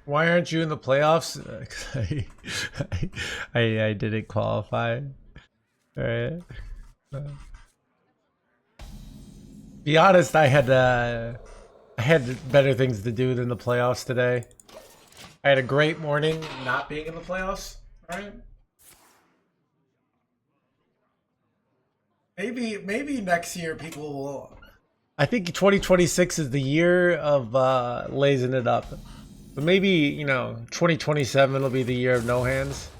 Why aren't you in the playoffs? 'Cause I didn't qualify. All right. Be honest, I had better things to do than the playoffs today. I had a great morning not being in the playoffs. All right. Maybe next year people will. I think 2026 is the year of lazing it up. But maybe, 2027 will be the year of no hands.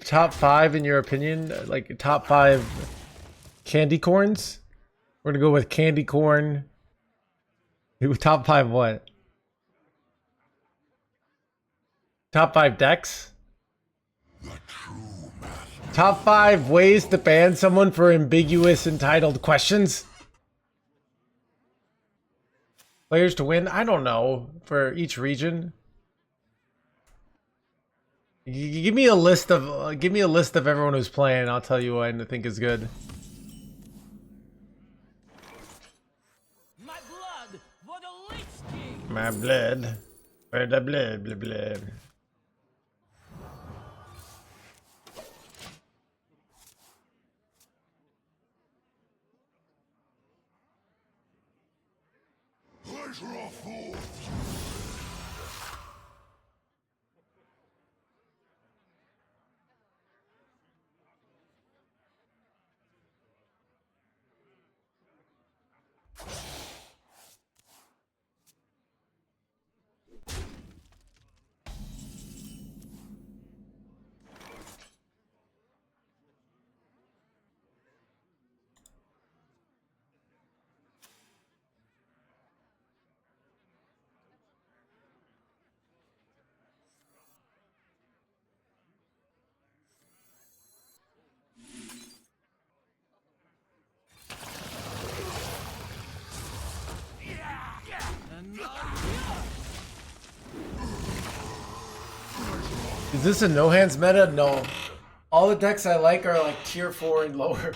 Top five in your opinion, like top five candy corns. We're gonna go with candy corn. Top five what? Top five decks. Top five ways to ban someone for ambiguous entitled questions. Players to win. I don't know for each region. Give me a list of everyone who's playing. I'll tell you what I think is good. My blood for the Lich King. My blood for the blood. Is this a no hands meta? No. All the decks I like are like tier 4 and lower.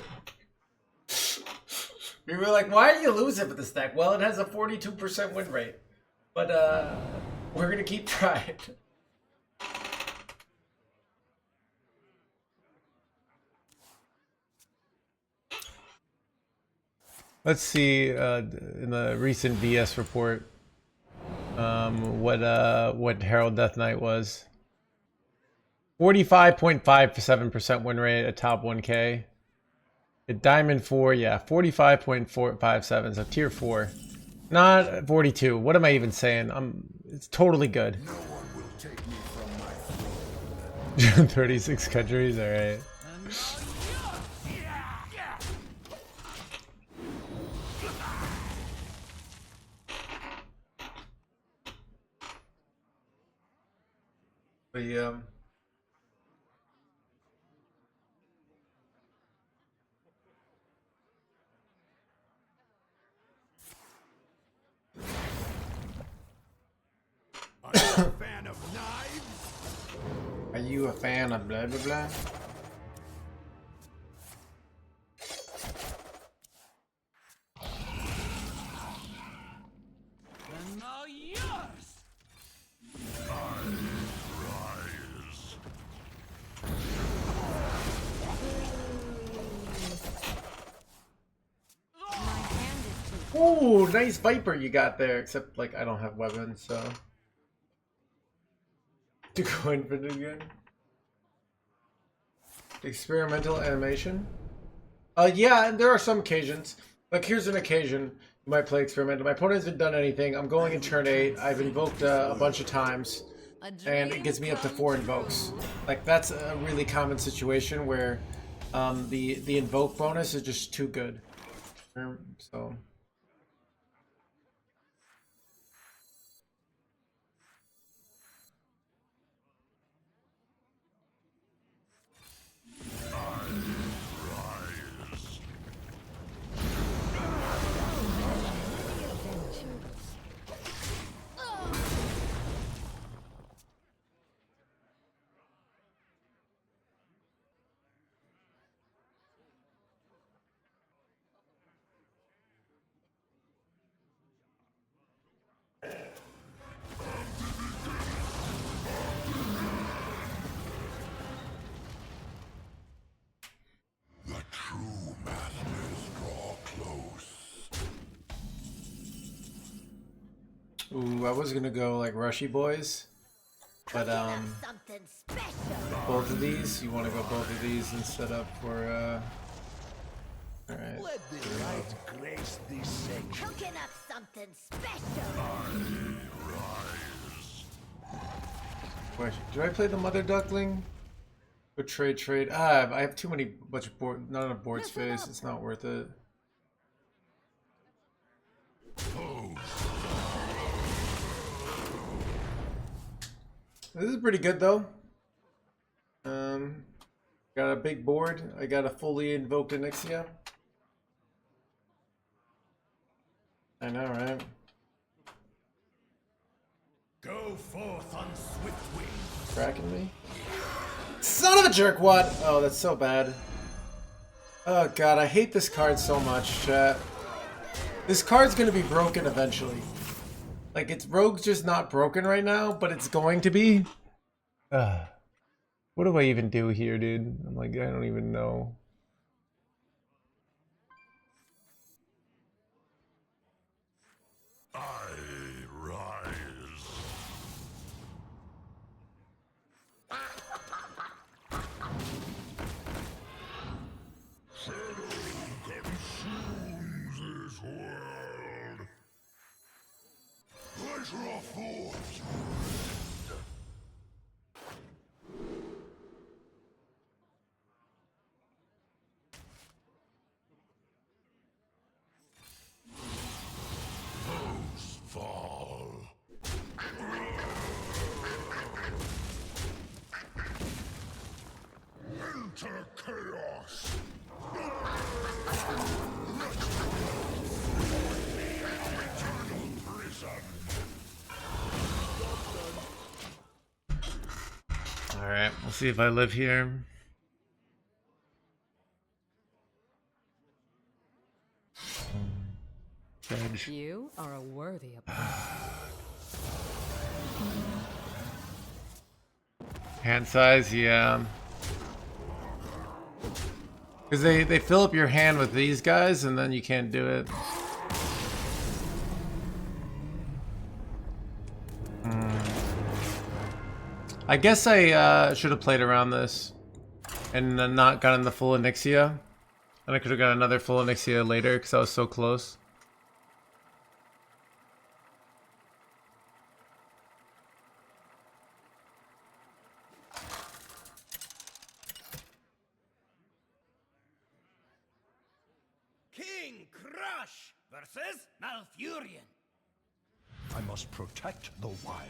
We were like, why do you lose it with this deck? Well, it has a 42% win rate. But we're gonna keep trying. Let's see in the recent VS report what Herald Death Knight was. 45.57% win rate at top 1K. At Diamond 4, yeah, 45.457, so tier 4. Not 42. What am I even saying? It's totally good. No one will take me from my throne. 36 countries, alright. But yeah. Are you a fan of knives? Are you a fan of blah blah blah? And now yours. Ooh, nice Viper you got there. Except, like, I don't have weapons, so. To go infinite again. Experimental animation. Yeah, there are some occasions. Like, here's an occasion you might play experimental. My opponent hasn't done anything. I'm going in turn 8. I've invoked a bunch of times. And it gets me up to 4 invokes. Like, that's a really common situation where the invoke bonus is just too good. So... Ooh, I was gonna go like Rushy Boys, but Something special. both of these. You want to go both of these instead of for All right. Let the light grace this section. Cooking up something special. Question: do I play the Mother Duckling? Or trade? Ah, I have too many bunch of board. Not enough board space. It's not worth it. This is pretty good though. Got a big board. I got a fully invoked Onyxia. I know, right? Go forth on swift wings. Cracking me. Son of a jerkwad! Oh, that's so bad. Oh god, I hate this card so much, chat. This card's gonna be broken eventually. Like, it's Rogue's just not broken right now, but it's going to be. What do I even do here, dude? I'm like, I don't even know. I rise. Shadow consumes this world. I draw forth. Fall. Enter chaos. Eternal prison. Alright, we'll see if I live here. Edge. You are a worthy opponent. Hand size, yeah. Because they fill up your hand with these guys and then you can't do it. I guess I should have played around this and then not gotten the full Onyxia. And I could have got another full Onyxia later because I was so close. King Crush versus Malfurion. I must protect the wild.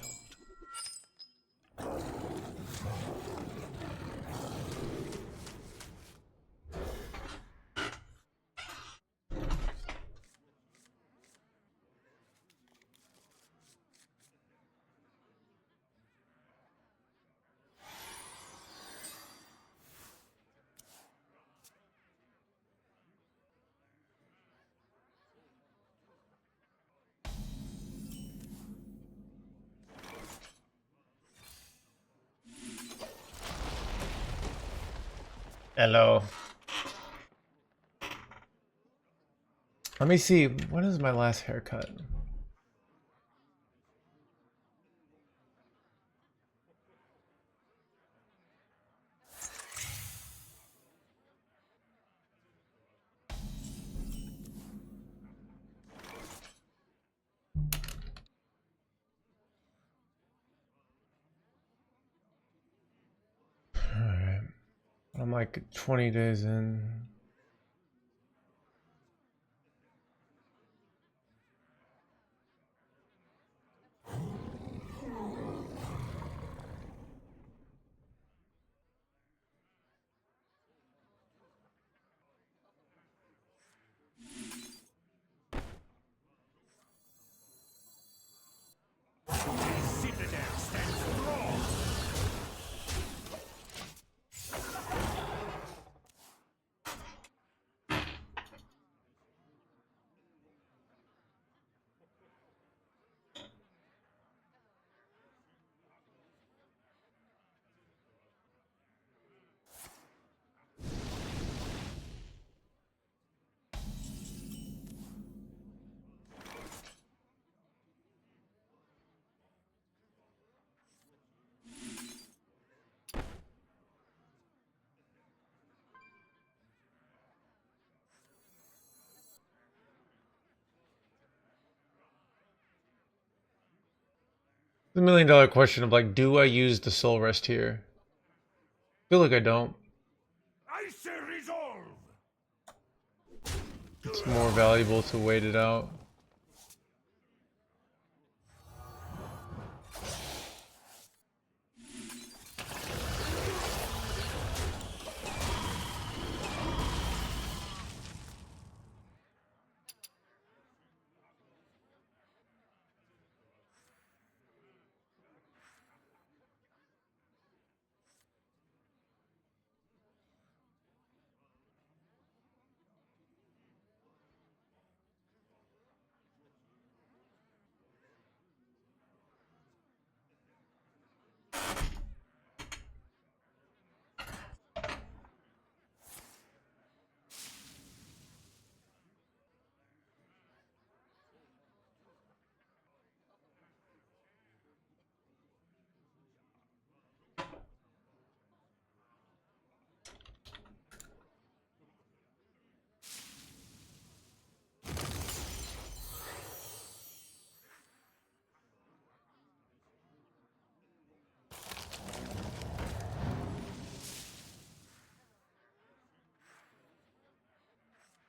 Hello. Let me see. When is my last haircut? Alright. I'm like 20 days in. Citadel stands strong. The $1 million question of like, do I use the soul rest here? I feel like I don't. I say resolve. It's more valuable to wait it out.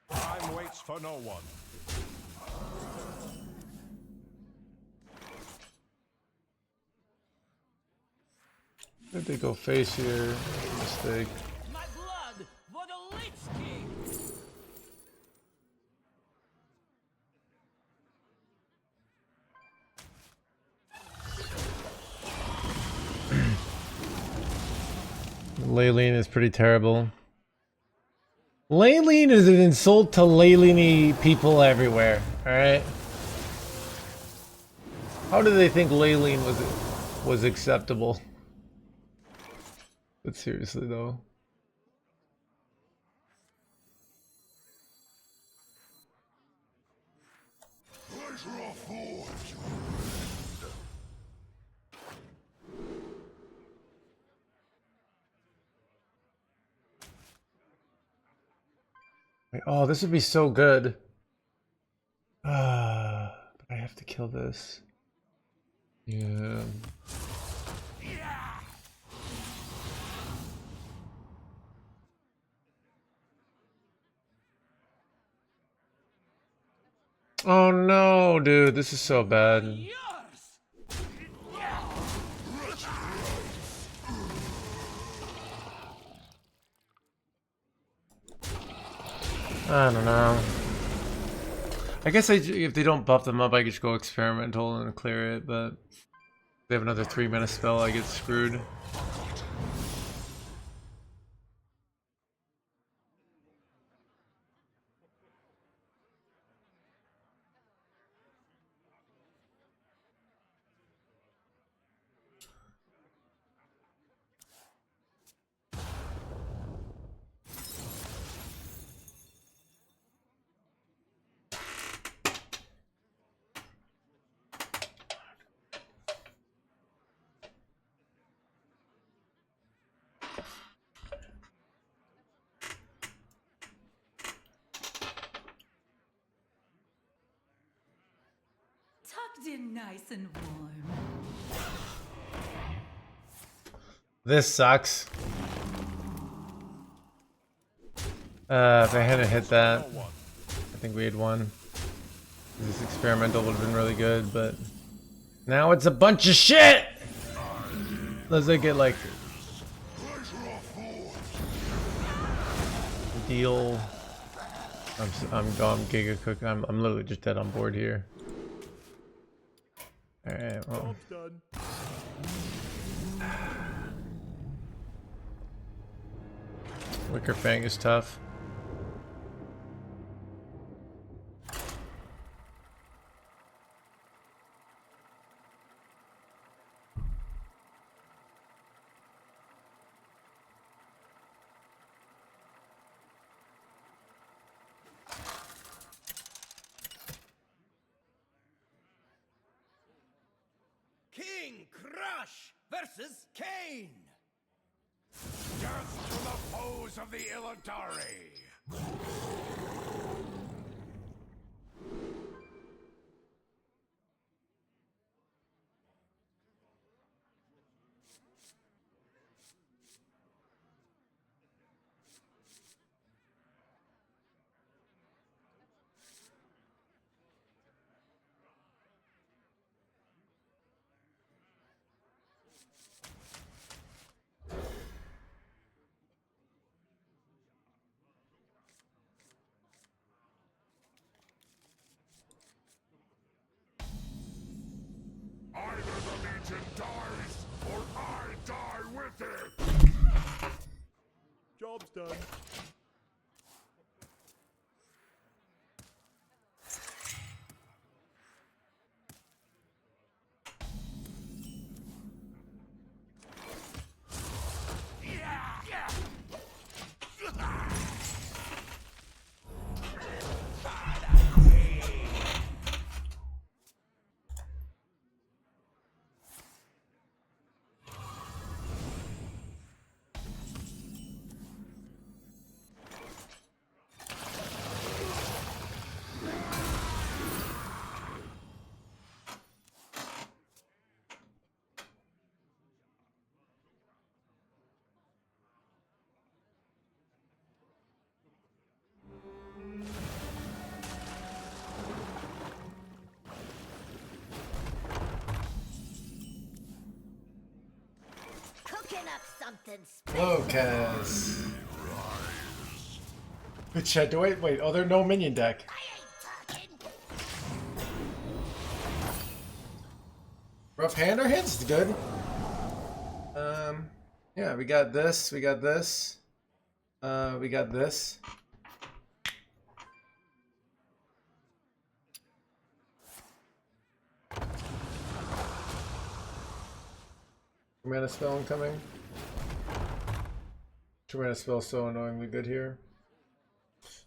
Time waits for no one. Did they go face here? Mistake. My blood for the Lich King. Layleen is pretty terrible. Layleen is an insult to Layleen-y people everywhere, alright? How do they think Layleen was acceptable? But seriously though. Oh, this would be so good. But I have to kill this. Yeah. Oh no, dude, this is so bad. Yours. I don't know. I guess if they don't buff them up, I could just go experimental and clear it, but if they have another 3-mana spell, I get screwed. Tucked in nice and warm. This sucks. If I hadn't hit that, I think we had won. This experimental would have been really good, but now it's a bunch of shit! Unless I get like deal. I'm gone, Giga Cook. I'm literally just dead on board here. Alright, well. Wicker Fang is tough. King Crush versus Kane. Death to the foes of the Illidari! Legend dies, or I die with it! Job's done. Cooking up something Hello, Kaz. Good shit. Wait. Oh, there's no minion deck. I ain't talking. Rough hand or hits is good. Yeah, we got this. We got this. We got this. Mana spell incoming. Mana spell so annoyingly good here.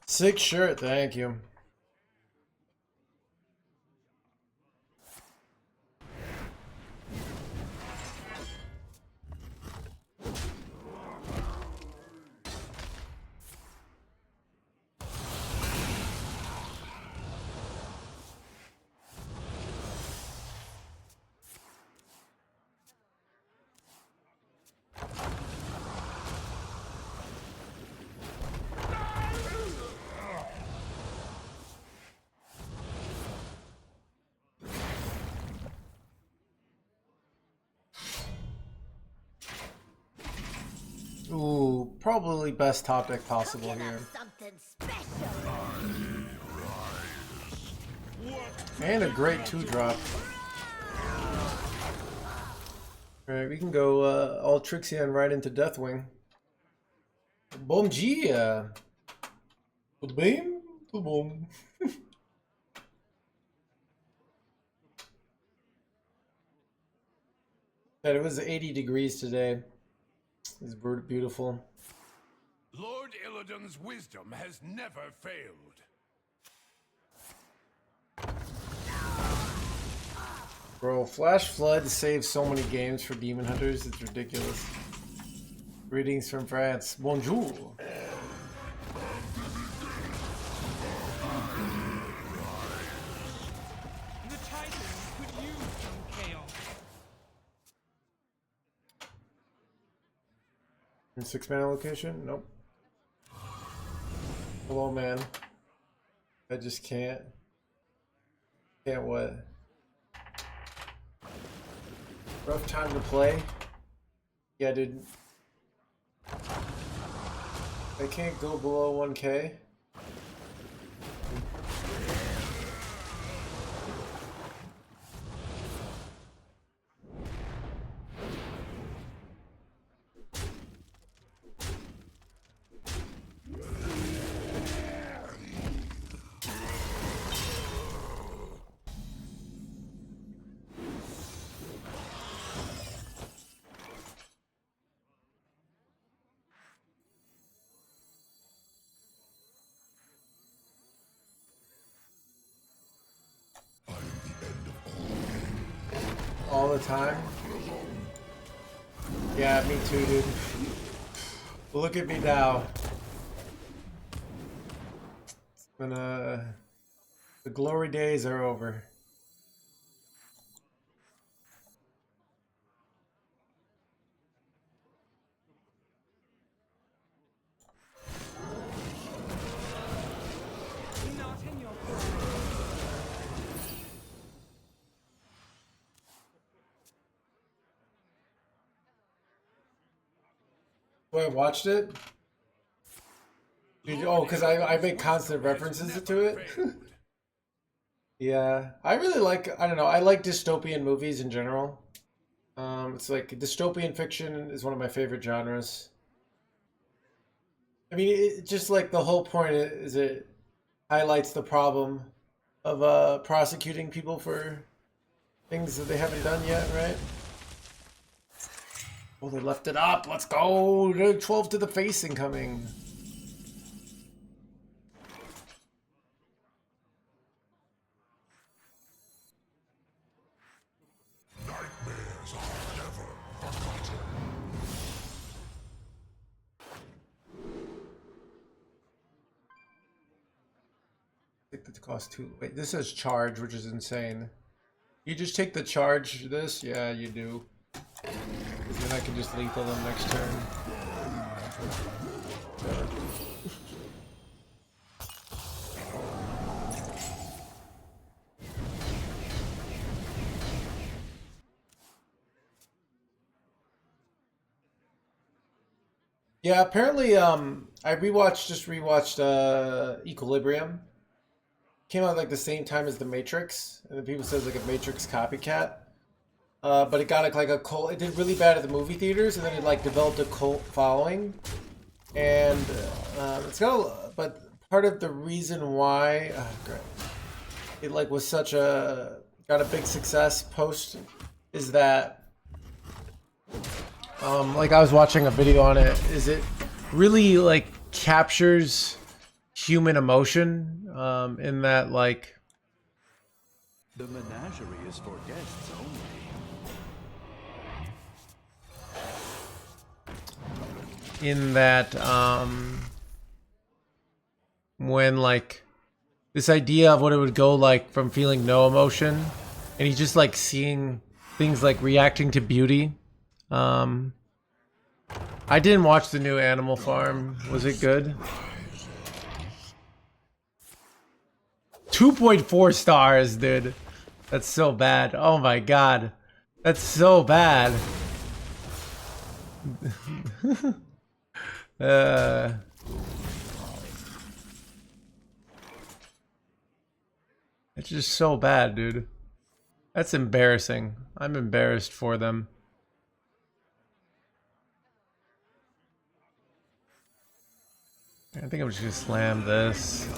Sick shirt, thank you. Ooh, probably best topic possible Cooking here. up something special. And a great 2-drop. Alright, we can go all Trixie and right into Deathwing. Bom dia! Tudo bem? Tudo bom. It was 80 degrees today. It's beautiful. Lord Illidan's wisdom has never failed. Bro, Flash Flood saves so many games for Demon Hunters, it's ridiculous. Greetings from France. Bonjour! The Titans could use some chaos. In 6-mana location? Nope. Hello, man. I just can't. Can't what? Rough time to play. Yeah, dude. I can't go below 1K. All the time. Yeah, me too, dude. Look at me now. It's been the glory days are over. Not in your Oh, I watched it? Did you, oh, because I make constant references to it? Yeah. I really like, I don't know, I like dystopian movies in general. It's like dystopian fiction is one of my favorite genres. I mean, it just like the whole point is it highlights the problem of prosecuting people for things that they haven't done yet, right? Oh, they left it up. Let's go. 12 to the face incoming. Take the cost too. Wait, this says charge, which is insane. You just take the charge this? Yeah, you do. Then I can just lethal them next turn. Yeah, apparently, I just rewatched Equilibrium. Came out like the same time as The Matrix, and then people said it's like a Matrix copycat. But it got like a cult. It did really bad at the movie theaters, and then it like developed a cult following. And it's got, but part of the reason why it like was such a got a big success post is that like I was watching a video on it. Is it really like captures human emotion in that like The menagerie is for guests only. in that when like this idea of what it would go like from feeling no emotion and he's just like seeing things like reacting to beauty. I didn't watch the new Animal Farm. Was it good? 2.4 stars, dude. That's so bad. Oh my god. That's so bad. It's just so bad, dude. That's embarrassing. I'm embarrassed for them. I think I'm just gonna slam this.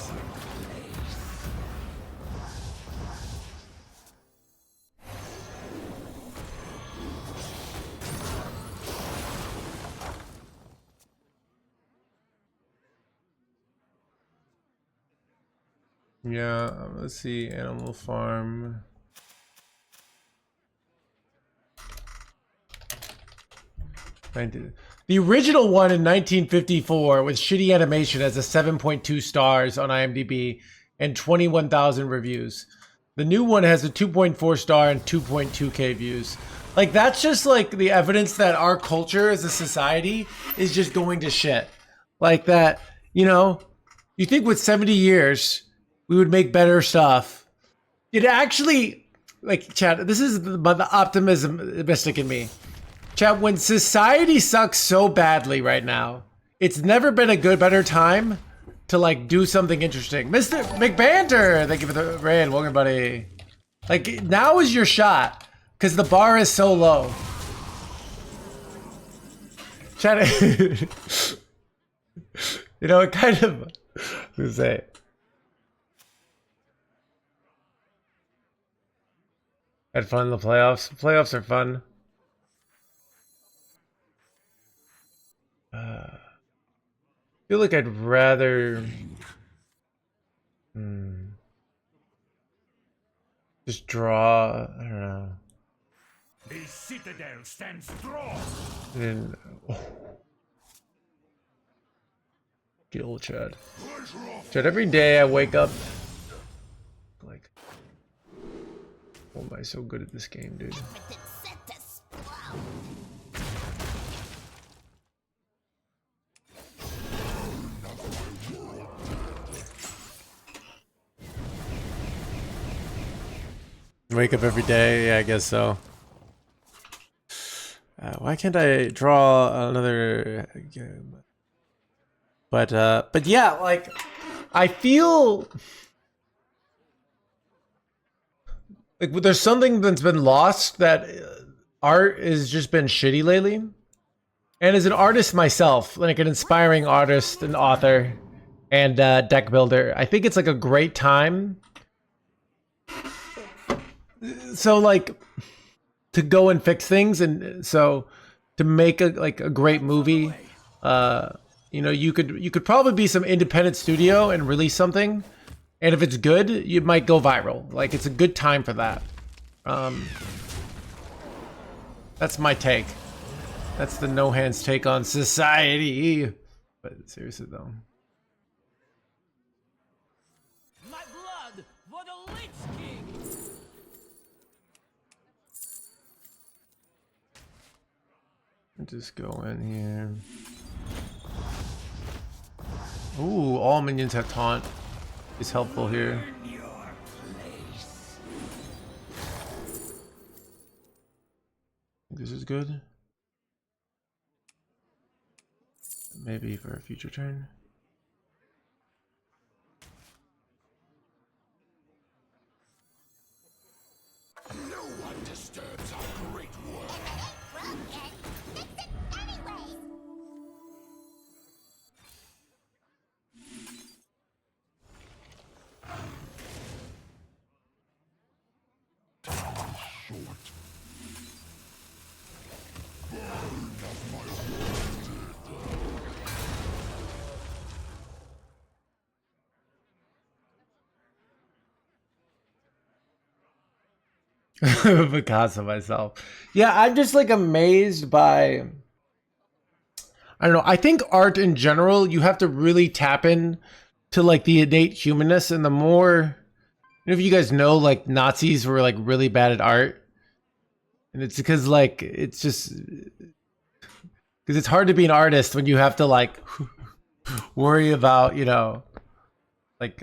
Yeah, let's see, Animal Farm. The original one in 1954 with shitty animation has a 7.2 stars on IMDb and 21,000 reviews. The new one has a 2.4 star and 2.2k views. Like, that's just like the evidence that our culture as a society is just going to shit. Like that, you know, you think with 70 years we would make better stuff. It actually, like, chat, this is the optimistic in me. Chat, when society sucks so badly right now, it's never been a better time to, like, do something interesting. Mr. McBanter, thank you for the raid. Welcome, buddy. Like, now is your shot, because the bar is so low. Chat, you know, it kind of, let's say, had fun in the playoffs. Playoffs are fun. I feel like I'd rather just draw. I don't know. The citadel stands strong. And kill Chad. Chad, every day I wake up like, oh, am I so good at this game, dude? Set to sprout. Wake up every day? Yeah, I guess so. Why can't I draw another game? But yeah, like, I feel like there's something that's been lost that art has just been shitty lately. And as an artist myself, like an inspiring artist and author and deck builder, I think it's like a great time. So like to go and fix things, and so to make a great movie, you know, you could probably be some independent studio and release something, and if it's good, you might go viral. Like it's a good time for that. That's my take. That's the No Hands take on society. But seriously though. My blood for the Lich King. Just go in here. Ooh, all minions have taunt. Is helpful here. This is good. Maybe for a future turn. No one disturbs our great work. Broken. Fix it anyways. Because of myself. Yeah, I'm just like amazed by, I don't know, I think art in general, you have to really tap in to like the innate humanness, and the more, if you guys know, like Nazis were like really bad at art, and it's because like it's just because it's hard to be an artist when you have to like worry about, you know, like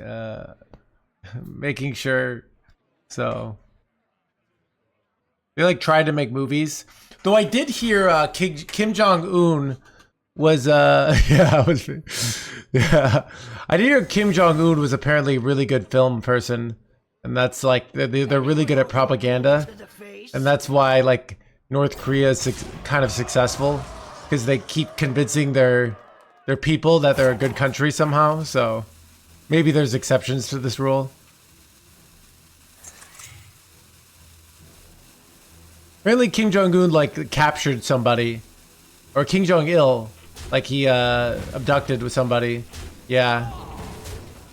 making sure. So they like tried to make movies, though. I did hear Kim Jong-un was yeah, yeah, I did hear Kim Jong-un was apparently a really good film person, and that's like they're really good at propaganda, and that's why like North Korea is kind of successful, because they keep convincing their people that they're a good country somehow. So maybe there's exceptions to this rule. Apparently Kim Jong-un like captured somebody, or Kim Jong-il, like he abducted with somebody. Yeah,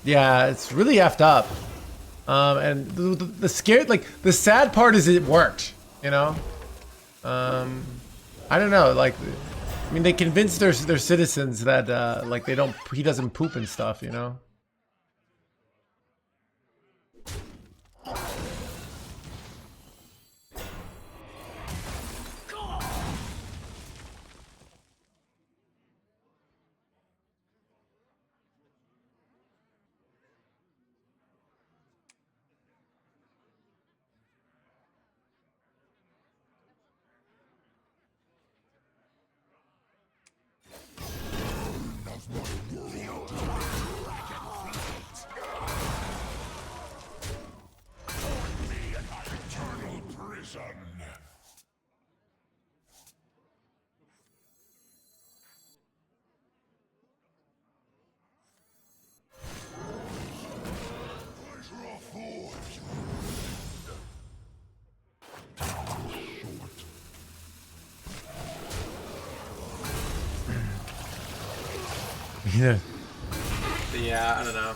it's really effed up. And the scared, like the sad part is it worked. You know, I don't know. Like, I mean, they convinced their citizens that like he doesn't poop and stuff. You know. Yeah, I don't know.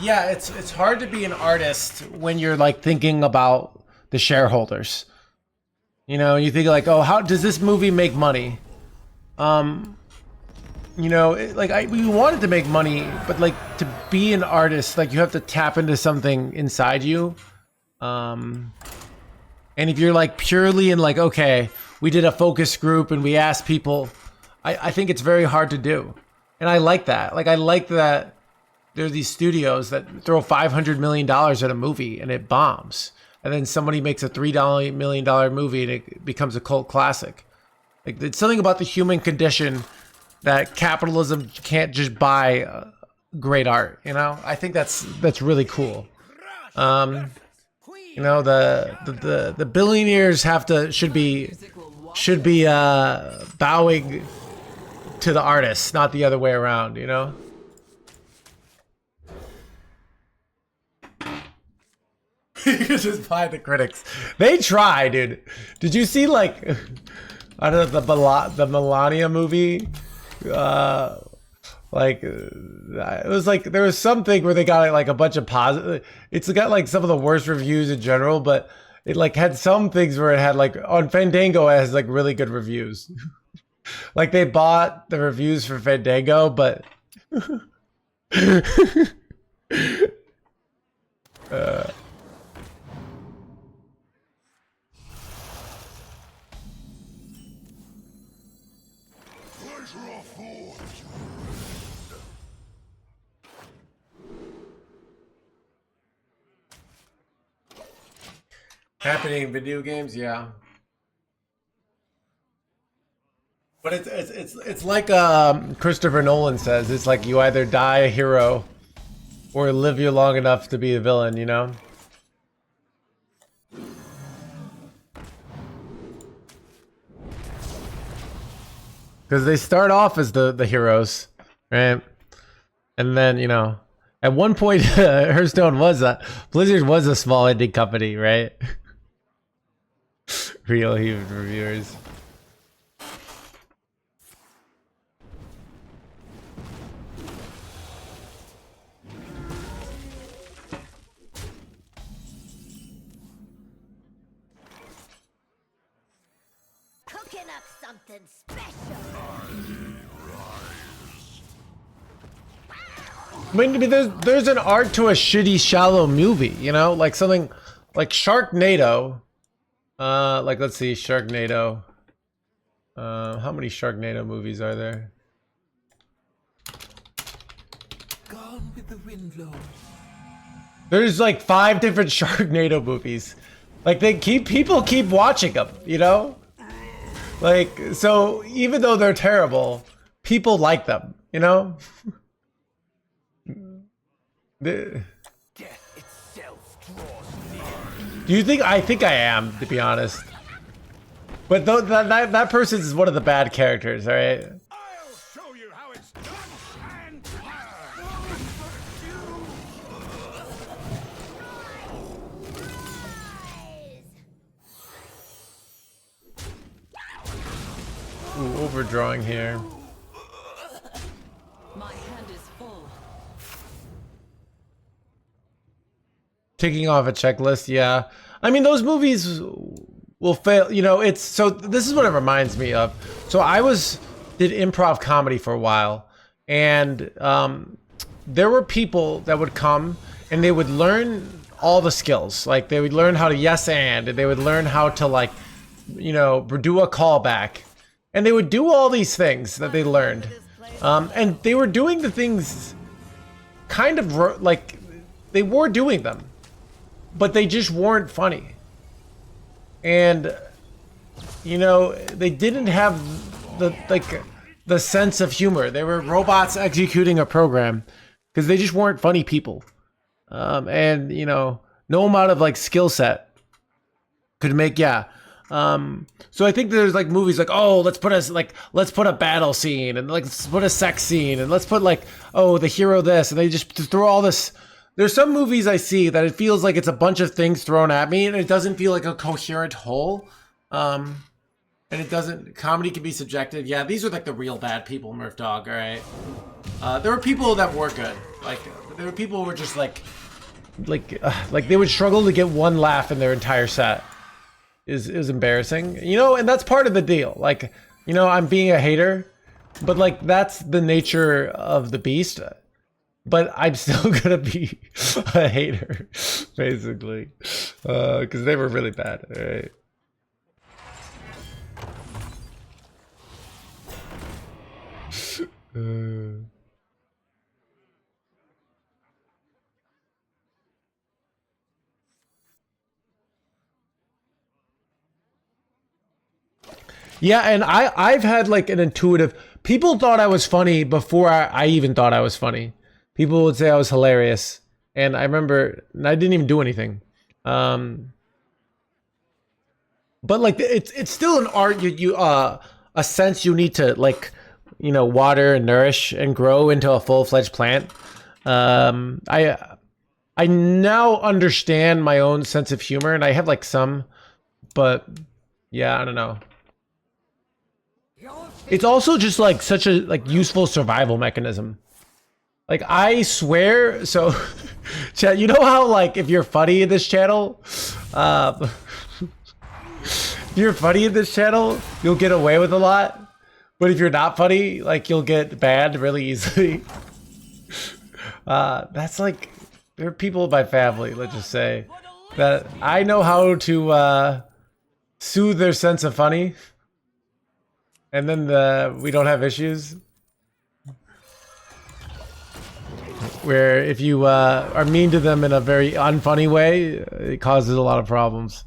Yeah, it's hard to be an artist when you're like thinking about the shareholders. You know, you think like, oh, how does this movie make money? You know, we wanted to make money, but like to be an artist, like you have to tap into something inside you. And if you're like purely in like, okay, we did a focus group and we asked people, I think it's very hard to do. And I like that. Like, I like that there are these studios that throw $500 million at a movie and it bombs. And then somebody makes a $3 million movie and it becomes a cult classic. Like, it's something about the human condition that capitalism can't just buy great art, you know? I think that's really cool. You know, the billionaires should be bowing to the artists, not the other way around, you know? You can just buy the critics. They try, dude. Did you see, like, I don't know, the Melania movie? Like, it was like, there was something where they got like a bunch of positive, it's got like some of the worst reviews in general, but it like had some things where it had like, on Fandango it has like really good reviews. Like they bought the reviews for Fandango, but happening in video games, yeah. But it's like Christopher Nolan says, it's like you either die a hero or live you long enough to be a villain, you know? Because they start off as the heroes, right? And then, you know, at one point, Hearthstone Blizzard was a small indie company, right? Real human reviewers. Cooking up something special. I mean, there's an art to a shitty, shallow movie, you know, like something like Sharknado. Like let's see, Sharknado. How many Sharknado movies are there? Gone with the wind blows. There's like 5 different Sharknado movies. Like people keep watching them, you know? Like, so even though they're terrible, people like them, you know? Death itself draws near. Do you think? I think I am, to be honest. But that person is one of the bad characters, all right? I'll show you how it's done, and Ooh, overdrawing here. My hand is full. Ticking off a checklist, yeah. I mean, those movies will fail, you know, it's, so this is what it reminds me of. So I did improv comedy for a while, and there were people that would come and they would learn all the skills. Like they would learn how to yes and they would learn how to, like, you know, do a callback. And they would do all these things that they learned. And they were doing the things kind of like, they were doing them, but they just weren't funny. And, you know, they didn't have the sense of humor. They were robots executing a program because they just weren't funny people. And, you know, no amount of like skill set could make, yeah. So I think there's like movies like, oh, let's put a battle scene, and like let's put a sex scene, and let's put like, oh, the hero this, and they just throw all this. There's some movies I see that it feels like it's a bunch of things thrown at me, and it doesn't feel like a coherent whole. And it doesn't. Comedy can be subjective. Yeah, these are like the real bad people, Murph Dog. All right. There were people that were good. Like there were people who were just like they would struggle to get one laugh in their entire set. Is embarrassing, you know, and that's part of the deal. Like, you know, I'm being a hater, but like that's the nature of the beast. But I'm still gonna be a hater, basically, because they were really bad. All right. Yeah, and I've had like an intuitive. People thought I was funny before I even thought I was funny. People would say I was hilarious, and I remember I didn't even do anything. But like it's still an art. A sense you need to like, you know, water and nourish and grow into a full-fledged plant. I now understand my own sense of humor, and I have like some, but yeah, I don't know. It's also just like such a like useful survival mechanism. Like I swear, so chat, you know how like if you're funny in this channel, if you're funny in this channel, you'll get away with a lot. But if you're not funny, like you'll get banned really easily. That's like, there are people in my family, let's just say, that I know how to soothe their sense of funny. And then we don't have issues. Where if you are mean to them in a very unfunny way, it causes a lot of problems.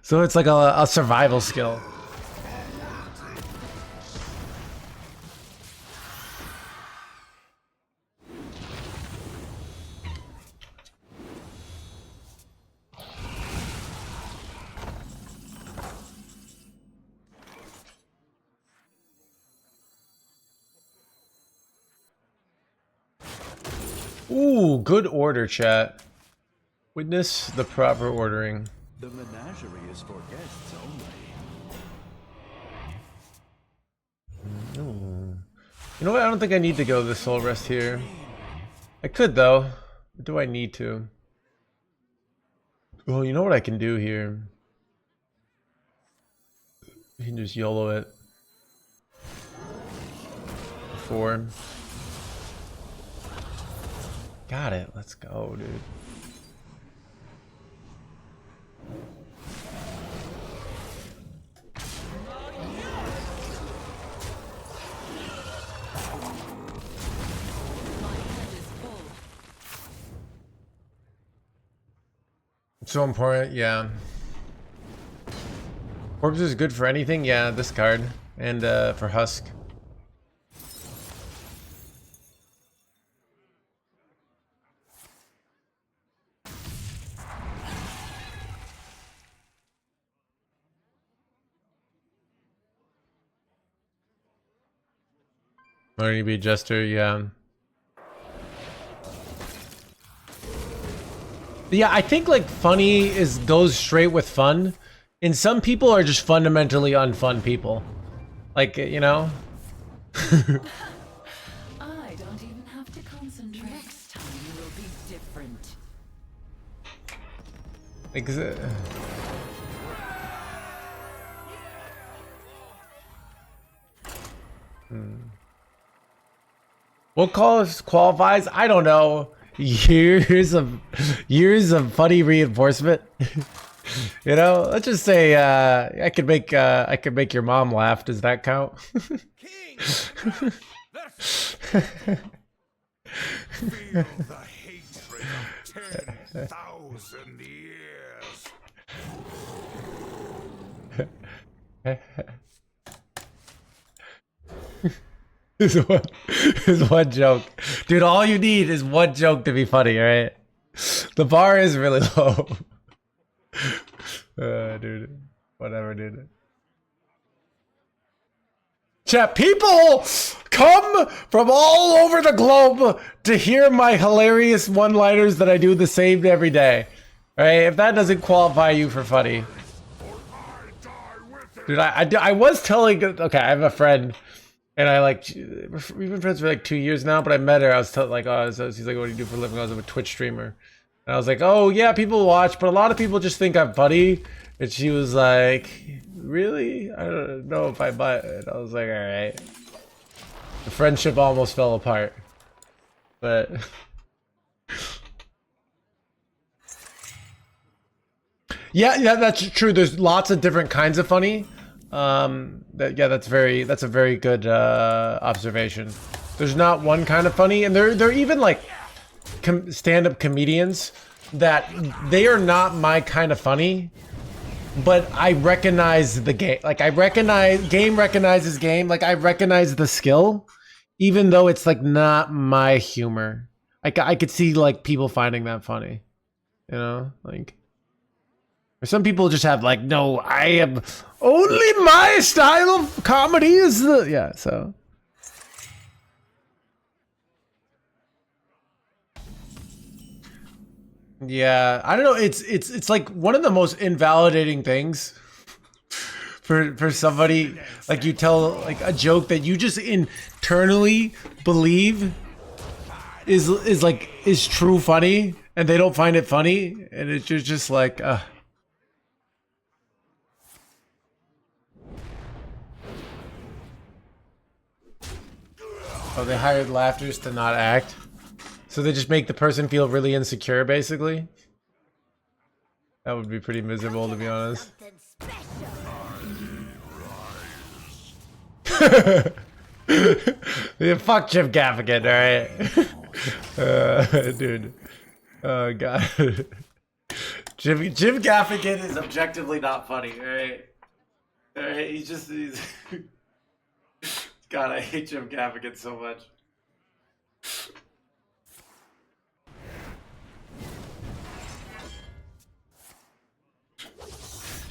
So it's like a survival skill. Ooh, good order, chat. Witness the proper ordering. The menagerie is for guests only. Ooh. You know what? I don't think I need to go this soul rest here. I could though. Or do I need to? Well, you know what I can do here? You can just YOLO it. 4. Got it. Let's go, dude. It's so important, yeah. Corpse is good for anything, yeah, this card. And for Husk. Learning to be a jester, yeah. Yeah, I think like funny goes straight with fun. And some people are just fundamentally unfun people. Like, you know? I don't even have to concentrate. Next time will be different. What qualifies? I don't know. Years of funny reinforcement. You know, let's just say I could make your mom laugh. Does that count? Feel the hatred of 10,000 years. is one joke. Dude, all you need is one joke to be funny, alright? The bar is really low. Dude. Whatever, dude. Chat, people come from all over the globe to hear my hilarious one-liners that I do the same every day. Alright, if that doesn't qualify you for funny. Dude, I was telling... Okay, I have a friend... And I like, we've been friends for like 2 years now, but I met her. I was like, oh, so she's like, what do you do for a living? I was a Twitch streamer. And I was like, oh yeah, people watch, but a lot of people just think I'm funny. And she was like, really? I don't know if I buy it. I was like, all right. The friendship almost fell apart. But yeah, that's true. There's lots of different kinds of funny. That's a very good observation. There's not one kind of funny, and they're even like stand-up comedians that they are not my kind of funny, but I recognize the game. Like game recognizes game. Like I recognize the skill, even though it's like not my humor. I could see like people finding that funny. You know, like, or some people just have like, no, I am only my style of comedy is the yeah. So yeah, I don't know. It's like one of the most invalidating things for somebody, like you tell like a joke that you just internally believe is true funny, and they don't find it funny, and it's just like oh, they hired laughters to not act, so they just make the person feel really insecure, basically. That would be pretty miserable, to be honest. Yeah, fuck Jim Gaffigan, alright? Dude. Oh, God. Jim Gaffigan is objectively not funny, alright? Alright, he's... God, I hate Jim Gaffigan so much.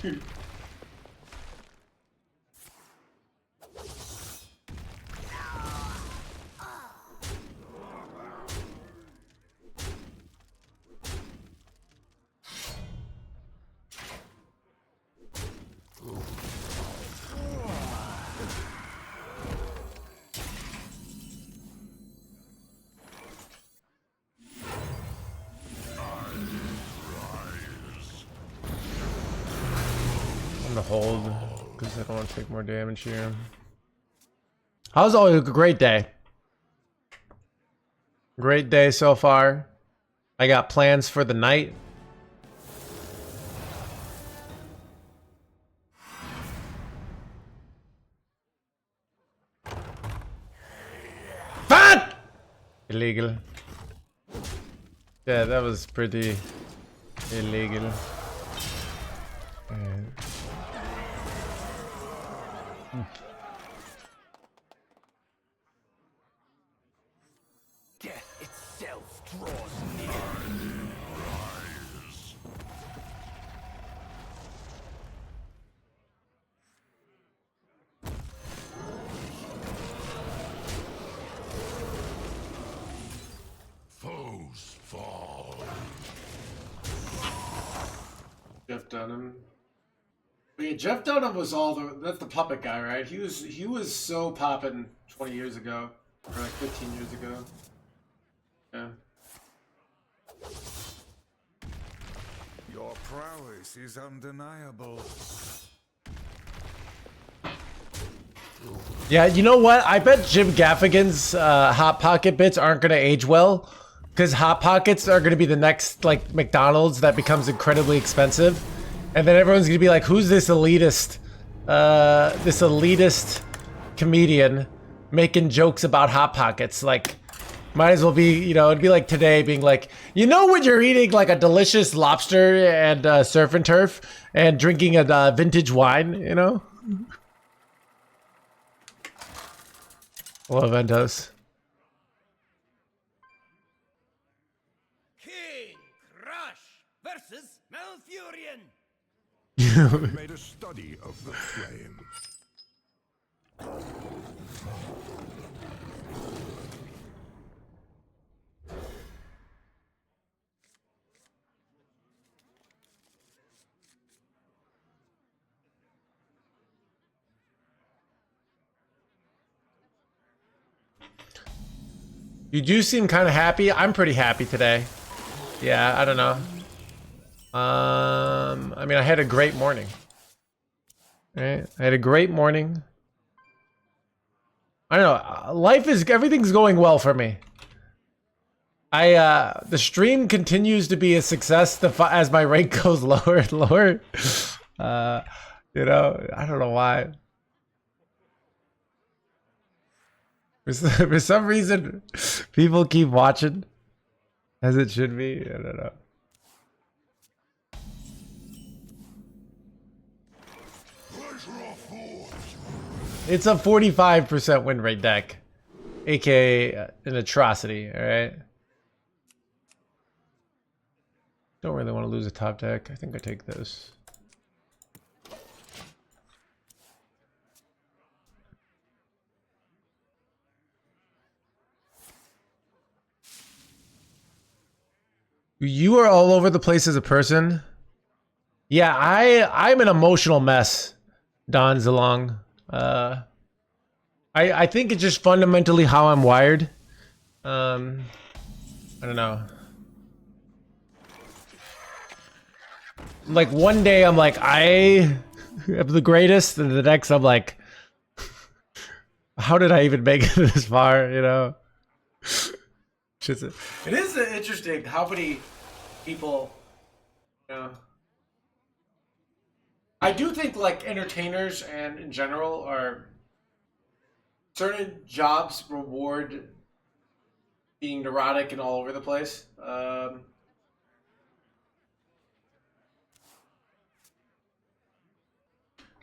Dude. Hold because I don't want to take more damage here. How's always a great day? Great day so far. I got plans for the night. Fuck! Illegal. Yeah, that was pretty illegal. Death itself draws near. Foes fall. Jeff Dunham. Yeah, Jeff Dunham was that's the puppet guy, right? He was so poppin' 20 years ago, or like 15 years ago. Yeah. Your prowess is undeniable. Yeah, you know what? I bet Jim Gaffigan's Hot Pocket bits aren't gonna age well, because Hot Pockets are gonna be the next like McDonald's that becomes incredibly expensive. And then everyone's gonna be like, who's this elitist comedian making jokes about Hot Pockets? Like, might as well be, you know, it'd be like today being like, you know, when you're eating like a delicious lobster and surf and turf and drinking a vintage wine, you know? Hello, Ventos. King Crush versus Malfurion. We made a study of the flame. You do seem kind of happy. I'm pretty happy today. Yeah, I don't know. I mean, I had a great morning. Right? I had a great morning. I don't know. Everything's going well for me. The stream continues to be a success as my rank goes lower and lower. You know, I don't know why. For some reason, people keep watching, as it should be. I don't know. It's a 45% win rate deck, aka an atrocity. All right. Don't really want to lose a top deck. I think I take this. You are all over the place as a person. Yeah, I'm an emotional mess, Don Zalong. I think it's just fundamentally how I'm wired. I don't know. Like one day I'm like, I am the greatest, and the next I'm like, how did I even make it this far, you know? It is interesting how many people, you know. I do think like entertainers and in general are certain jobs reward being neurotic and all over the place.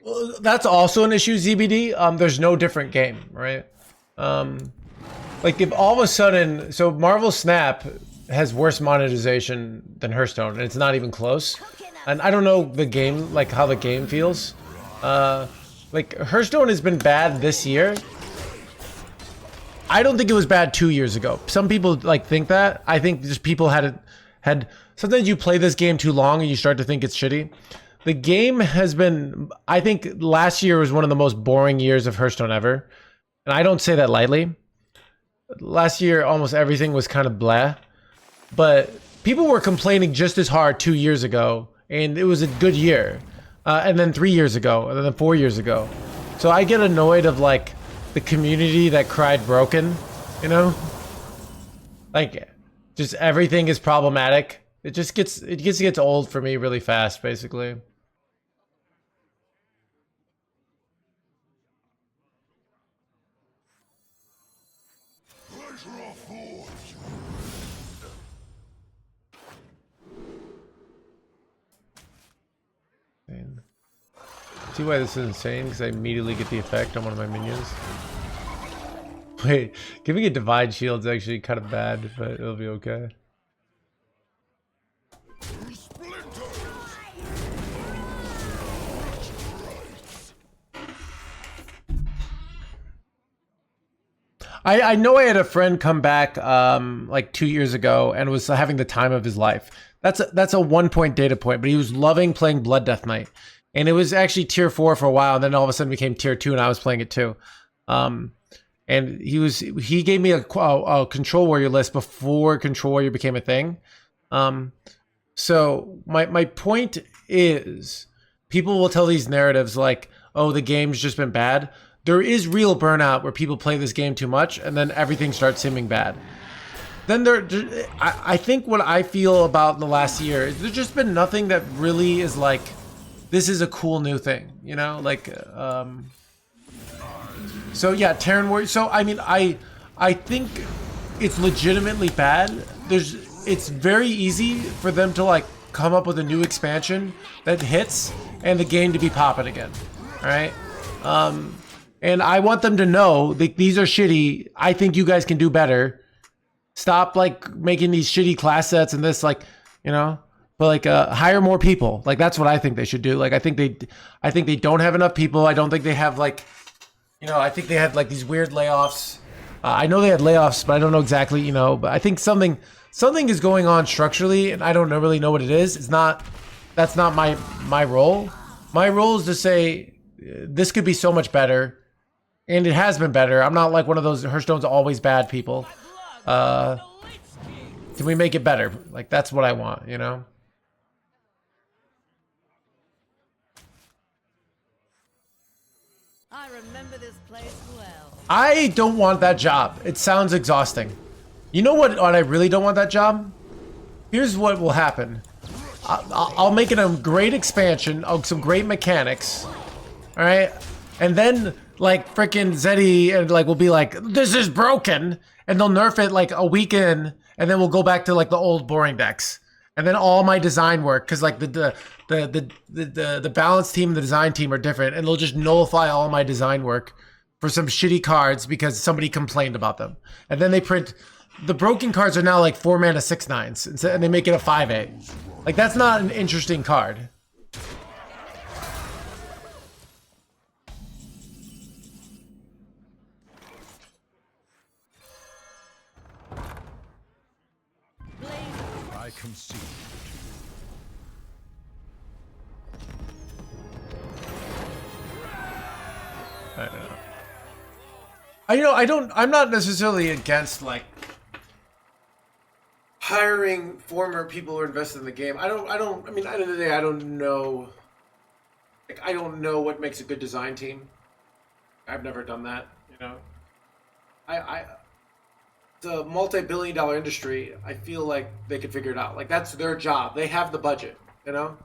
Well, that's also an issue, ZBD. There's no different game, right? Like if all of a sudden, so Marvel Snap has worse monetization than Hearthstone, and it's not even close. And I don't know the game, like how the game feels. Like Hearthstone has been bad this year. I don't think it was bad 2 years ago. Some people like think that. I think just people had sometimes you play this game too long and you start to think it's shitty. The game has been, I think last year was one of the most boring years of Hearthstone ever. And I don't say that lightly. Last year, almost everything was kind of blah. But people were complaining just as hard 2 years ago. And it was a good year. And then 3 years ago. And then 4 years ago. So I get annoyed of like the community that cried broken. You know? Like, just everything is problematic. It just gets old for me really fast, basically. See why this is insane? Because I immediately get the effect on one of my minions. Wait, giving it Divide Shield's actually kind of bad, but it'll be okay. I know I had a friend come back like 2 years ago and was having the time of his life. That's a 1 point data point, but he was loving playing Blood Death Knight. And it was actually tier 4 for a while, and then all of a sudden became tier 2, and I was playing it too. And he gave me a Control Warrior list before Control Warrior became a thing. So my point is, people will tell these narratives like, oh, the game's just been bad. There is real burnout where people play this game too much, and then everything starts seeming bad. Then I think what I feel about the last year is there's just been nothing that really is like, this is a cool new thing, you know? Like, so yeah, Terran Warrior. So, I mean, I think it's legitimately bad. It's very easy for them to like come up with a new expansion that hits and the game to be popping again, all right? And I want them to know that these are shitty. I think you guys can do better. Stop like making these shitty class sets and this, like, you know, but like hire more people. Like that's what I think they should do. Like I think they don't have enough people. I don't think they have like, you know, I think they had like these weird layoffs. I know they had layoffs, but I don't know exactly, you know, but I think something is going on structurally and I don't really know what it is. That's not my role. My role is to say this could be so much better. And it has been better. I'm not like one of those Hearthstone's always bad people. Can we make it better? Like that's what I want, you know? I remember this place well. I don't want that job. It sounds exhausting. You know what I really don't want that job? Here's what will happen. I'll make it a great expansion of some great mechanics. All right? And then like freaking Zeddy and like will be like, this is broken, and they'll nerf it like a week in, and then we'll go back to like the old boring decks, and then all my design work, because like the balance team and the design team are different, and they'll just nullify all my design work for some shitty cards because somebody complained about them, and then they print the broken cards are now like 4 mana 6/9s, and they make it a 5/8. Like, that's not an interesting card. I concede. I don't know. I'm not necessarily against, like, hiring former people who are invested in the game. I mean, at the end of the day, I don't know. Like, I don't know what makes a good design team. I've never done that, you know. It's a multi-billion-dollar industry. I feel like they could figure it out. Like, that's their job. They have the budget, you know.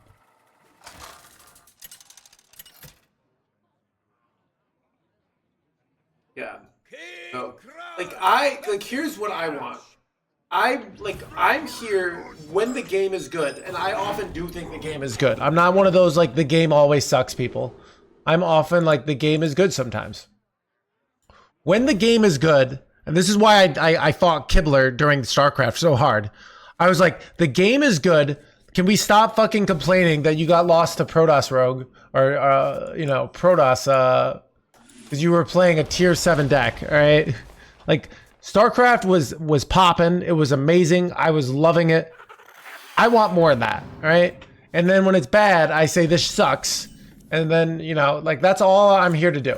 Yeah. So, like, here's what I want. I'm here when the game is good, and I often do think the game is good. I'm not one of those, like, the game always sucks people. I'm often like, the game is good sometimes. When the game is good, and this is why I fought Kibler during StarCraft so hard. I was like, the game is good. Can we stop fucking complaining that you got lost to Protoss Rogue? Or, you know, Protoss, because you were playing a tier 7 deck, all right? Like, StarCraft was popping. It was amazing. I was loving it. I want more of that, all right? And then when it's bad, I say this sucks. And then, you know, like, that's all I'm here to do.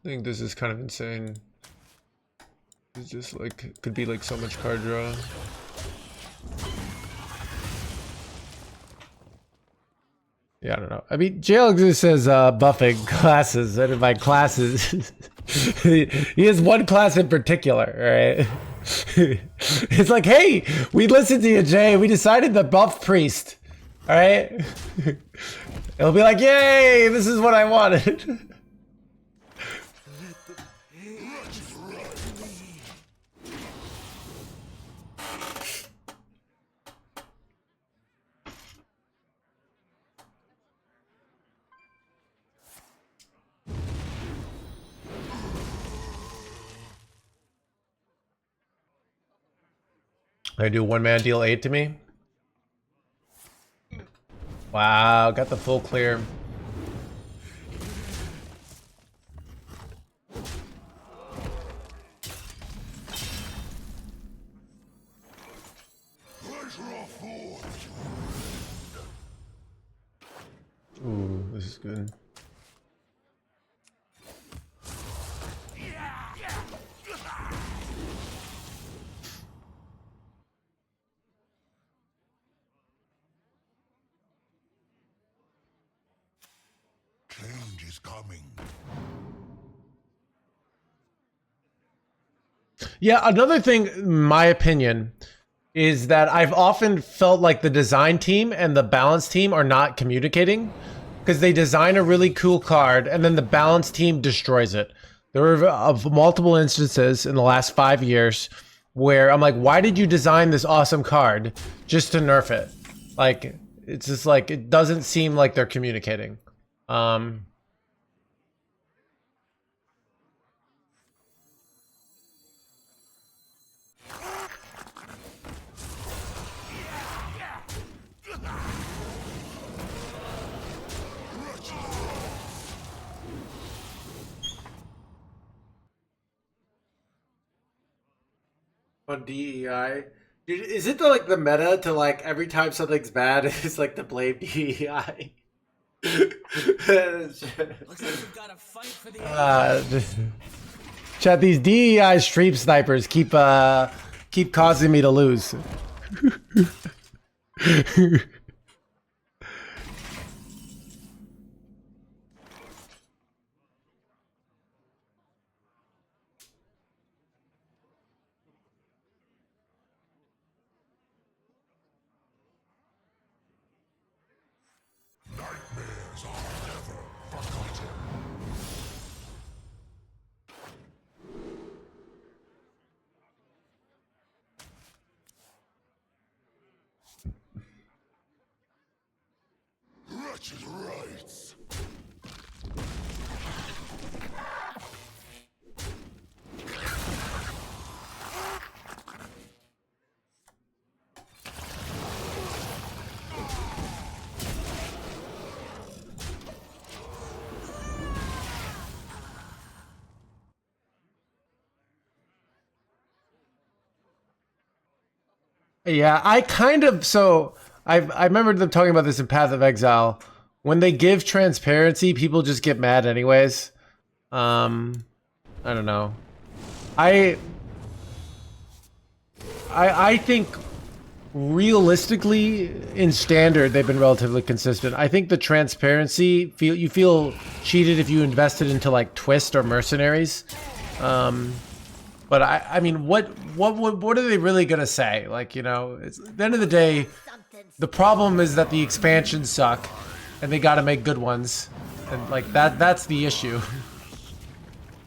I think this is kind of insane. It's just like, could be like so much card draw. Yeah, I don't know. I mean, JLX says buffing classes, and by classes, he has one class in particular, right? It's like, hey, we listened to you, Jay. We decided the buff priest, all right? It'll be like, yay, this is what I wanted. I do one man deal 8 to me. Wow, got the full clear. Ooh, this is good. Change is coming. Yeah, another thing, in my opinion, is that I've often felt like the design team and the balance team are not communicating because they design a really cool card and then the balance team destroys it. There were multiple instances in the last 5 years where I'm like, why did you design this awesome card just to nerf it? Like, it's just like, it doesn't seem like they're communicating. On DEI, dude, is it like the meta to like every time something's bad, it's like to blame DEI? Looks like you've got to fight for the Chat, these DEI stream snipers keep causing me to lose. Nightmares are never forgotten. Wretched rights. Yeah, I kind of so I remember them talking about this in Path of Exile. When they give transparency, people just get mad anyways. I don't know. I think realistically in standard they've been relatively consistent. I think the transparency you feel cheated if you invested into like Twist or Mercenaries. But I mean, what are they really gonna say? Like, you know, it's at the end of the day, the problem is that the expansions suck, and they got to make good ones, and like that's the issue.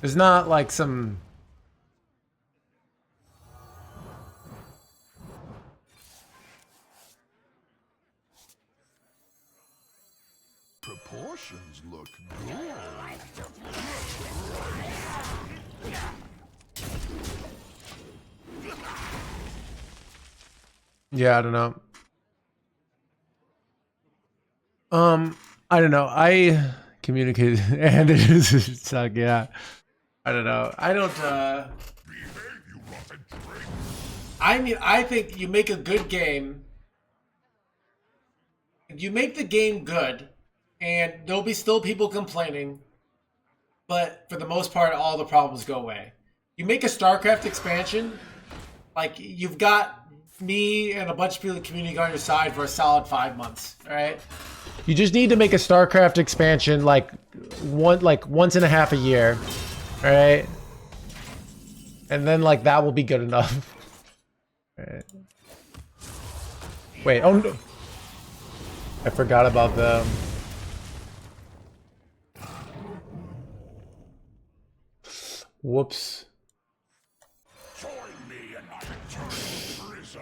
There's not like some. Proportions look good. Yeah, I don't know. I don't know. I communicated and it is suck, yeah. I don't know. I don't I mean, I think you make a good game. You make the game good, and there'll be still people complaining, but for the most part, all the problems go away. You make a StarCraft expansion, like you've got me and a bunch of people in the community on your side for a solid 5 months, all right? You just need to make a StarCraft expansion like once and a half a year, all right? And then like that will be good enough. All right. Wait, oh no. I forgot about them. Whoops. Join me in my eternal prison.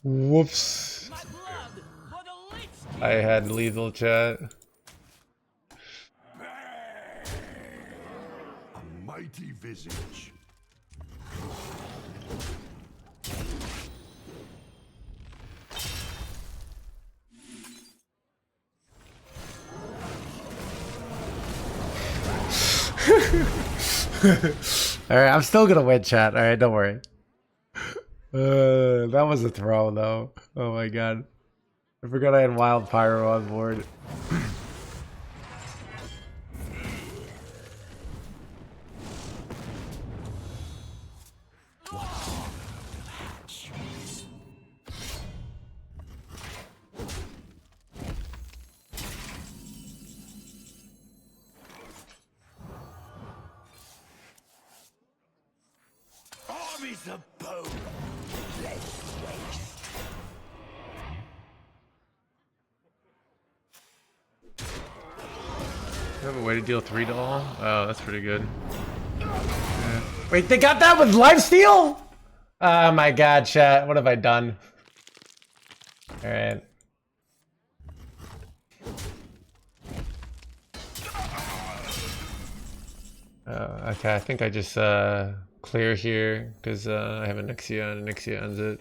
Whoops. My blood for the Lich King. I had lethal chat. A mighty visage. Alright, I'm still gonna win, chat. Alright, don't worry. That was a throw, though. Oh my god. I forgot I had Wild Pyro on board. Armies of bone. Let's waste. You have a way to deal 3 to all? Oh, that's pretty good. Yeah. Wait, they got that with lifesteal? Oh my god, chat. What have I done? Alright. Okay, I think I just clear here because I have a Nixia and Nixia ends it.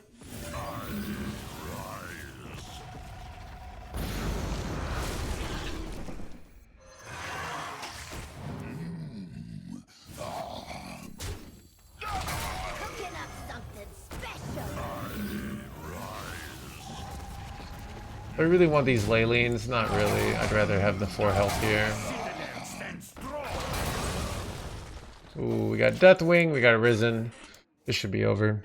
Cooking up something special. I really want these Leylines, not really. I'd rather have the 4 health here. Ooh, we got Deathwing, we got Arisen. This should be over.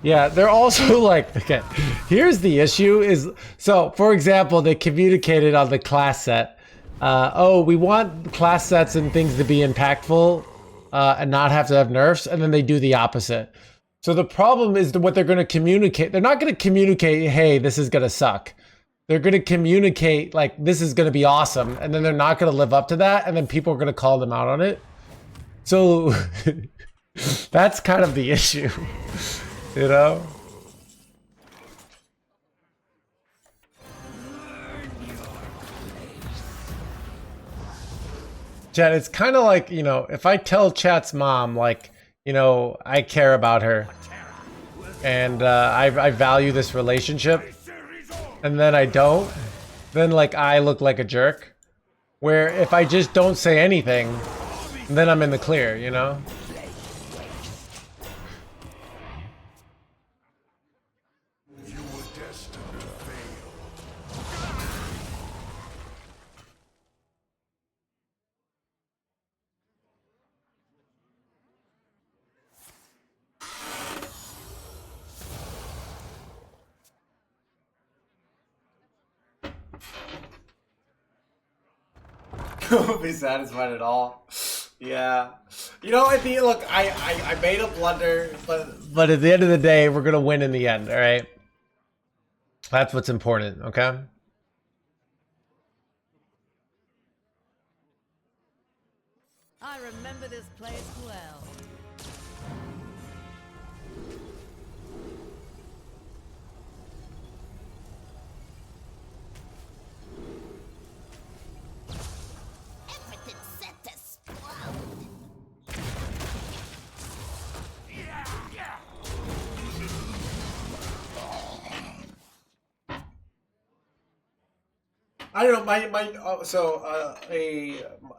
Yeah, they're also like, okay, here's the issue is, so for example, they communicated on the class set, oh, we want class sets and things to be impactful and not have to have nerfs, and then they do the opposite. So the problem is what they're going to communicate. They're not going to communicate, hey, this is going to suck. They're going to communicate like this is going to be awesome, and then they're not going to live up to that, and then people are going to call them out on it. So that's kind of the issue, you know? Chat, it's kind of like, you know, if I tell chat's mom, like, you know, I care about her, and I value this relationship, and then I don't, then like I look like a jerk. Where if I just don't say anything, And then I'm in the clear, you know? You were destined to fail. Won't be satisfied at all. Yeah. You know, at the look, I made a blunder, but at the end of the day, we're gonna win in the end, alright? That's what's important, okay? I remember this place well. Everything's set to explode. I don't know,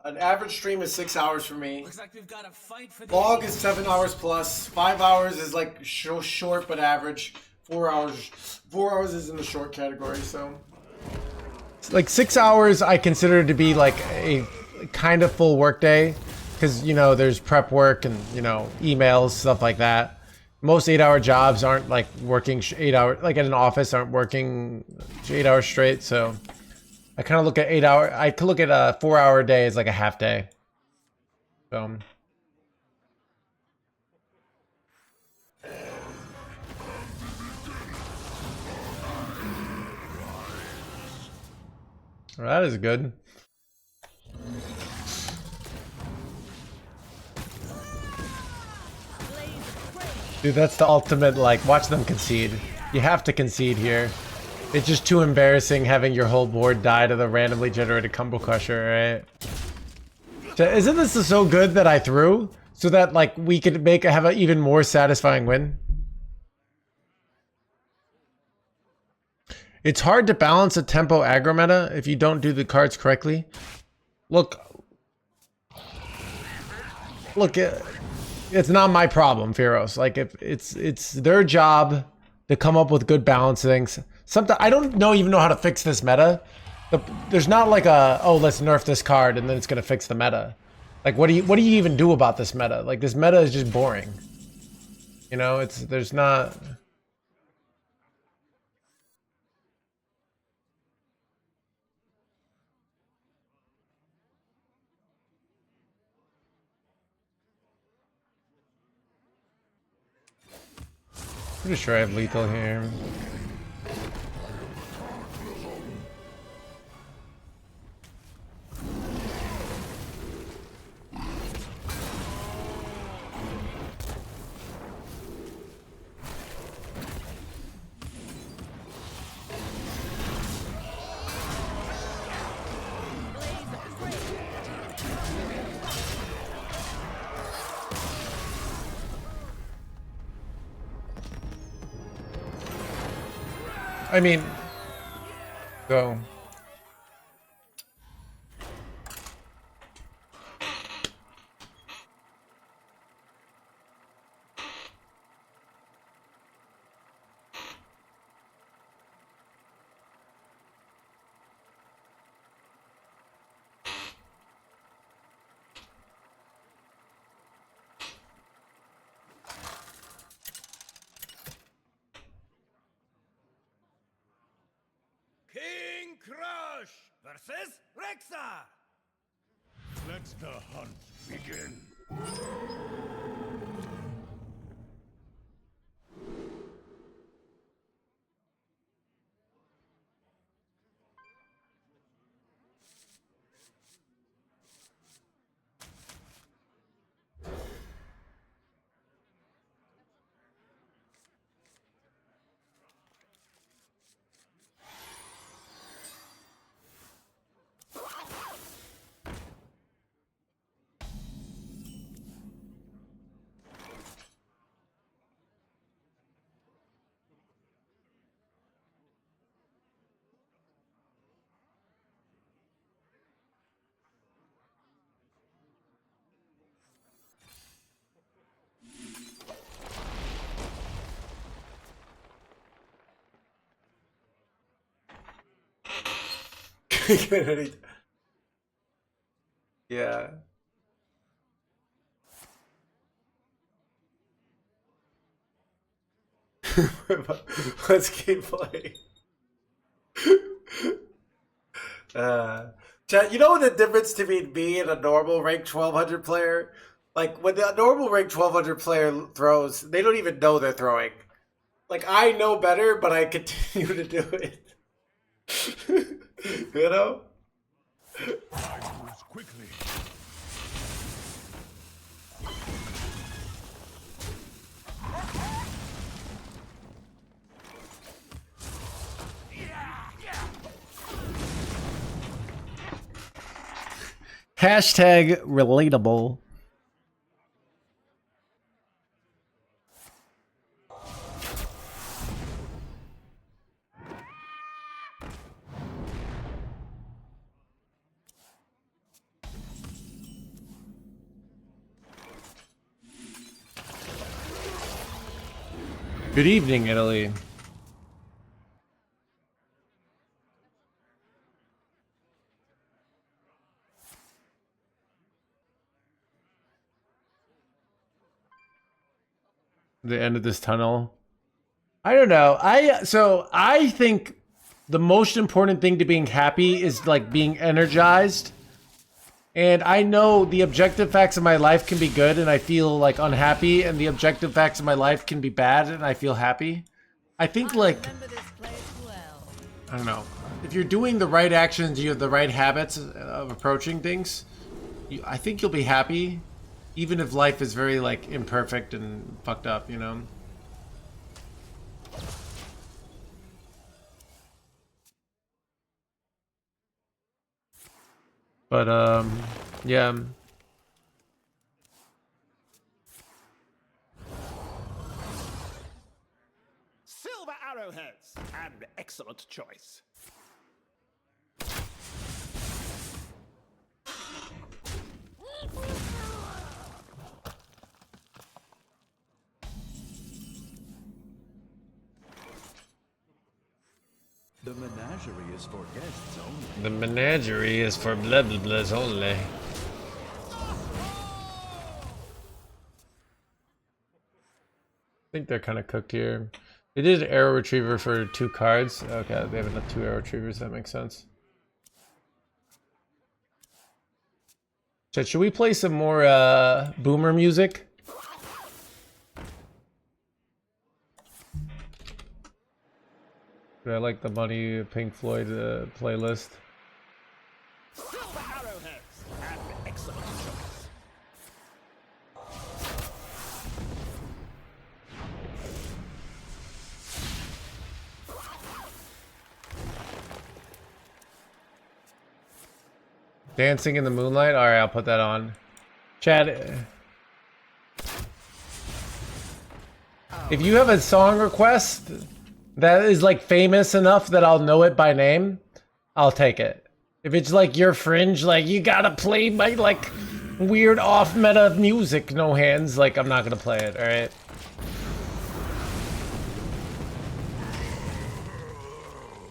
an average stream is 6 hours for me. Looks like we've got a fight for the Log is 7 hours plus. 5 hours is like short but average. 4 hours is in the short category, so. Like 6 hours I consider to be like a kind of full work day. Because, you know, there's prep work and, you know, emails, stuff like that. Most 8-hour jobs aren't like working 8 hours, like at an office aren't working 8 hours straight, so. I kind of look at 8 hour. I could look at a 4 hour day as like a half day. So. Well, that is good. Dude, that's the ultimate, like, watch them concede. You have to concede here. It's just too embarrassing having your whole board die to the randomly generated combo crusher, right? So isn't this so good that I threw? So that, like, we could have an even more satisfying win? It's hard to balance a tempo aggro meta if you don't do the cards correctly. Look, it's not my problem, Fearos. Like, if it's their job to come up with good balancings. Sometimes I don't even know how to fix this meta. There's not like a, oh, let's nerf this card and then it's gonna fix the meta. Like, what do you even do about this meta? Like, this meta is just boring. You know, there's not. Pretty sure I have lethal here. I mean, go. King Crush versus Rexa. Let the hunt begin. Yeah. Let's keep playing. Chat, you know what the difference between me and a normal rank 1200 player? Like, when the normal rank 1200 player throws, they don't even know they're throwing. Like, I know better, but I continue to do it. You know? Quickly. Hashtag relatable. Good evening, Italy. The end of this tunnel. I don't know. I think the most important thing to being happy is like being energized. And I know the objective facts of my life can be good and I feel like unhappy, and the objective facts of my life can be bad and I feel happy. I think like, I don't know, if you're doing the right actions, you have the right habits of approaching things, I think you'll be happy, even if life is very like imperfect and fucked up, you know? But yeah. Silver arrowheads, an excellent choice. The menagerie is for guests only. The menagerie is for blah blah blahs only. I think they're kind of cooked here. They did arrow retriever for 2 cards. Okay, they have enough 2 arrow retrievers. That makes sense. Chat, should we play some more boomer music? I like the Money Pink Floyd playlist. Silver arrowheads, an excellent choice. Dancing in the Moonlight? Alright, I'll put that on. Chad, if you have a song request that is like famous enough that I'll know it by name, I'll take it. If it's like your fringe, like you gotta play my like weird off meta music, no hands, like I'm not gonna play it, alright?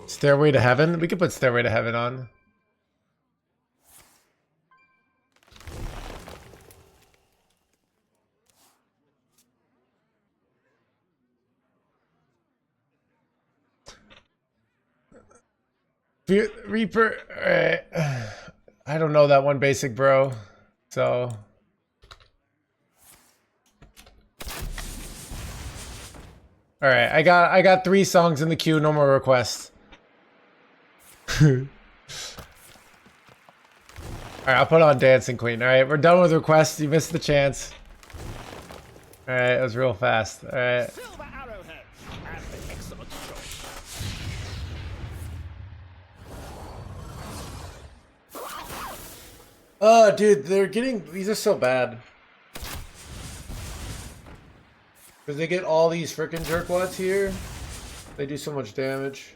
Stairway to Heaven? We could put Stairway to Heaven on. Reaper, I don't know that one basic, bro. So all right, I got 3 songs in the queue, no more requests. All right, I'll put on Dancing Queen. All right, we're done with requests. You missed the chance. All right, it was real fast. All right. Silver arrowheads, an excellent choice. Oh, dude, these are so bad. Because they get all these freaking jerkwads here. They do so much damage.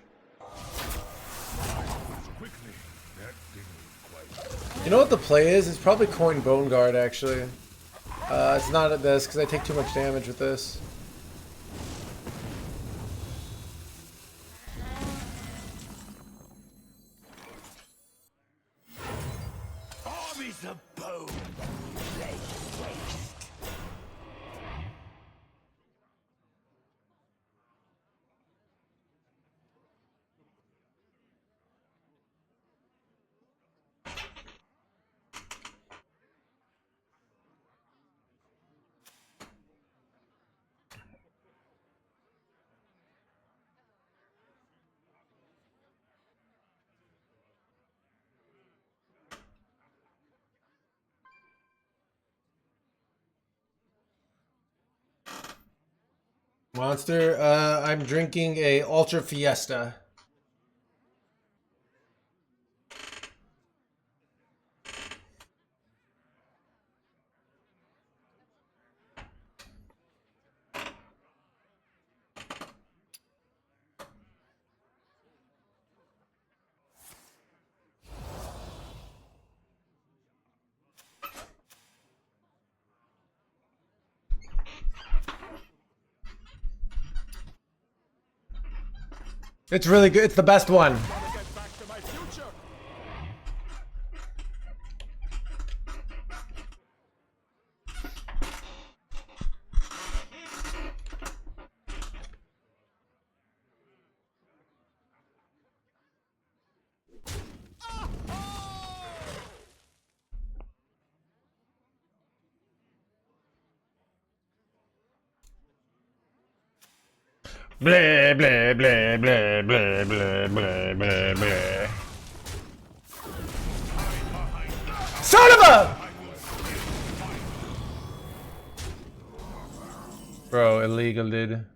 You know what the play is? It's probably Coin Bone Guard, actually. It's not at this, because I take too much damage with this. is a bone. Lay waste. Monster, I'm drinking a Ultra Fiesta. It's really good. It's the best one. Get back to my future. Blah, blah, blah, blah, blah, blah, blah, blah, blah. Son of a! Bro, illegal, dude.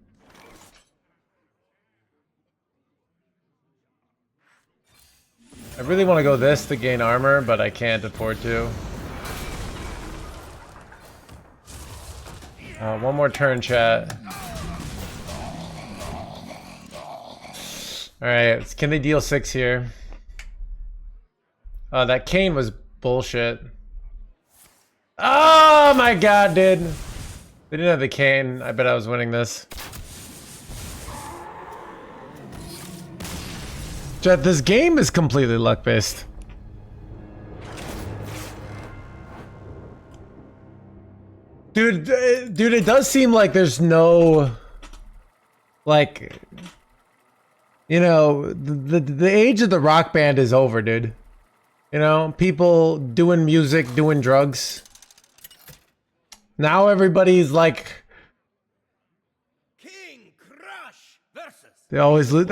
I really want to go this to gain armor, but I can't afford to. One more turn, chat. Alright, can they deal 6 here? That cane was bullshit. Oh my god, dude. They didn't have the cane. I bet I was winning this. Chat, this game is completely luck-based. Dude, it does seem like there's no... Like... You know, the age of the rock band is over, dude. You know, people doing music, doing drugs. Now everybody's like... King Crush versus. They always lose.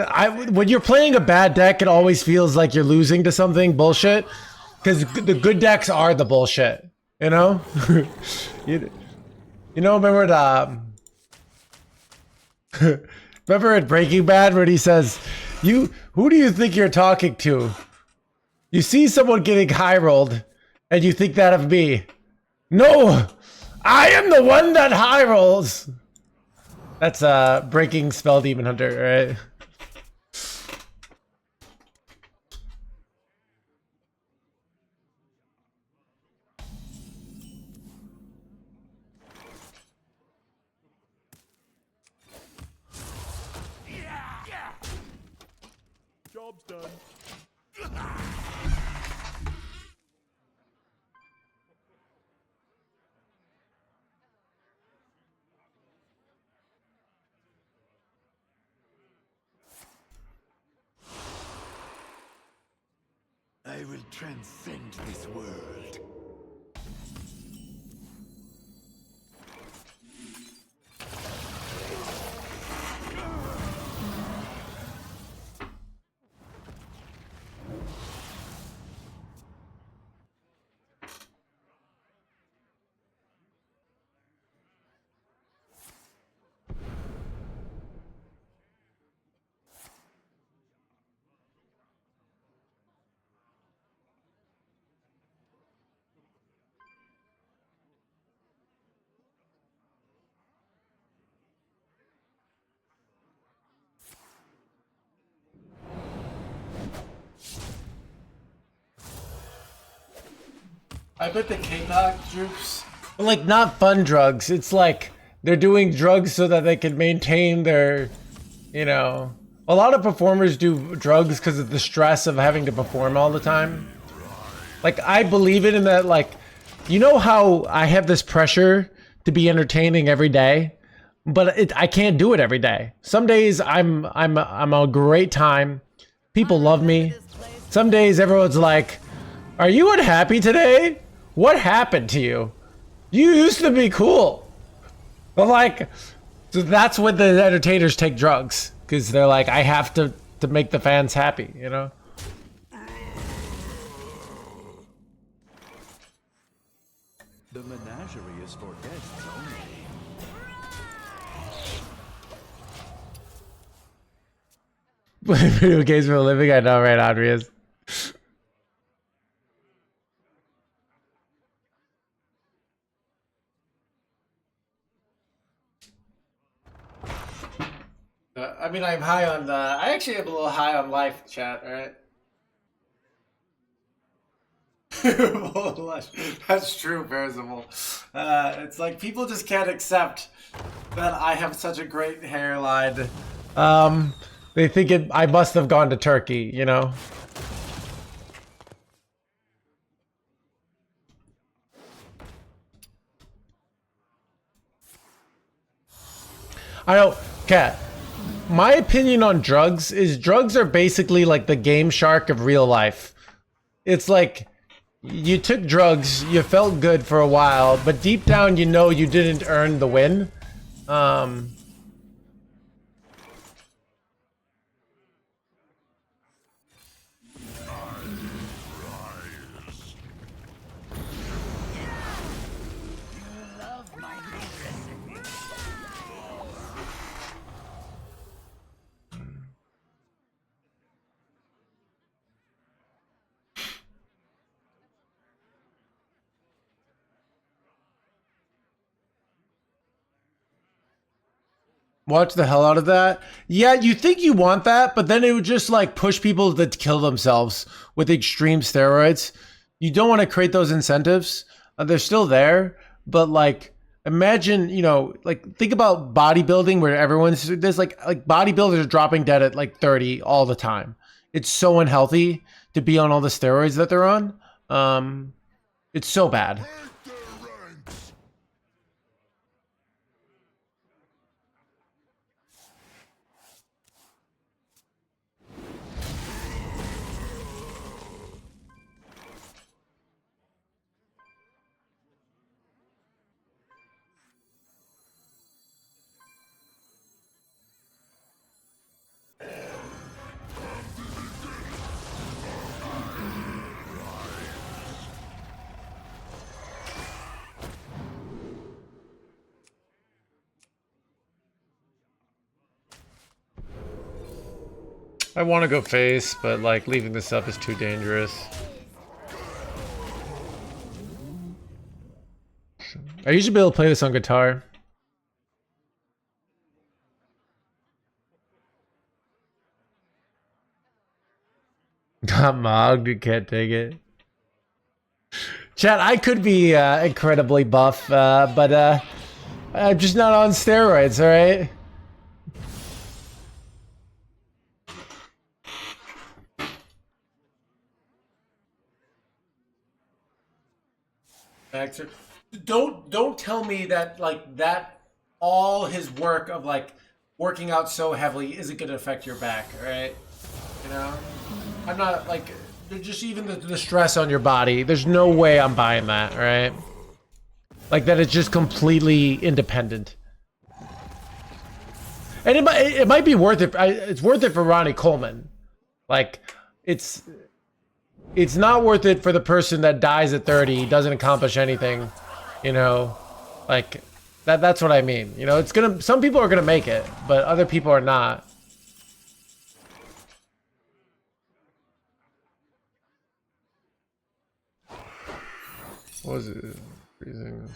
When you're playing a bad deck, it always feels like you're losing to something bullshit. Because the good decks are the bullshit. You know? you know, remember the... Remember at Breaking Bad when he says, who do you think you're talking to? You see someone getting high rolled and you think that of me. No! I am the one that high rolls! That's Breaking Spell Demon Hunter, right? Job's done. I will transcend this world. I bet the K-pop groups... Like, not fun drugs. It's like they're doing drugs so that they can maintain their, you know... A lot of performers do drugs because of the stress of having to perform all the time. Like, I believe it in that, like, you know how I have this pressure to be entertaining every day, but I can't do it every day. Some days I'm a great time. People love me. Some days everyone's like, "Are you unhappy today? What happened to you? You used to be cool." But like, so that's when the entertainers take drugs, because they're like, I have to make the fans happy, you know? The menagerie is for guests only. Video games for a living? I know, right, Andreas? I mean, I'm high on I actually am a little high on life, chat, alright? That's true, Percival. It's like people just can't accept that I have such a great hairline. They think I must have gone to Turkey, you know? I don't, Cat. My opinion on drugs is drugs are basically like the Game Shark of real life. It's like you took drugs, you felt good for a while, but deep down you know you didn't earn the win. Watch the hell out of that. Yeah, you think you want that, but then it would just like push people to kill themselves with extreme steroids. You don't want to create those incentives. They're still there, but like imagine, you know, like think about bodybuilding where there's like bodybuilders are dropping dead at like 30 all the time. It's so unhealthy to be on all the steroids that they're on. It's so bad. I want to go face, but like leaving this up is too dangerous. I usually be able to play this on guitar. Got mogged, you can't take it. Chat, I could be incredibly buff, but I'm just not on steroids, alright? Don't tell me that like that all his work of like working out so heavily isn't gonna affect your back, right? You know, I'm not like just even the stress on your body. There's no way I'm buying that, right? Like that it's just completely independent. And it might be worth it. It's worth it for Ronnie Coleman. Like it's not worth it for the person that dies at 30, doesn't accomplish anything, you know, like that's what I mean. You know, some people are gonna make it, but other people are not. What was it? Freezing.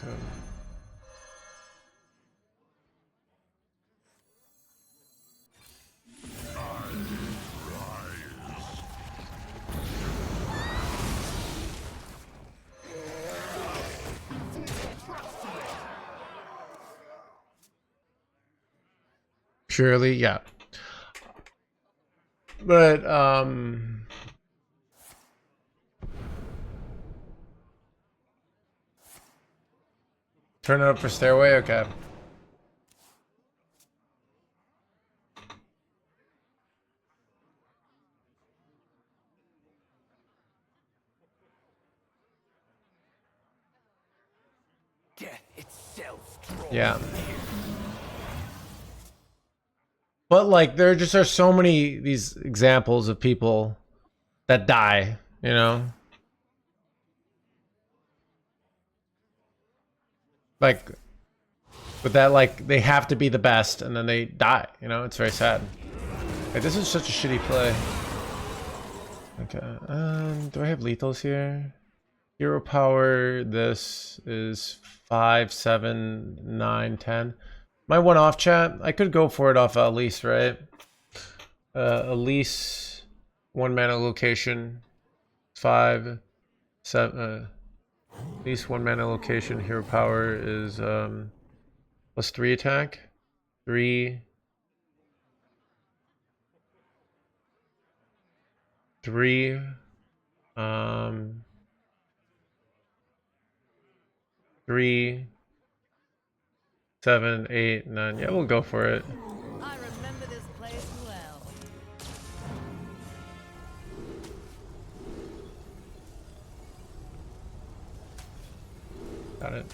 Surely, yeah. But Turn it up for Stairway? Okay. Death itself draws Yeah. But like there just are so many these examples of people that die, you know? Like with that, like they have to be the best and then they die, you know? It's very sad. Like, this is such a shitty play. Okay, do I have lethals here? Hero power, this is 5, 7, 9, 10. My one off chat, I could go for it off Elise, right? Elise, 1 mana location, 5, 7, at least 1 mana location. Hero power is +3 attack, 3, 3, 3, 7, 8, 9. Yeah, we'll go for it. I remember this place well. Got it.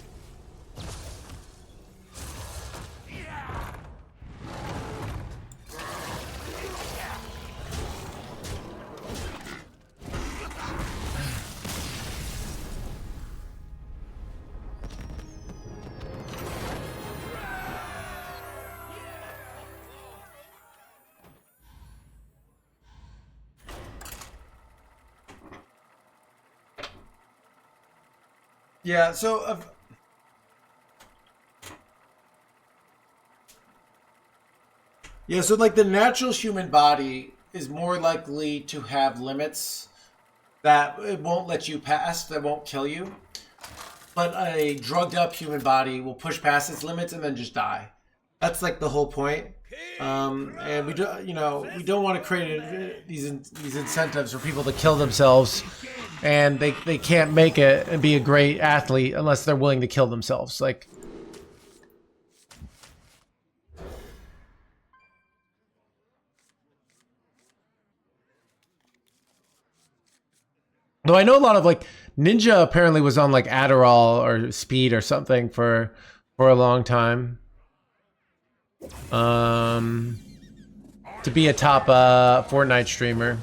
Yeah, so so like the natural human body is more likely to have limits that it won't let you pass, that won't kill you. But a drugged up human body will push past its limits and then just die. That's like the whole point. And we do, you know, we don't want to create these incentives for people to kill themselves, and they can't make it and be a great athlete unless they're willing to kill themselves. Like, though I know a lot of like Ninja apparently was on like Adderall or speed or something for a long time. To be a top Fortnite streamer.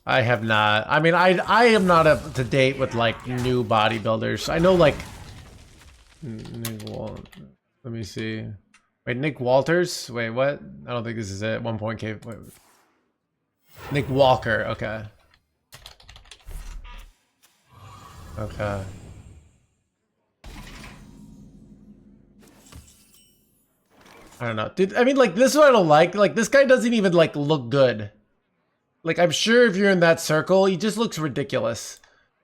I have not. I mean, I am not up to date with like new bodybuilders. I know like let me see. Wait, Nick Walters? Wait, what? I don't think this is it. 1.K. Wait. Nick Walker. Okay. Okay. I don't know. Dude, I mean, like, this is what I don't like. Like, this guy doesn't even, like, look good. Like, I'm sure if you're in that circle, he just looks ridiculous.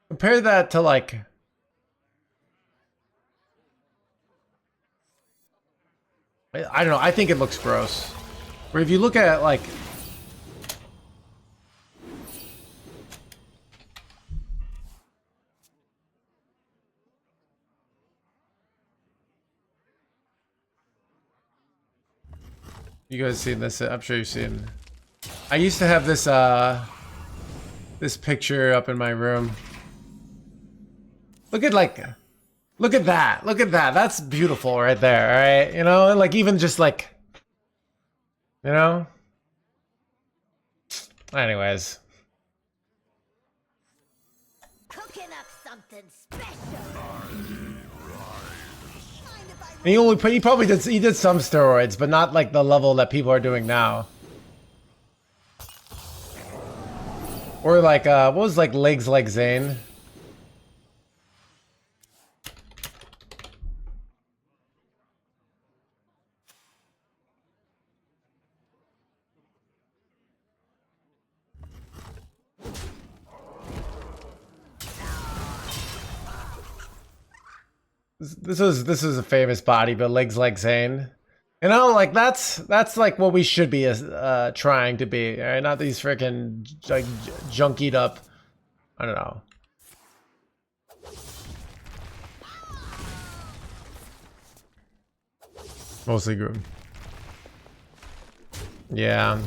Compare that to, like... I don't know. I think it looks gross. Where if you look at, like... You guys seen this? I'm sure you've seen. I used to have this this picture up in my room. Look at that. Look at that. That's beautiful right there, all right? You know, and like even just like, you know? Anyways. Cooking up something special. And he probably did some steroids, but not like the level that people are doing now. Or like what was like Legs Like Zane? this was a famous body, but legs like Zane. You know, like that's like what we should be trying to be. All right, not these freaking like junkied up. I don't know. Mostly group. Yeah.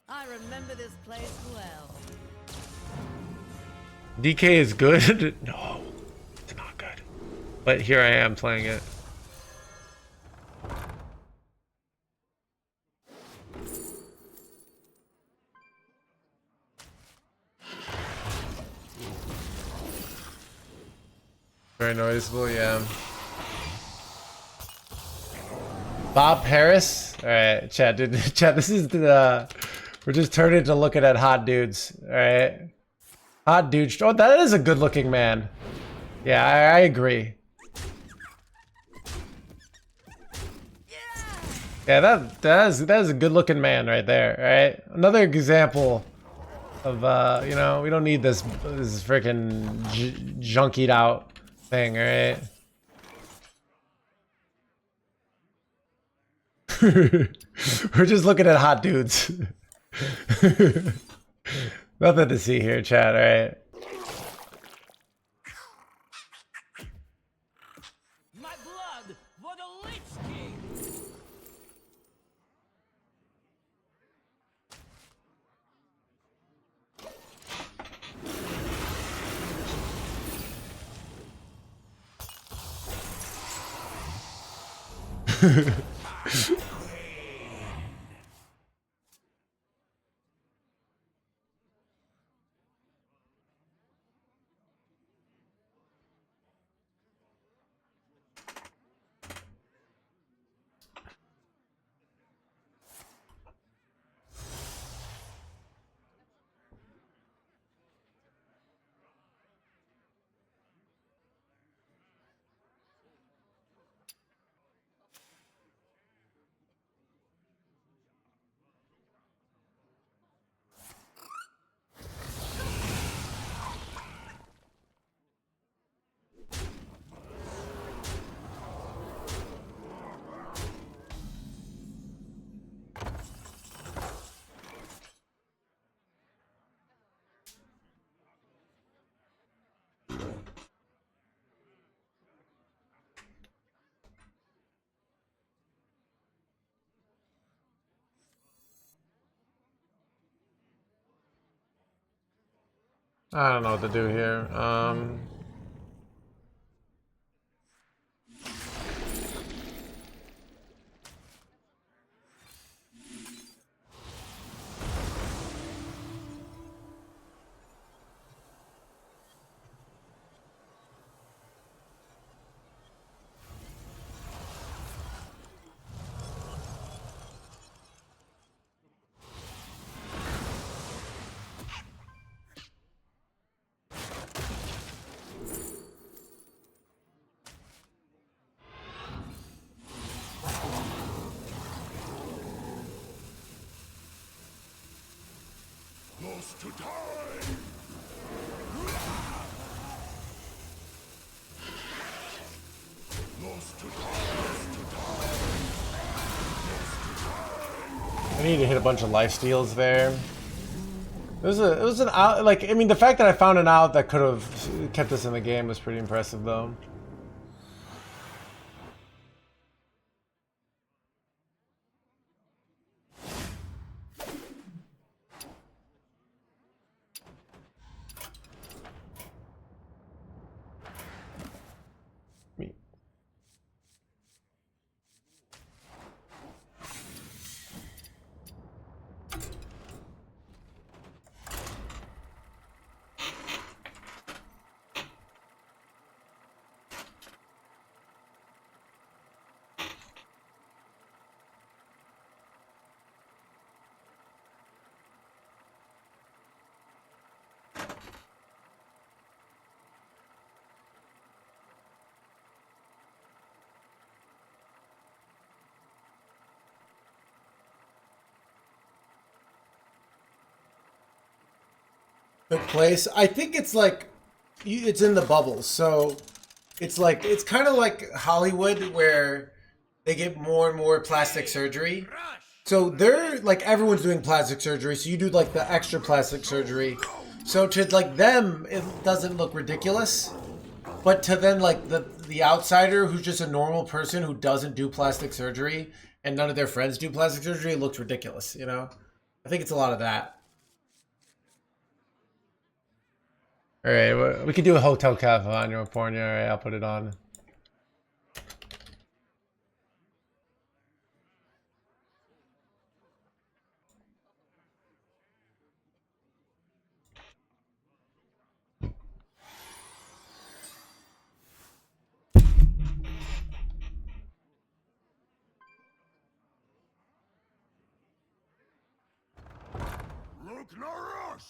I remember this place well. DK is good? No, it's not good. But here I am playing it. Very noticeable, yeah. Bob Harris? Alright, chat, dude. Chat, this is the we're just turning to looking at hot dudes. Alright. Hot dudes. Oh, that is a good looking man. Yeah, I agree. Yeah, that is a good looking man right there, alright? Another example of you know, we don't need this freaking junkied out thing, alright? We're just looking at hot dudes. Nothing to see here, chat, alright? My blood for the Lich King. I don't know what to do here. Lost to die! Lost to I need to hit a bunch of life steals there. It was an out, like, I mean, the fact that I found an out that could have kept us in the game was pretty impressive, though. Good place. I think it's like it's in the bubbles. So it's like it's kind of like Hollywood where they get more and more plastic surgery. So they're like everyone's doing plastic surgery. So you do like the extra plastic surgery. So to like them, it doesn't look ridiculous. But to then like the outsider who's just a normal person who doesn't do plastic surgery and none of their friends do plastic surgery, it looks ridiculous, you know? I think it's a lot of that. Alright, we could do a Hotel California. Alright, I'll put it on. Look no rush.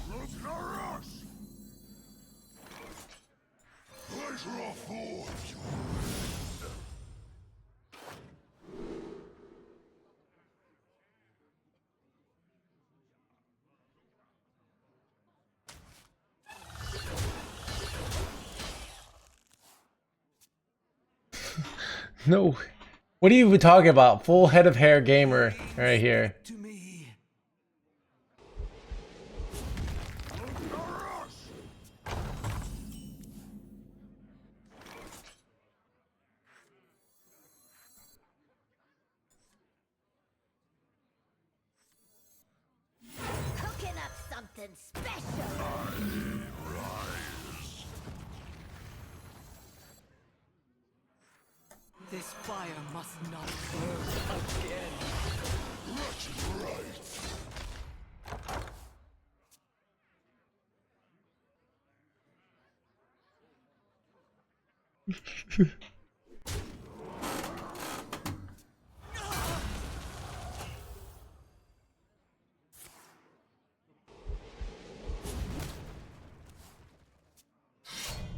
Look no rush. Pleasure affords you. No. What are you even talking about? Full head of hair gamer right here. To me. Look no rush. Cooking up something special. This fire must not burn again. Wretched right.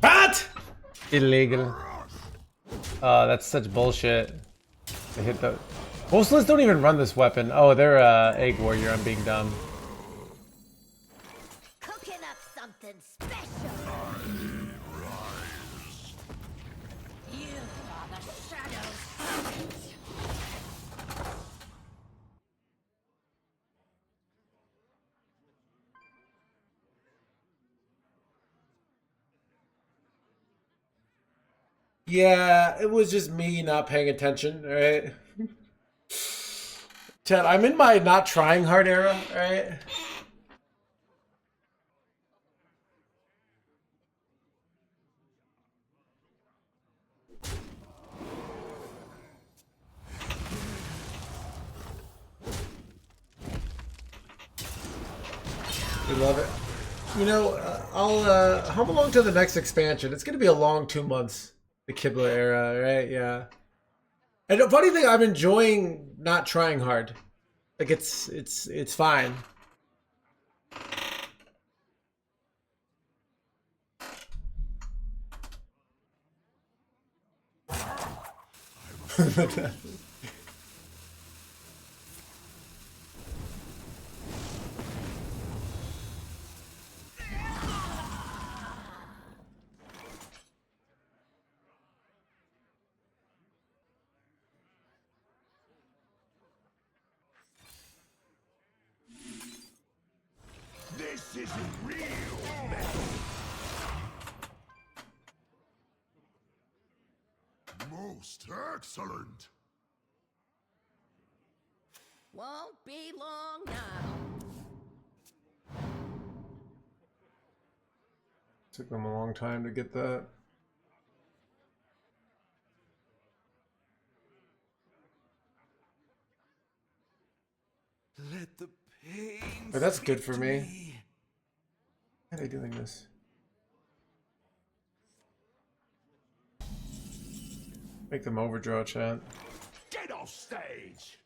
What? Illegal. That's such bullshit. They hit the. Most lists don't even run this weapon. Oh, they're egg warrior. I'm being dumb. Cooking up something special. You are the shadows. Yeah, it was just me not paying attention, right? Ted, I'm in my not trying hard era, right? We love it. You know, I'll home along to the next expansion. It's gonna be a long 2 months. The Kibler era, right? Yeah. And the funny thing, I'm enjoying not trying hard. Like it's fine. This isn't real metal. Most excellent. Won't be long now. Took them a long time to get that. Let the pain. But that's good speak for to me. Why are they doing this? Make them overdraw, chat. Get off stage!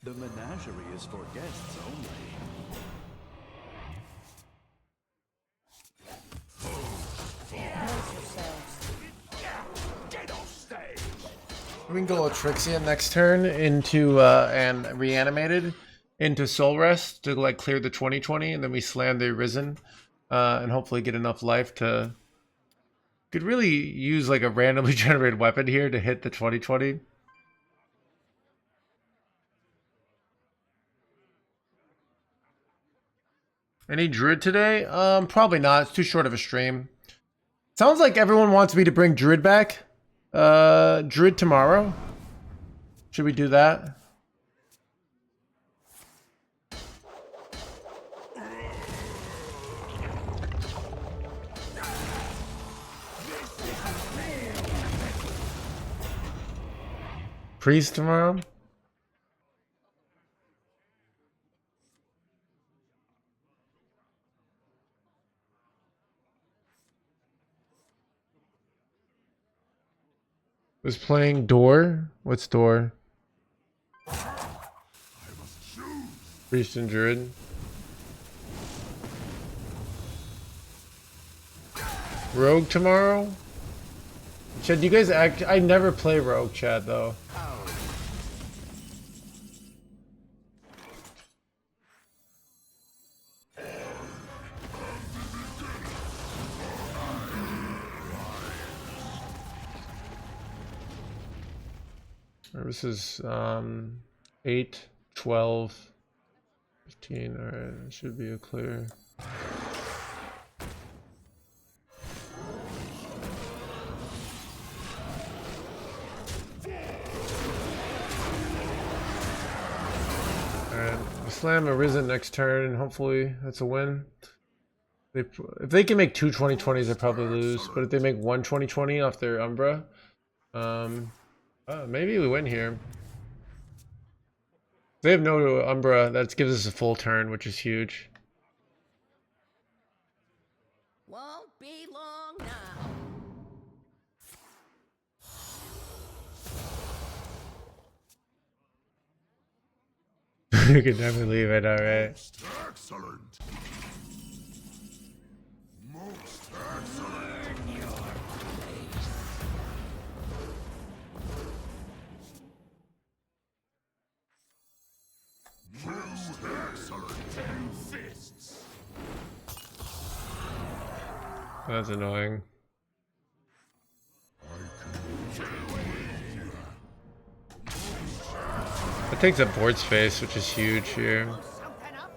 The menagerie is for guests only. Get off stage! We can go Atrixia next turn into and reanimated into Soul Rest to like clear the 2020, and then we slam the Arisen and hopefully get enough life to. Could really use like a randomly generated weapon here to hit the 2020. Any Druid today? Probably not. It's too short of a stream. Sounds like everyone wants me to bring Druid back. Druid tomorrow. Should we do that? Priest tomorrow? Was playing Door? What's Door? Priest and Druid. Rogue tomorrow? Chad, do you guys act? I never play Rogue, Chad, though. This is 8, 12, 15. All right, it should be a clear. Alright, we slam Arisen next turn. Hopefully that's a win. If they can make 2 2020s, they probably lose. But if they make 1 2020 off their Umbra, maybe we win here. They have no Umbra. That gives us a full turn, which is huge. Won't be long now. You could never leave it, alright. Excellent! Most excellent! Most excellent! Two fists! That's annoying. It takes up board space, which is huge here. Something up.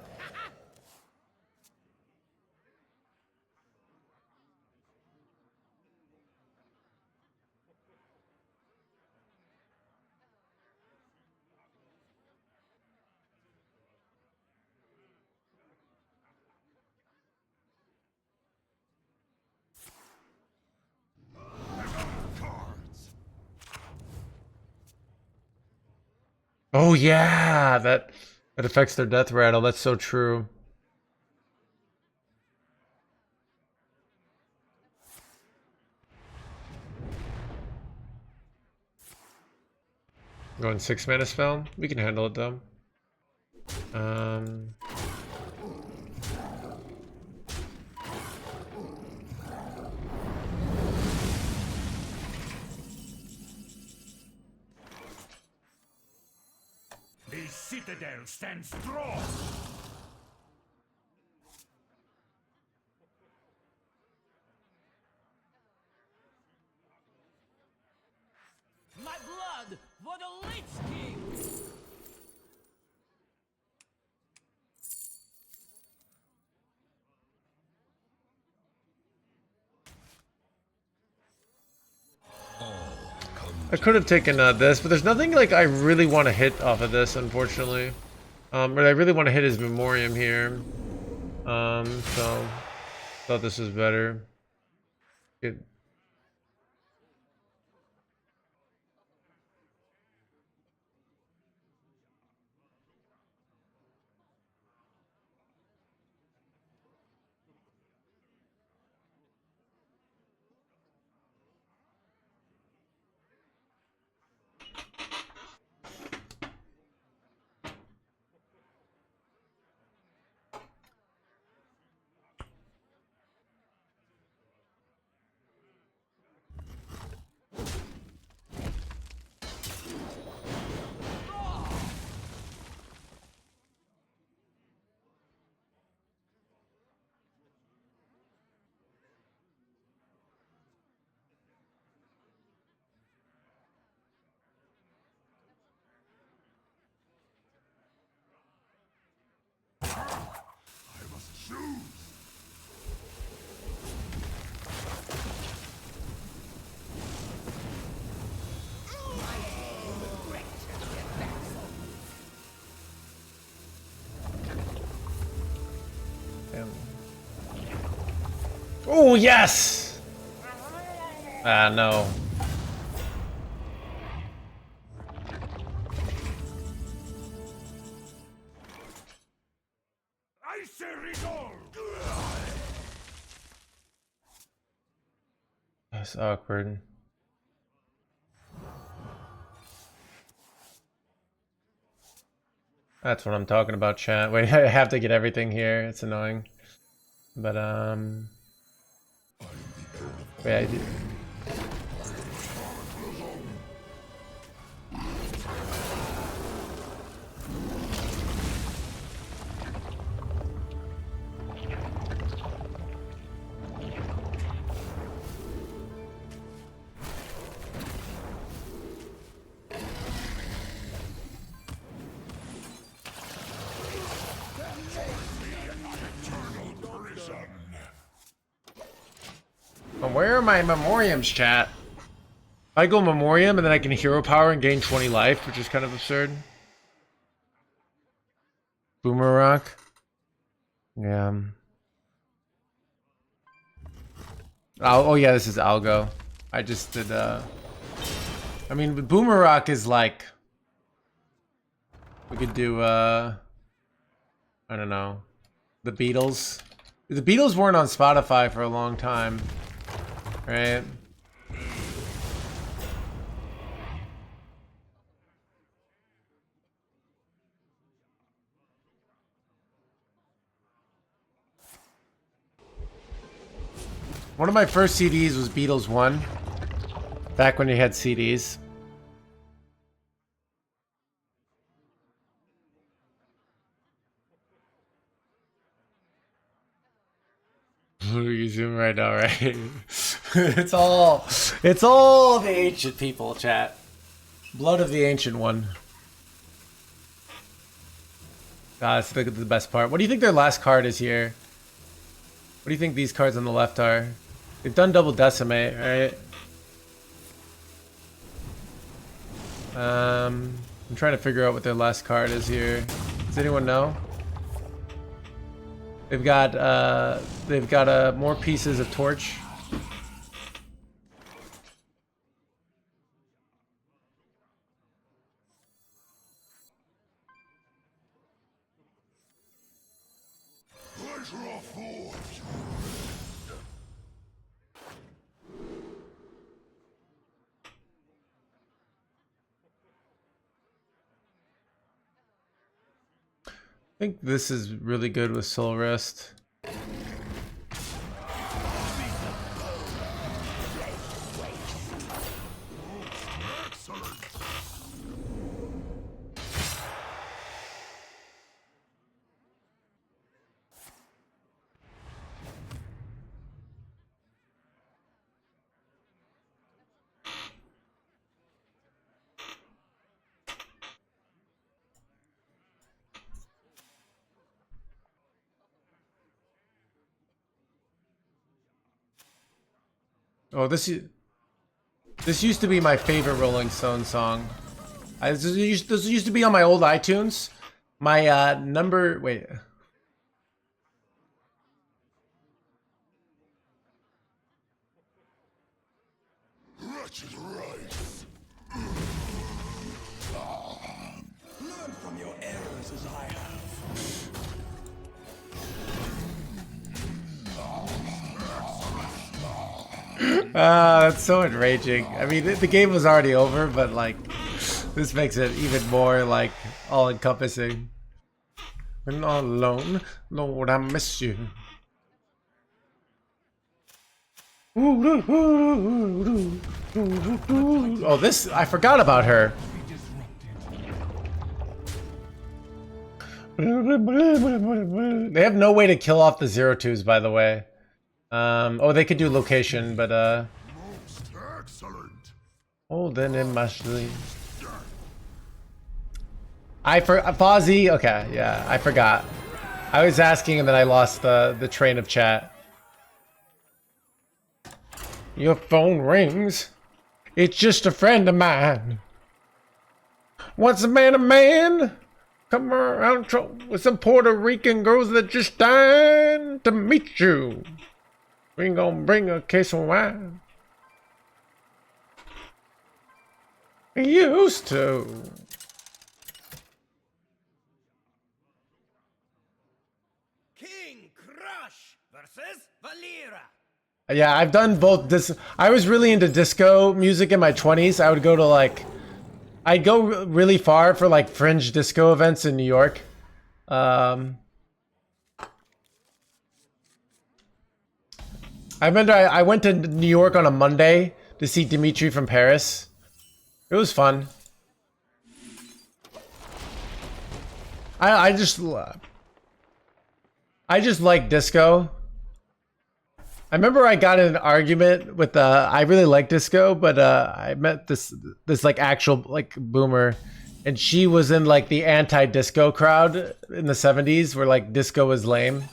Oh yeah, that affects their death rattle. That's so true. Going 6 mana spell. We can handle it though. citadel stands strong. My blood for the Lich King! I could have taken this, but there's nothing like I really want to hit off of this, unfortunately. What I really want to hit is Memoriam here. So thought this was better. Oh, yes! Ah, no. I say resolve. That's awkward. That's what I'm talking about, chat. Wait, I have to get everything here. It's annoying. But, wait, I did. Where are my Memoriams, chat? I go Memoriam and then I can hero power and gain 20 life, which is kind of absurd. Boomerang. Yeah. Oh yeah, this is Algo. I just did, I mean, Boomerang is like... We could do, I don't know. The Beatles. The Beatles weren't on Spotify for a long time. Right? One of my first CDs was Beatles 1. Back when you had CDs. You zoom right now, right? it's all the ancient people, chat. Blood of the ancient one. God, that's the best part. What do you think their last card is here? What do you think these cards on the left are? They've done double decimate, right? I'm trying to figure out what their last card is here. Does anyone know? They've got more pieces of torch. I think this is really good with Soul Rest. Oh, this used to be my favorite Rolling Stone song. This used to be on my old iTunes. My number. Wait. Wretched race. Learn from your errors as I have. That's so enraging. I mean, the game was already over, but like, this makes it even more like all-encompassing. When all alone, Lord, I miss you. Oh, this, I forgot about her. They have no way to kill off the 0-2s, by the way. Oh, they could do location, but Most excellent. oh, then it must be. Fozzie. Okay, yeah, I forgot. I was asking and then I lost the train of chat. Your phone rings. It's just a friend of mine. What's a man a man? Come around with some Puerto Rican girls that just dying to meet you. We gonna bring a case of wine. Used to. King Crush versus Valera. Yeah, I've done both. I was really into disco music in my 20s. I would go to like, I'd go really far for like fringe disco events in New York. I remember I went to New York on a Monday to see Dimitri from Paris. It was fun. I just like disco. I remember I got in an argument with I really like disco, but I met this like actual like boomer, and she was in like the anti-disco crowd in the 70s where like disco was lame.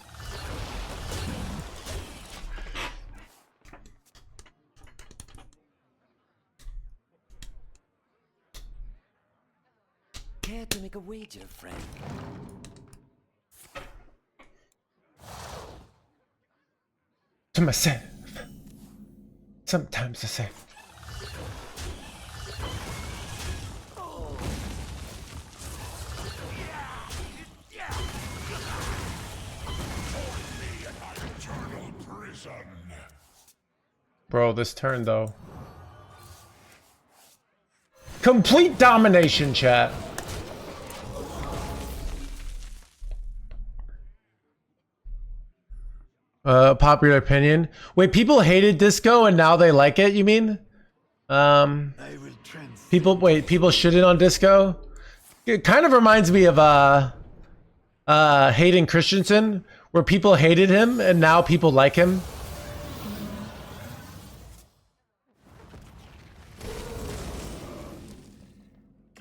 Care to make a wager, friend? To myself, sometimes I say, Eternal prison. bro, this turn though. Complete domination, chat. Popular opinion. Wait, people hated disco and now they like it, you mean? I will People shitted on disco? It kind of reminds me of Hayden Christensen, where people hated him and now people like him.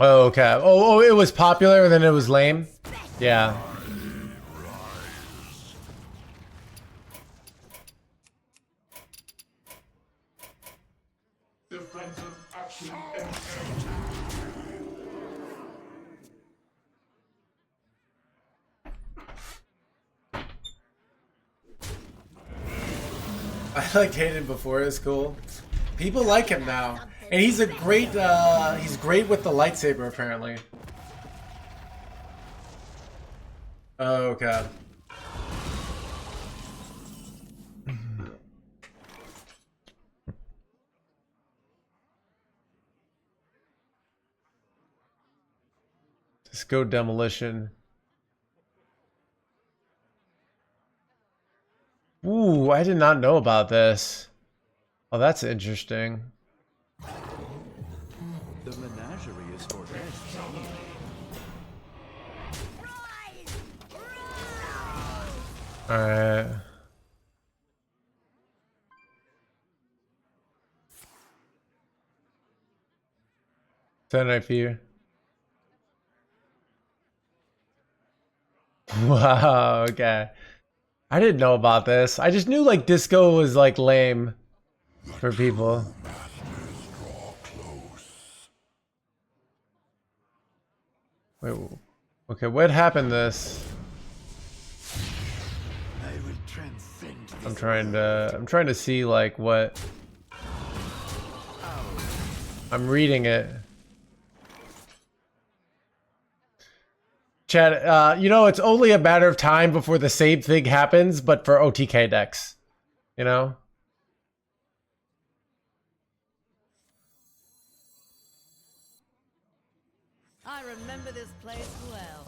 Oh, okay. Oh, it was popular and then it was lame? Yeah. Defensive action. I liked Hayden before, it was cool. People like him now. And he's a great, he's great with the lightsaber, apparently. Oh, okay. Disco demolition. Ooh, I did not know about this. Oh, that's interesting. The menagerie is for guests only. Alright. Saturday Fear. Wow, okay. I didn't know about this. I just knew like disco was like lame. for people. Wait, okay, what happened this? I will transcend this I'm trying to see like what I'm reading it. Chat, you know, it's only a matter of time before the same thing happens, but for OTK decks. You know? I remember this place well.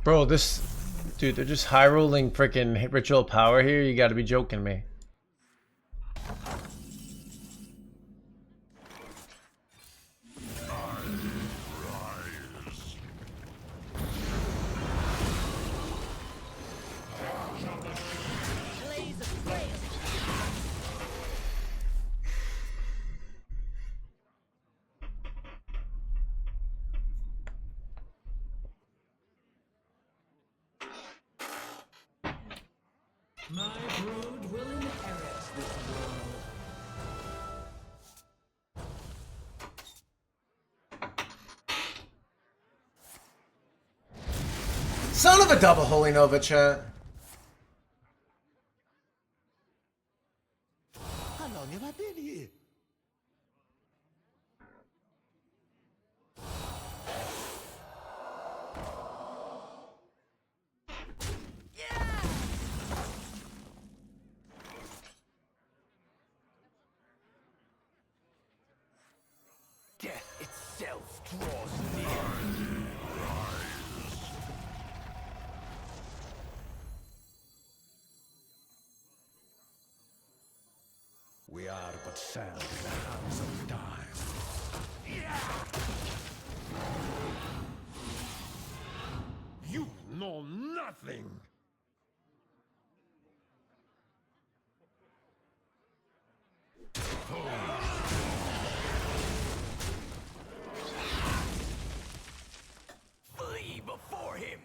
Bro, this... Dude, they're just high rolling freaking ritual power here. You gotta be joking me. Blaze of trail. My brood will inherit this world. Son of a double Holy Nova, chat. How long have I been here? Death itself draws near. We are but sand in the hands of time. You know nothing! Flee before him!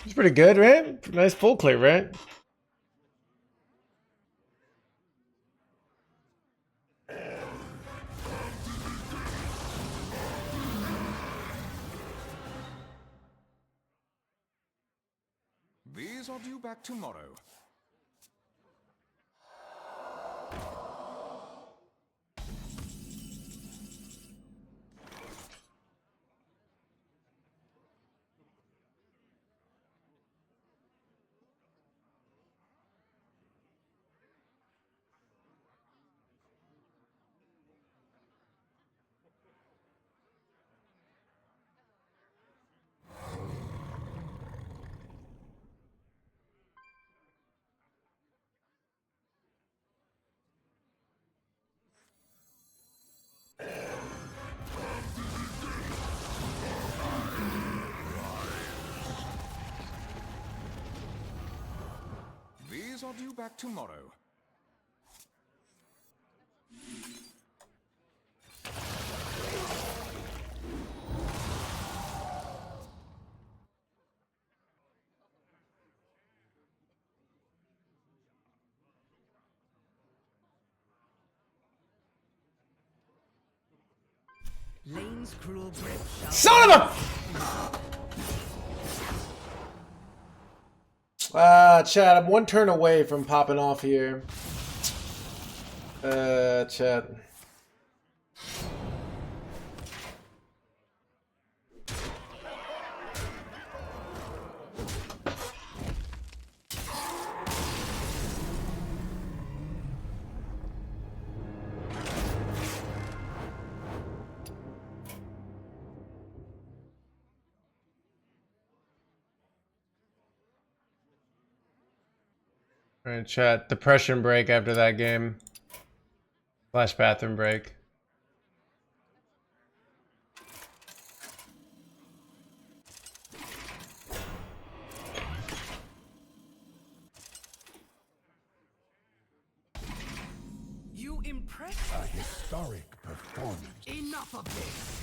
It's pretty good, right? Nice full clear, right? These are due back tomorrow. These are due back tomorrow. Lane's cruel grip shall Son of a... Chad, I'm one turn away from popping off here. Chad. Alright, chat. Depression break after that game. Slash bathroom break. You impress A me. historic performance. Enough of this.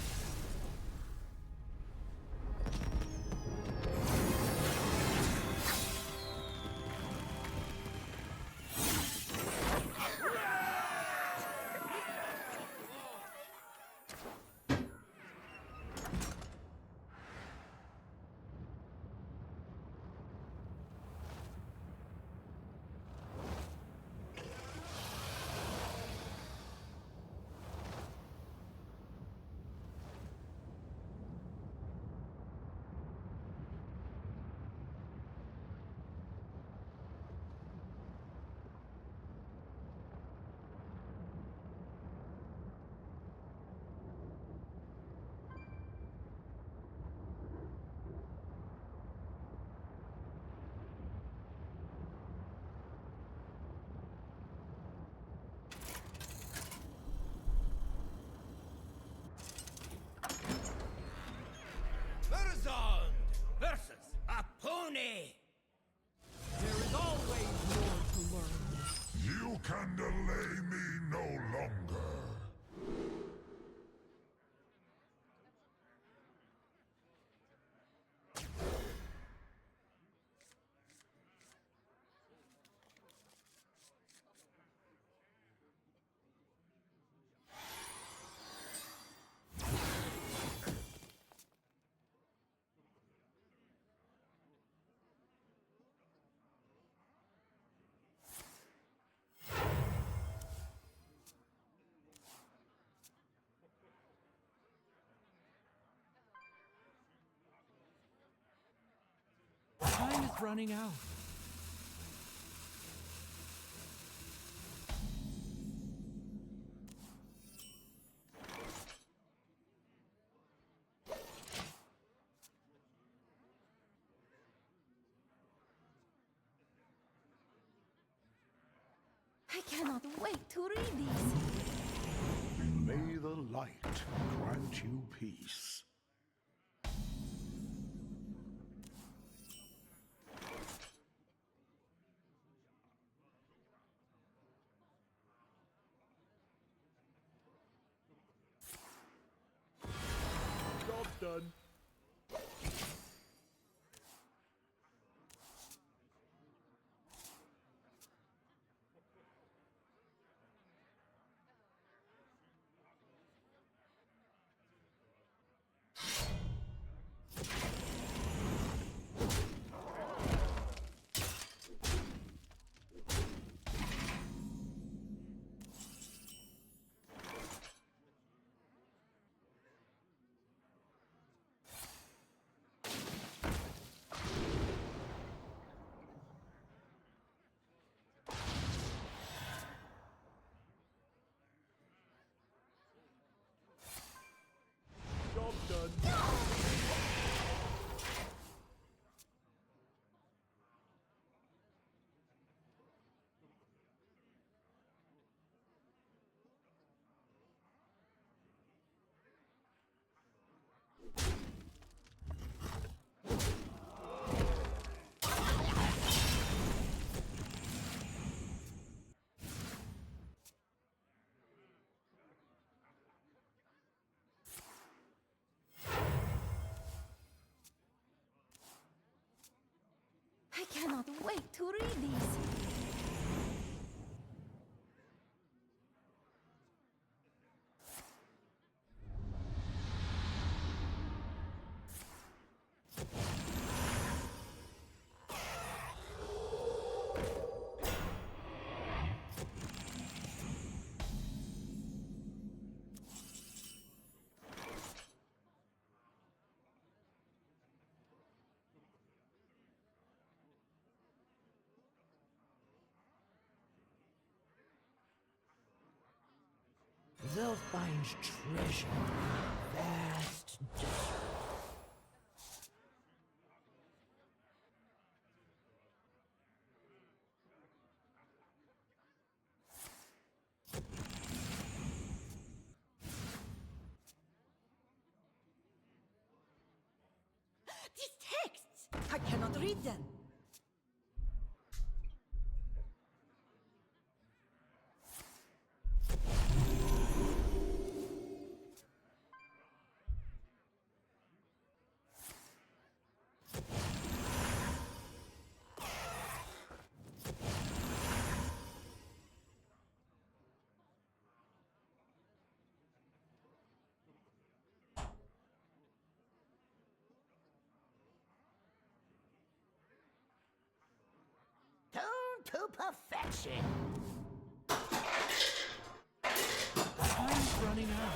Herald versus a pony. There is always more to learn. You can delay me no longer. Time is running out. I cannot wait to read these. May the light grant you peace. Job done. Job done. I cannot wait to read these. They'll find treasure. Vast desert. cannot read them. Tuned to perfection. Time's running out.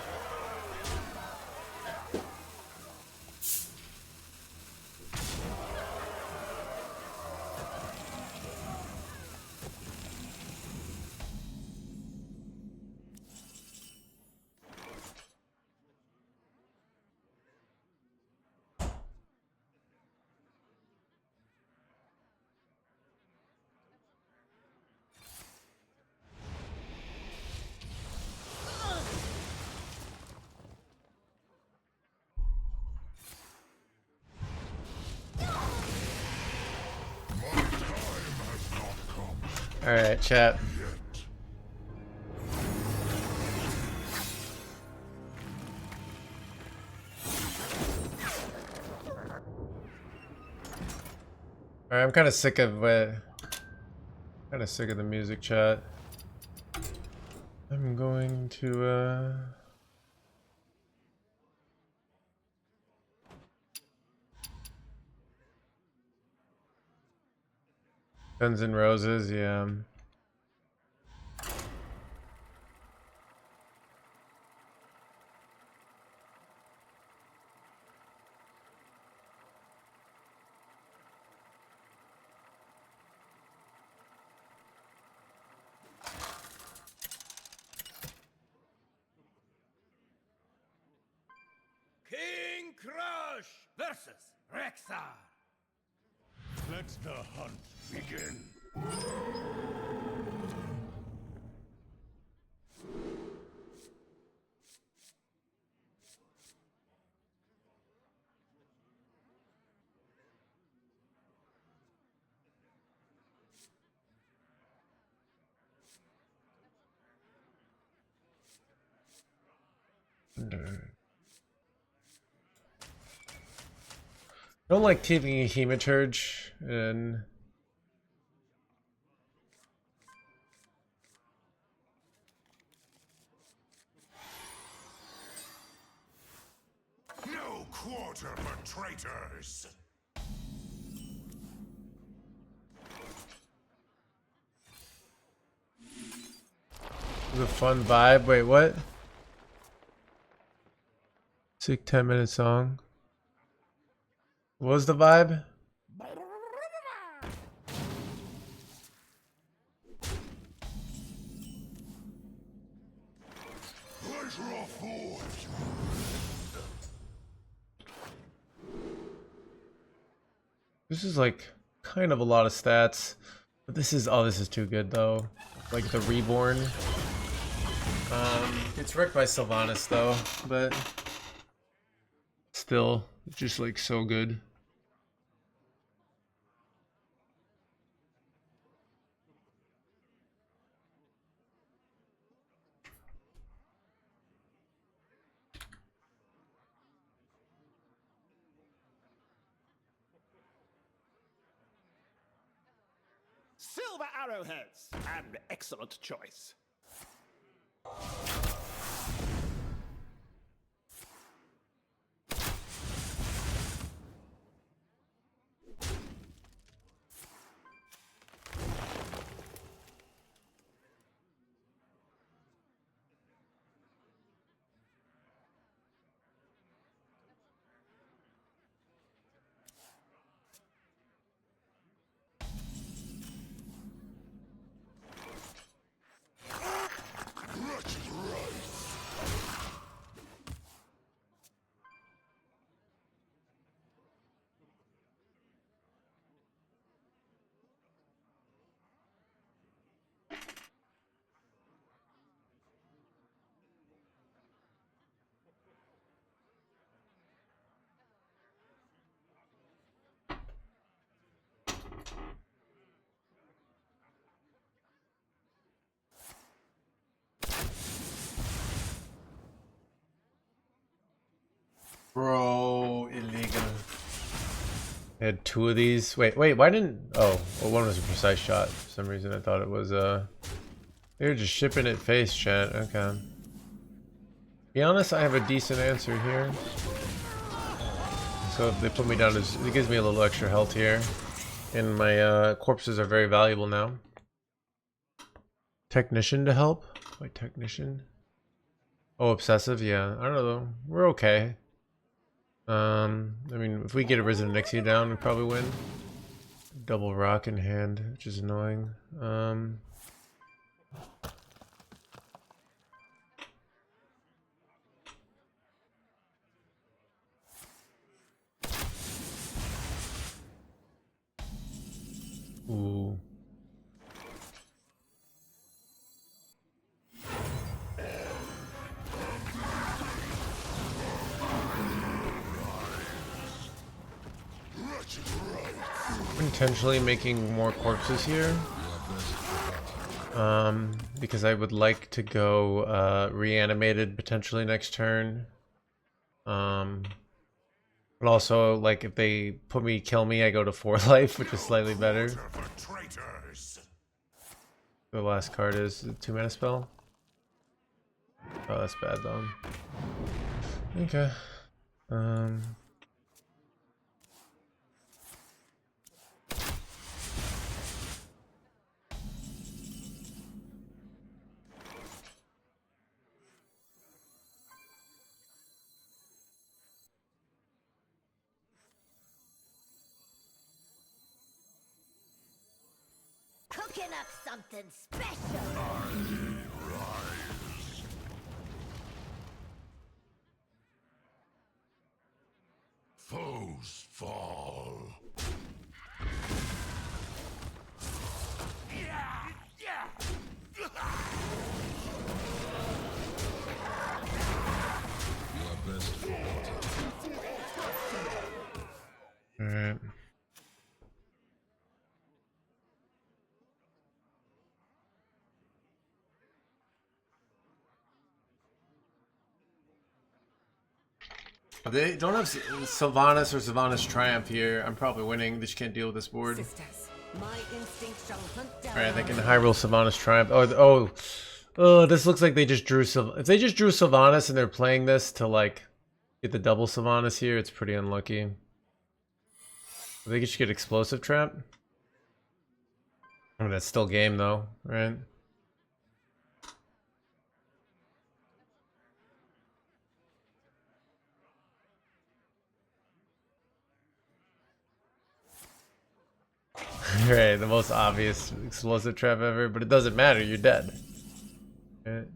All right, chat. All right, I'm kind of sick of the music, chat. I'm going to Guns N' Roses, yeah. King Crush versus Rexar. Let the hunt begin. I don't like keeping a Hematurge in. No quarter for traitors. It was a fun vibe. Wait, what? Sick 10-minute song. What was the vibe? Pleasure forged. This is like kind of a lot of stats, but this is too good though. Like the Reborn. It's wrecked by Sylvanas though, but still just like so good. Silver arrowheads. An excellent choice. Wretched I had 2 of these. Wait, why didn't... Oh, well, one was a precise shot. For some reason I thought it was, they were just shipping it face, chat. Okay. Be honest, I have a decent answer here. So if they put me down, it gives me a little extra health here. And my corpses are very valuable now. Technician to help? Wait, technician? Oh, obsessive? Yeah, I don't know. We're okay. I mean, if we get a Resident Nixie down, we probably win. Double rock in hand, which is annoying. Ooh. Potentially making more corpses here. Because I would like to go reanimated potentially next turn. But also, like, if they put me, kill me, I go to 4 life, which is slightly better. The last card is a 2-mana spell. Oh, that's bad though. Okay. Cooking up something special. Foes fall. Your best forward. Alright. If they don't have Sylvanas or Sylvanas Triumph here, I'm probably winning. They just can't deal with this board. Sisters, my instinct shall hunt down. Alright, they can Hyrule Sylvanas Triumph. Oh, this looks like they just drew if they just drew Sylvanas and they're playing this to, like, get the double Sylvanas here, it's pretty unlucky. They just get Explosive Trap. I mean, that's still game though, right? Right, the most obvious explosive trap ever, but it doesn't matter, you're dead. Right.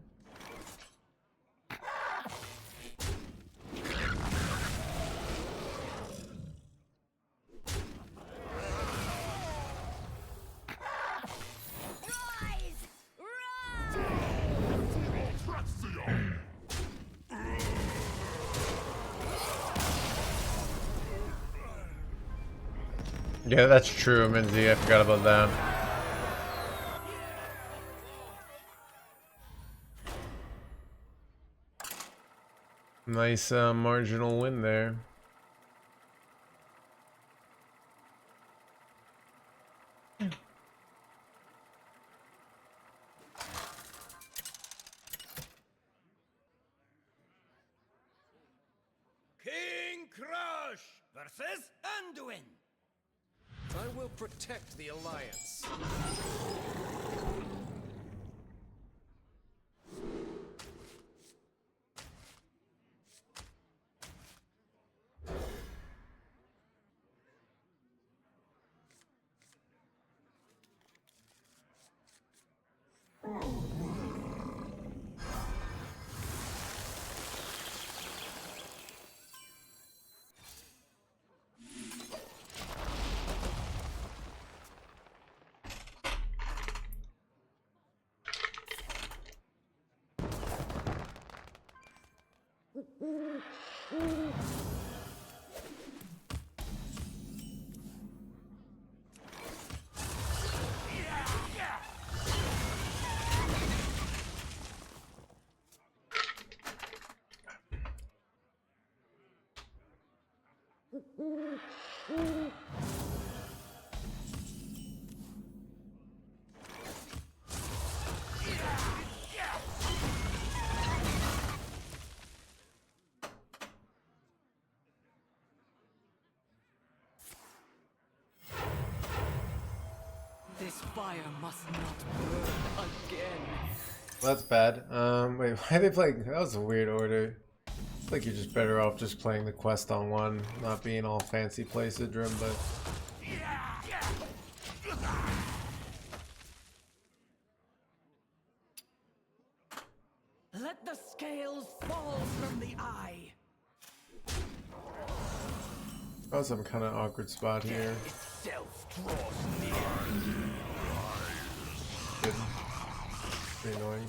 Yeah, that's true, Minzy. I forgot about that. Nice marginal win there. King Crush versus Anduin. I will protect the Alliance. fire must not burn again. Well, that's bad. Wait, why are they playing? That was a weird order. I think you're just better off just playing the quest on one, not being all fancy play Sidrum, but. Let the scales fall from the eye. That was some kind of awkward spot here. Itself draws near. Good. Pretty annoying.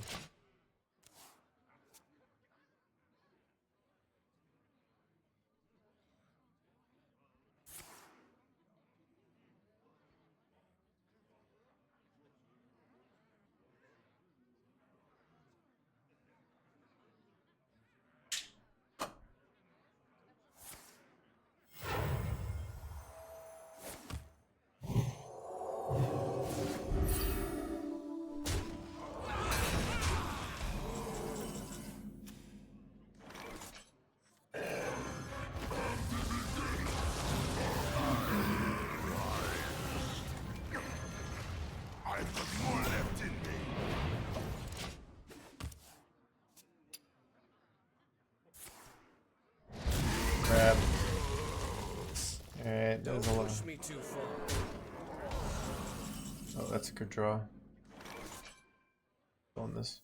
Crap. Alright, that was a lot. Push me too far. Oh, that's a good draw. On this.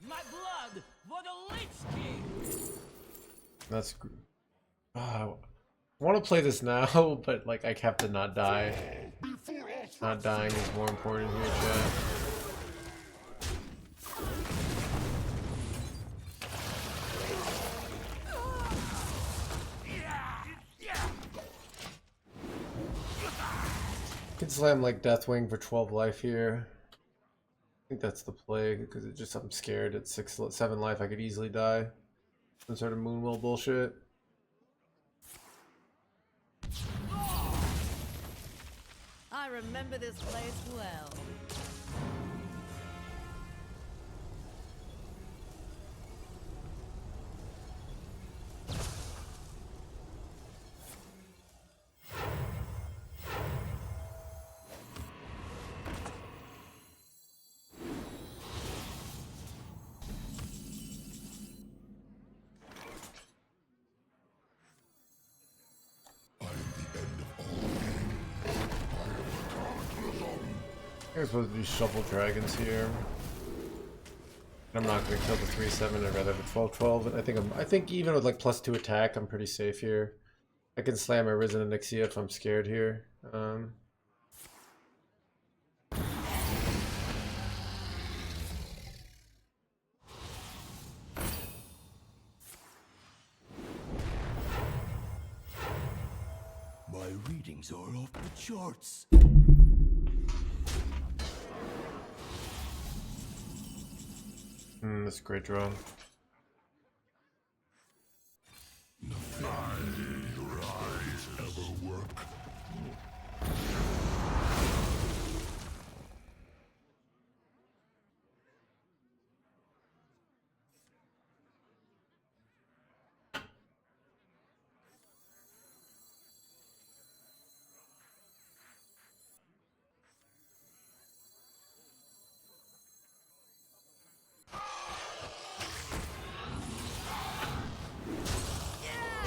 My blood for the Lich King. That's. I want to play this now, but like I have to not die. Not dying is more important here, chat. Can slam like Deathwing for 12 life here. I think that's the play because it just I'm scared at 7 life I could easily die. Some sort of Moonwell bullshit. I remember this place well. You're supposed to do Shuffle Dragons here. I'm not going to kill the 3/7. I'd rather have a 12/12. I think even with like +2 attack, I'm pretty safe here. I can slam my Risen Onyxia if I'm scared here. My readings are off the charts. That's a great draw. Your eyes ever work.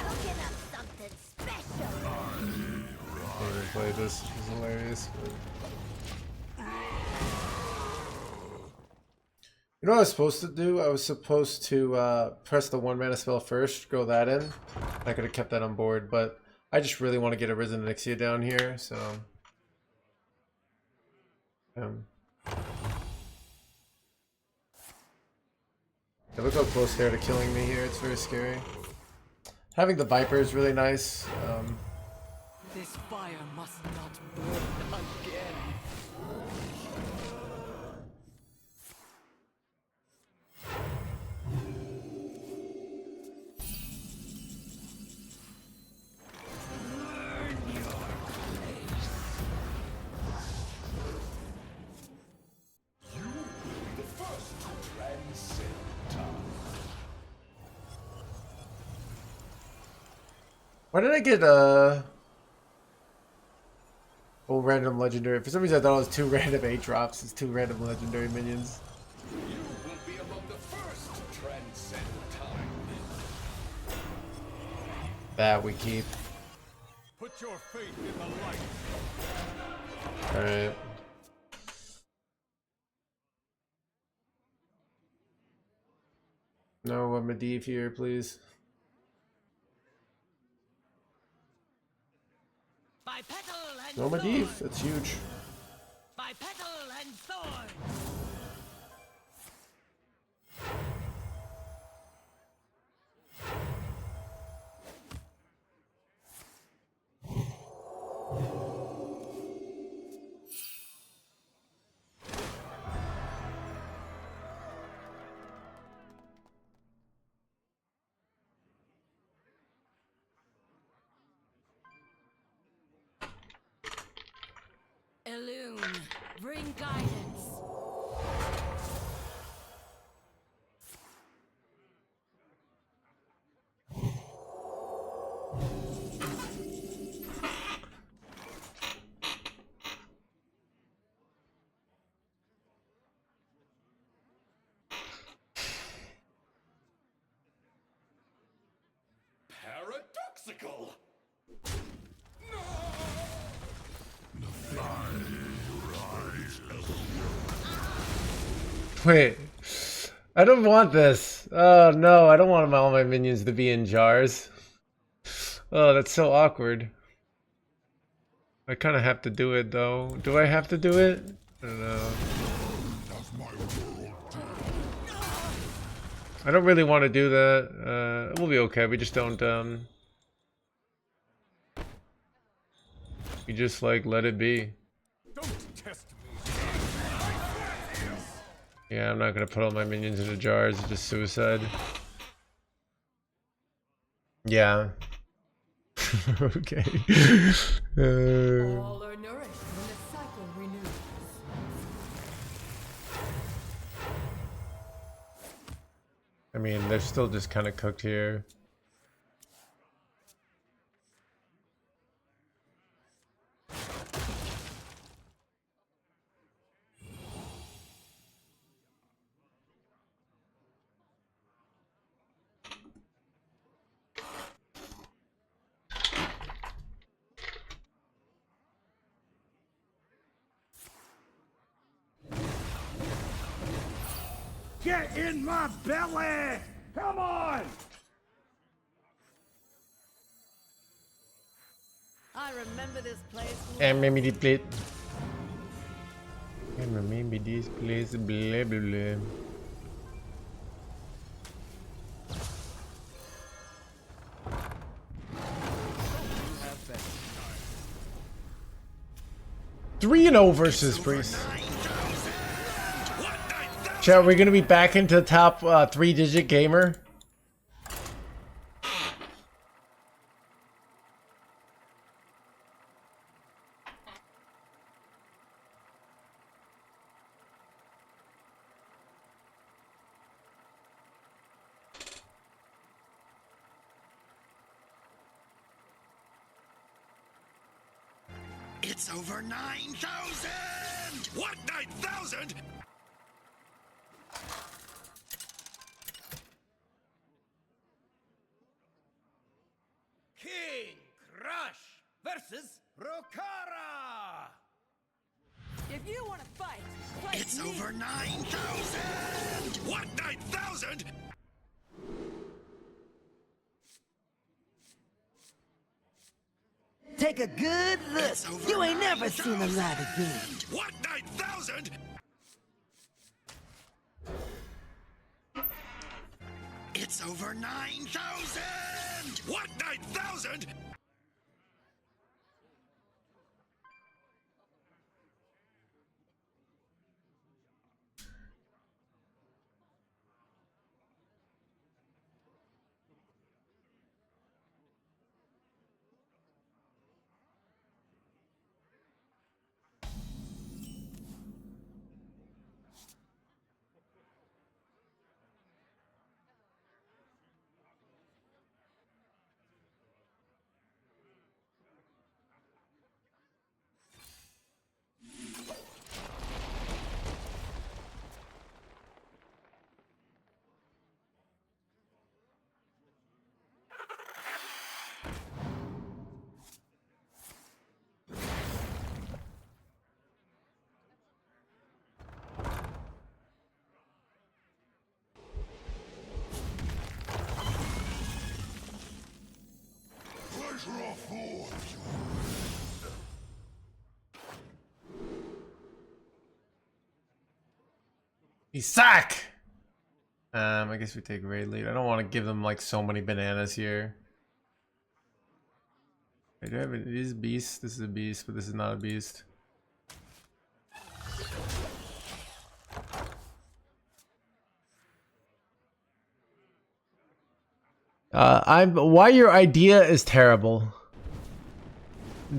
Cooking up something special. Play this is hilarious. You know what I was supposed to do? I was supposed to press the 1-mana spell first, go that in. I could have kept that on board, but I just really want to get a Risen Onyxia down here, so. Yeah, look how close they are to killing me here. It's very scary. Having the Viper is really nice. This fire must not burn again. Why did I get Oh, random legendary. For some reason, I thought it was 2 random 8 drops. It's 2 random legendary minions. You will be among the first to transcend time. That we keep. Put your faith in the light. Alright. No Medivh here, please. By petal and No Medivh. sword. That's huge. By petal and sword. Illume, bring guidance. Paradoxical. Wait. I don't want this. Oh no, I don't want all my minions to be in jars. Oh, that's so awkward. I kind of have to do it though. Do I have to do it? I don't know. I don't really want to do that. We'll be okay. We just don't, we just, like, let it be. Don't test me. Yeah, I'm not gonna put all my minions into jars. It's just suicide. Yeah. Okay. All are nourished when the cycle renews. I mean, they're still just kind of cooked here. Get in my belly! Come on! I remember this place well. And maybe the plate. And maybe this place, blah blah blah. Three and 0 versus Priest. Chat, we're gonna be back into top 3-digit gamer. It's over 9,000! What, 9,000? King Crush versus Rokara. If you want to fight, fight It's me. over 9,000! What, 9,000? Take a good look. You ain't never seen a light again. What, 9,000? It's over 9,000! What, 9,000? He's sack! I guess we take raid lead. I don't want to give them like so many bananas here. Wait, do I have it? It is beast. This is a beast, but this is not a beast. Why your idea is terrible.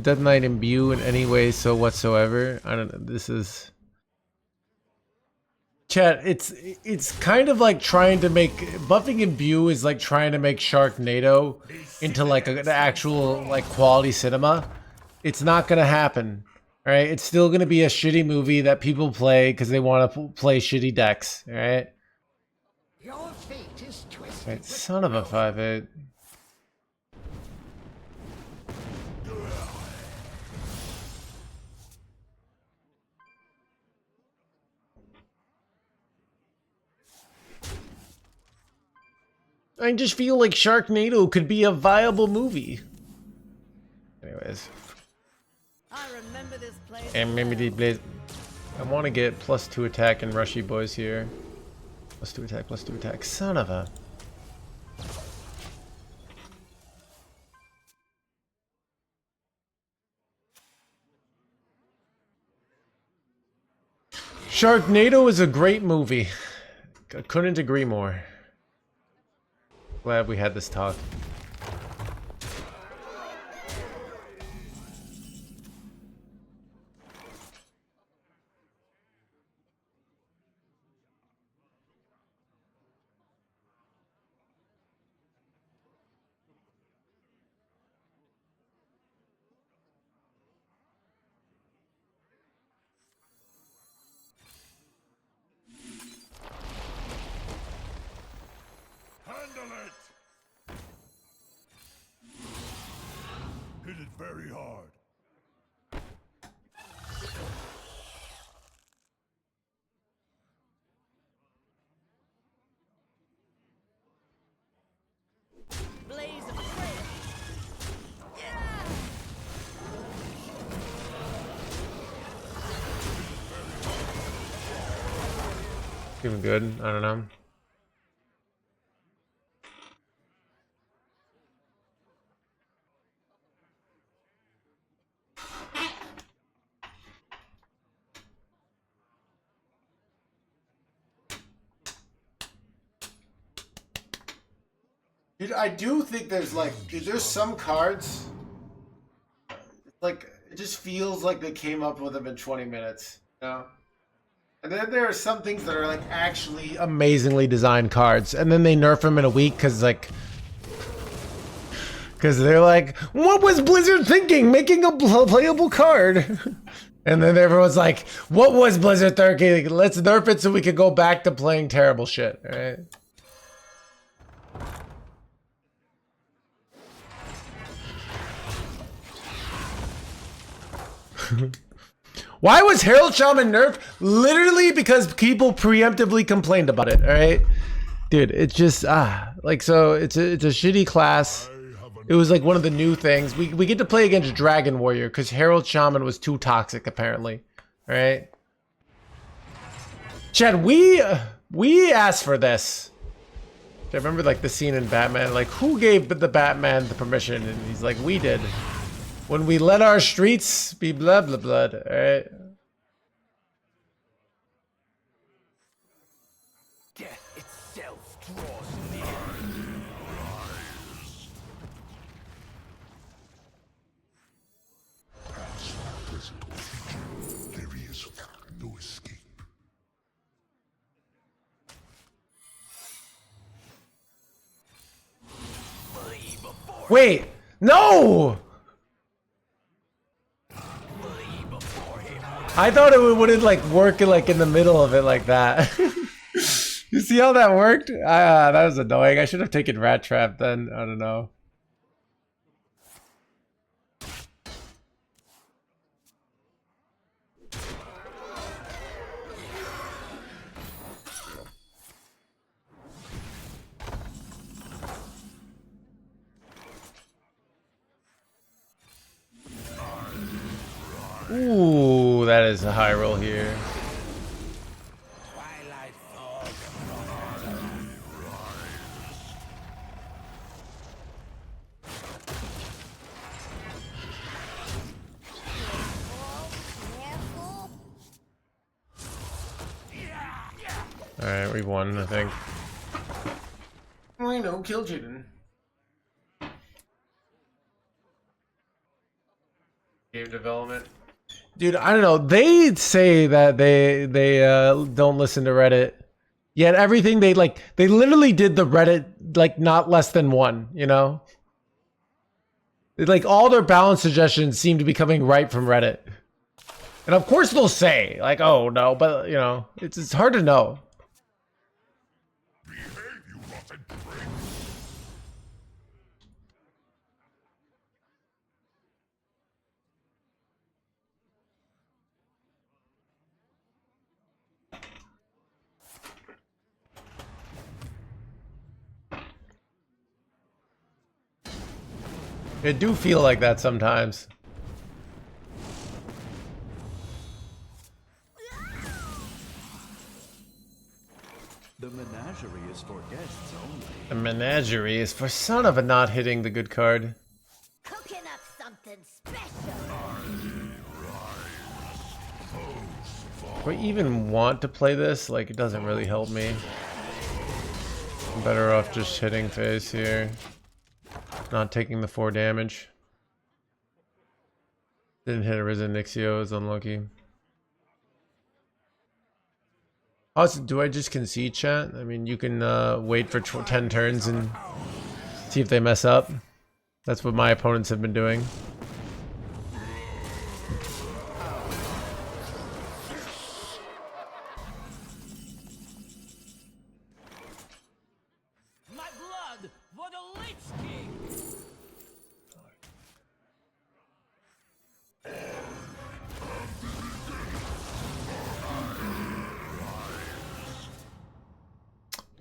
Does not imbue in any way so whatsoever. I don't know. This is chat. It's kind of like trying to make buffing imbue is like trying to make Sharknado into like an actual like quality cinema. It's not gonna happen. All right. It's still gonna be a shitty movie that people play because they want to play shitty decks. All right. Your fate is twisted. Right, son of a 5/8. I just feel like Sharknado could be a viable movie. Anyways. I remember this place. And maybe well. I want to get +2 attack and rushy boys here. +2 attack, +2 attack. Son of a. Sharknado is a great movie. I couldn't agree more. Glad we had this talk. Handle it! Hit it very hard. Blaze of trail. Even good. I don't know. Dude, I do think there's like, dude, there's some cards, like, it just feels like they came up with them in 20 minutes, you know? And then there are some things that are like actually amazingly designed cards, and then they nerf them in a week because they're like, what was Blizzard thinking, making a playable card? And then everyone's like, what was Blizzard thinking? Let's nerf it so we can go back to playing terrible shit, all right? Why was Herald Shaman nerfed? Literally because people preemptively complained about it, alright? Dude, it's just, like, so, it's a shitty class. It was like one of the new things. We get to play against Dragon Warrior because Herald Shaman was too toxic, apparently. Alright? Chad, we asked for this. I remember, like, the scene in Batman, like, who gave the Batman the permission? And he's like, we did. When we let our streets be blah blah blah, alright? Death itself draws near. There is no escape. Wait! No! I thought it wouldn't like work like in the middle of it like that. You see how that worked? That was annoying. I should have taken Rat Trap then. I don't know. Ooh, that is a high roll here. Twilight fog. Alright, we won, I think. We know, kill Jaden. Game development. Dude, I don't know. They say that they don't listen to Reddit. Yet everything they literally did the Reddit like not less than one, you know? Like all their balance suggestions seem to be coming right from Reddit. And of course they'll say like, "Oh, no," but you know, it's hard to know. It do feel like that sometimes. The menagerie is for guests only. The menagerie is for son of a not hitting the good card. Cooking up something special. Do I even want to play this? Like, it doesn't really help me. I'm better off just hitting face here. Not taking the 4 damage. Didn't hit a Risen Nixio, is unlucky. Also, do I just concede, chat? I mean, you can wait for 10 turns and see if they mess up. That's what my opponents have been doing. My blood for the Lich King.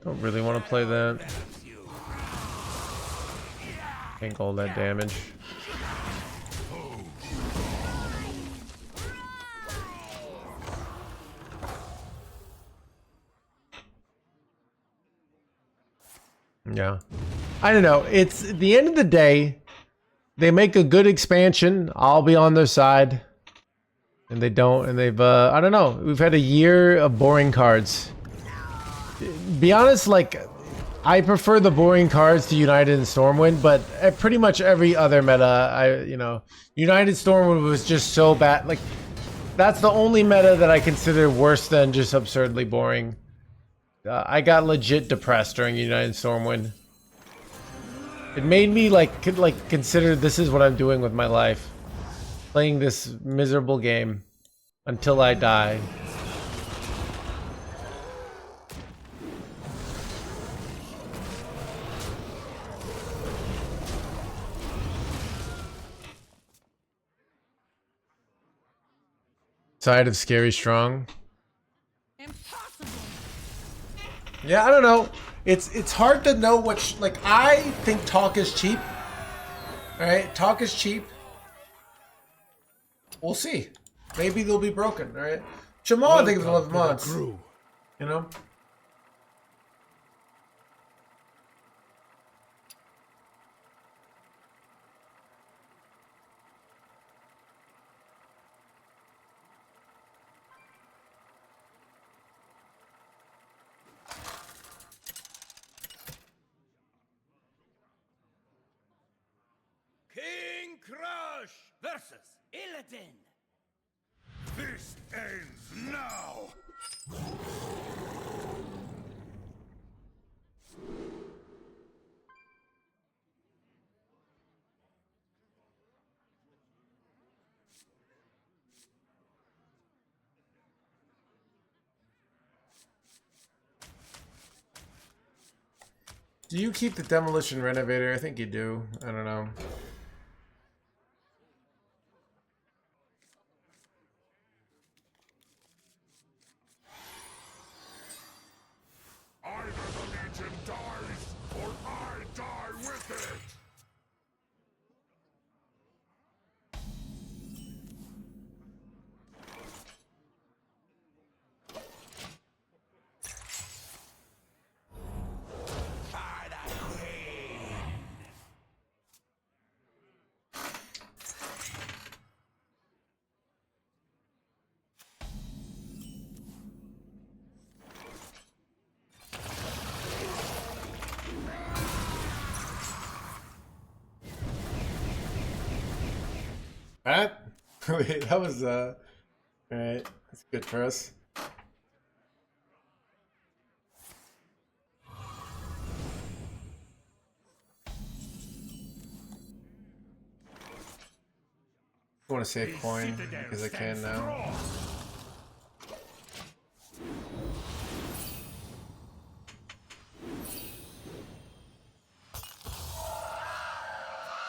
Don't really want to play that. Tank all that damage. Yeah. I don't know. It's at the end of the day, they make a good expansion. I'll be on their side. And they don't. And they've, I don't know. We've had a year of boring cards. Be honest, like, I prefer the boring cards to United and Stormwind, but pretty much every other meta, United Stormwind was just so bad. Like, that's the only meta that I consider worse than just absurdly boring. I got legit depressed during United Stormwind. It made me like consider this is what I'm doing with my life. Playing this miserable game until I die. Side of Scary Strong. Impossible. Yeah, I don't know. It's hard to know what like I think talk is cheap. All right, talk is cheap. We'll see. Maybe they'll be broken. All right, Jamal I think is 11 months. You know. King Crush versus Illidan. This ends now. Do you keep the Demolition Renovator? I think you do. I don't know. Either the Legion dies, or I die with it! Alright. Wait, that was alright. That's good for us. I want to save coin because I can now.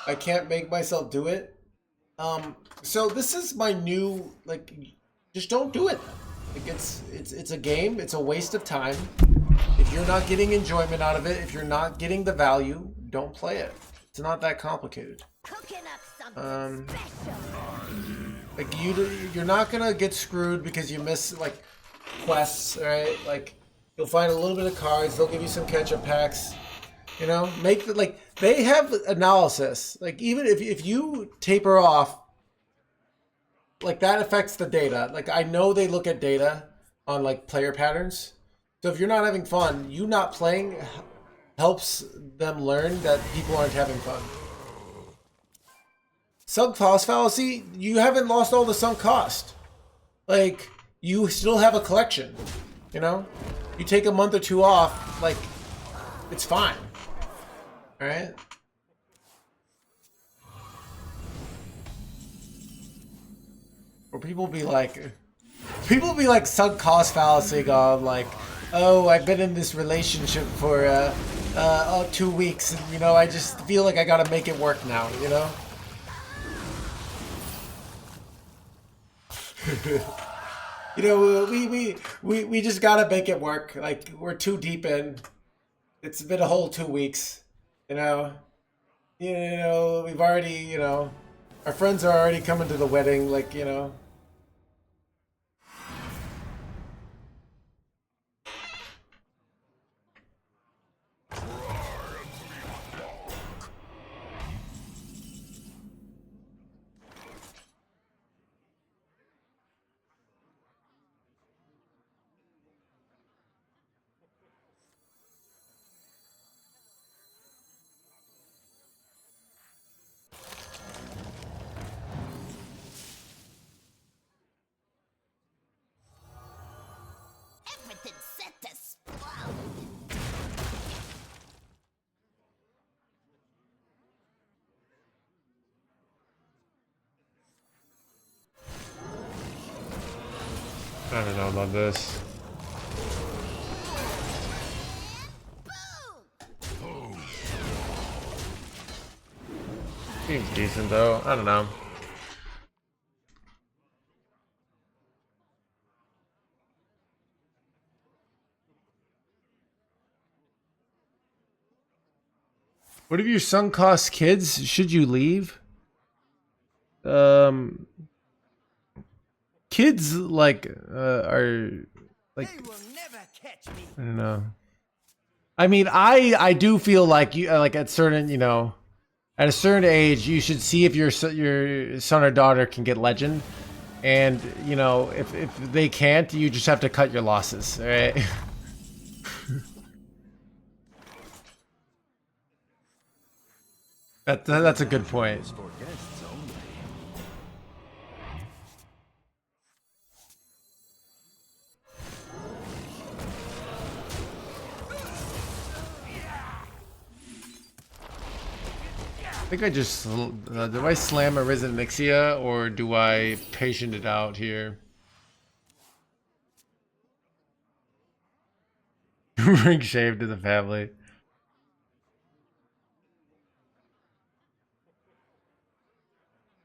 I can't make myself do it. So this is my new, like, just don't do it. Like it's a game. It's a waste of time. If you're not getting enjoyment out of it, if you're not getting the value, don't play it. It's not that complicated. Cooking up something special. Like you're not gonna get screwed because you miss like quests, right? Like you'll find a little bit of cards. They'll give you some catch-up packs. You know, make the, like they have analysis. Like even if you taper off, like that affects the data. Like I know they look at data on like player patterns. So if you're not having fun, you not playing helps them learn that people aren't having fun. Sunk cost fallacy, you haven't lost all the sunk cost. Like you still have a collection, you know? You take a month or two off, like it's fine. All right? Or people be like sunk cost fallacy on like, oh, I've been in this relationship for 2 weeks, and you know, I just feel like I gotta make it work now, you know? You know, we just gotta make it work. Like we're too deep in. It's been a whole 2 weeks, you know. You know, we've already, you know, our friends are already coming to the wedding, like, you know. Everything's set to explode. I don't know about this. Seems decent though. I don't know. What have your sunk cost kids? Should you leave? Kids like are like They will never catch me. I don't know. I mean, I do feel like you like at certain, you know, at a certain age, you should see if your son or daughter can get legend, and you know, if they can't, you just have to cut your losses, all right? That's a good point. I think I just do I slam a Risen Nixia or do I patient it out here? Bring shame to the family.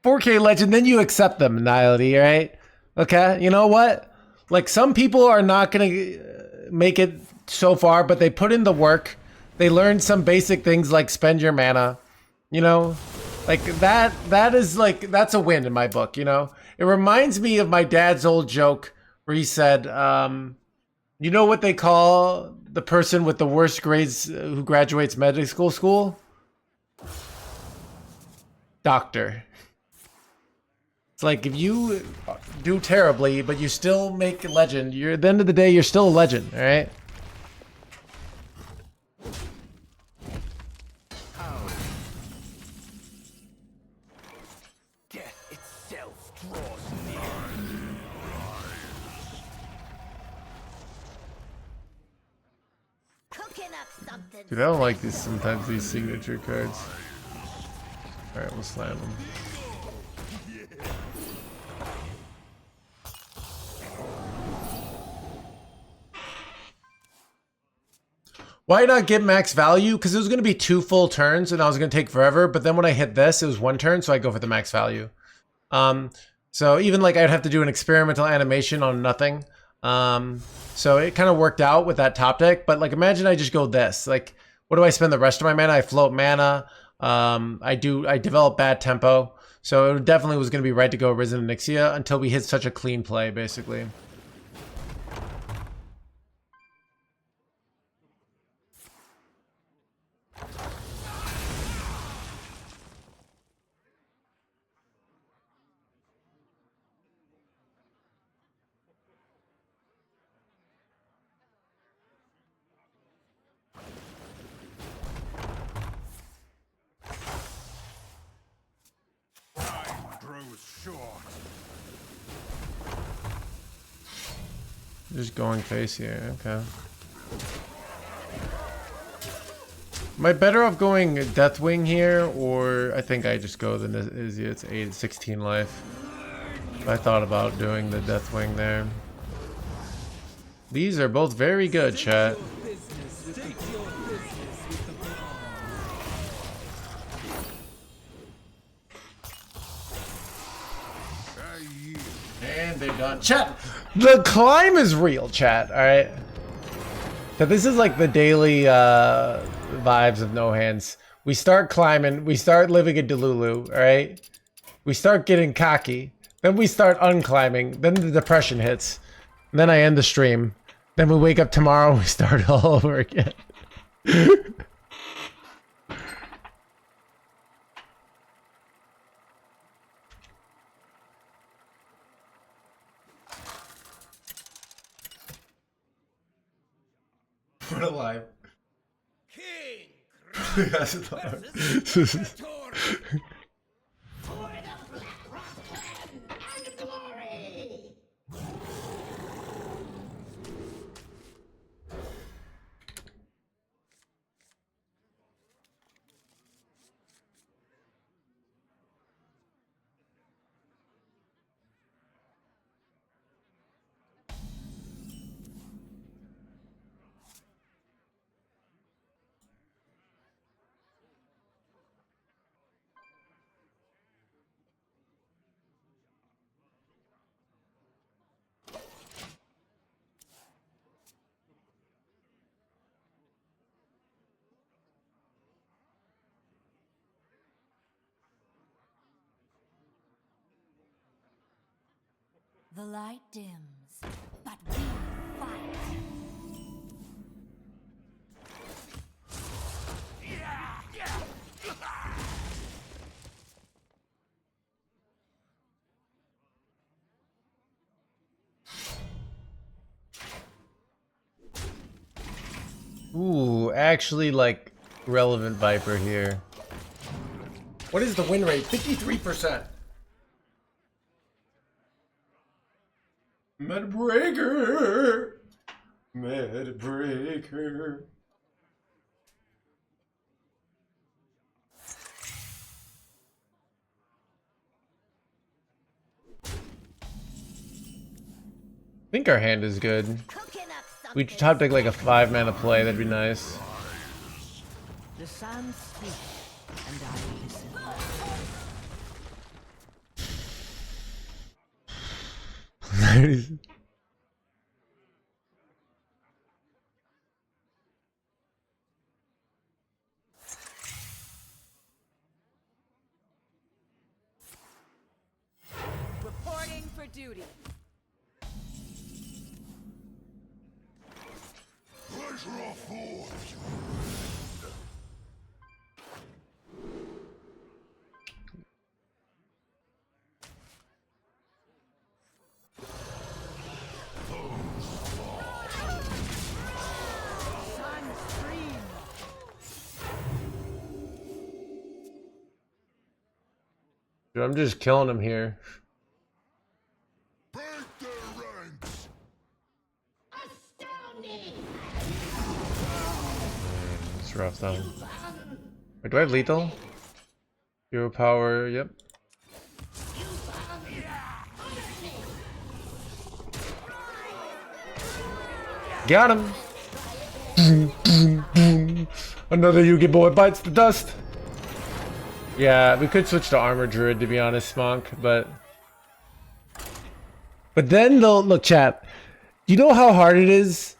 $4K legend, then you accept them, Nihility, right? Okay, you know what? Like some people are not gonna make it so far, but they put in the work. They learn some basic things like spend your mana. You know, like that is like, that's a win in my book, you know? It reminds me of my dad's old joke where he said, you know what they call the person with the worst grades who graduates medical school? Doctor. It's like if you do terribly, but you still make a legend, you're at the end of the day, you're still a legend, all right? It's itself draws near. Cooking up something. Dude, I don't like these sometimes, these signature cards. Alright, we'll slam them. Why not get max value? Because it was going to be 2 full turns and I was going to take forever. But then when I hit this, it was 1 turn. So I go for the max value. So even like I'd have to do an experimental animation on nothing. So it kind of worked out with that top deck. But like imagine I just go this. Like what do I spend the rest of my mana? I float mana. I develop bad tempo. So it definitely was going to be right to go Risen Onyxia until we hit such a clean play basically. Just going face here, okay. Am I better off going Deathwing here, or I think I just go the Nizia, it's 16 life. I thought about doing the Deathwing there. These are both very good, chat. And they're done. Chat! The climb is real, chat, alright? So this is like the daily vibes of No Hands. We start climbing, we start living in Delulu, alright? We start getting cocky, then we start unclimbing, then the depression hits, then I end the stream, then we wake up tomorrow and we start all over again. We're alive. King versus The light dims, but we fight. Ooh, actually like relevant Viper here. What is the win rate? 53%. Medbreaker. Medbreaker. I think our hand is good. We top deck like a 5 mana play, that'd be nice. The sound speaks, and I listen. Reporting for duty. Dude, I'm just killing him here. Break their ranks. It's rough though. Wait, do I have lethal? Hero power, yep. Got him! Another Yugi boy bites the dust. Yeah, we could switch to armor druid to be honest, Monk, but then they'll look, chat. You know how hard it is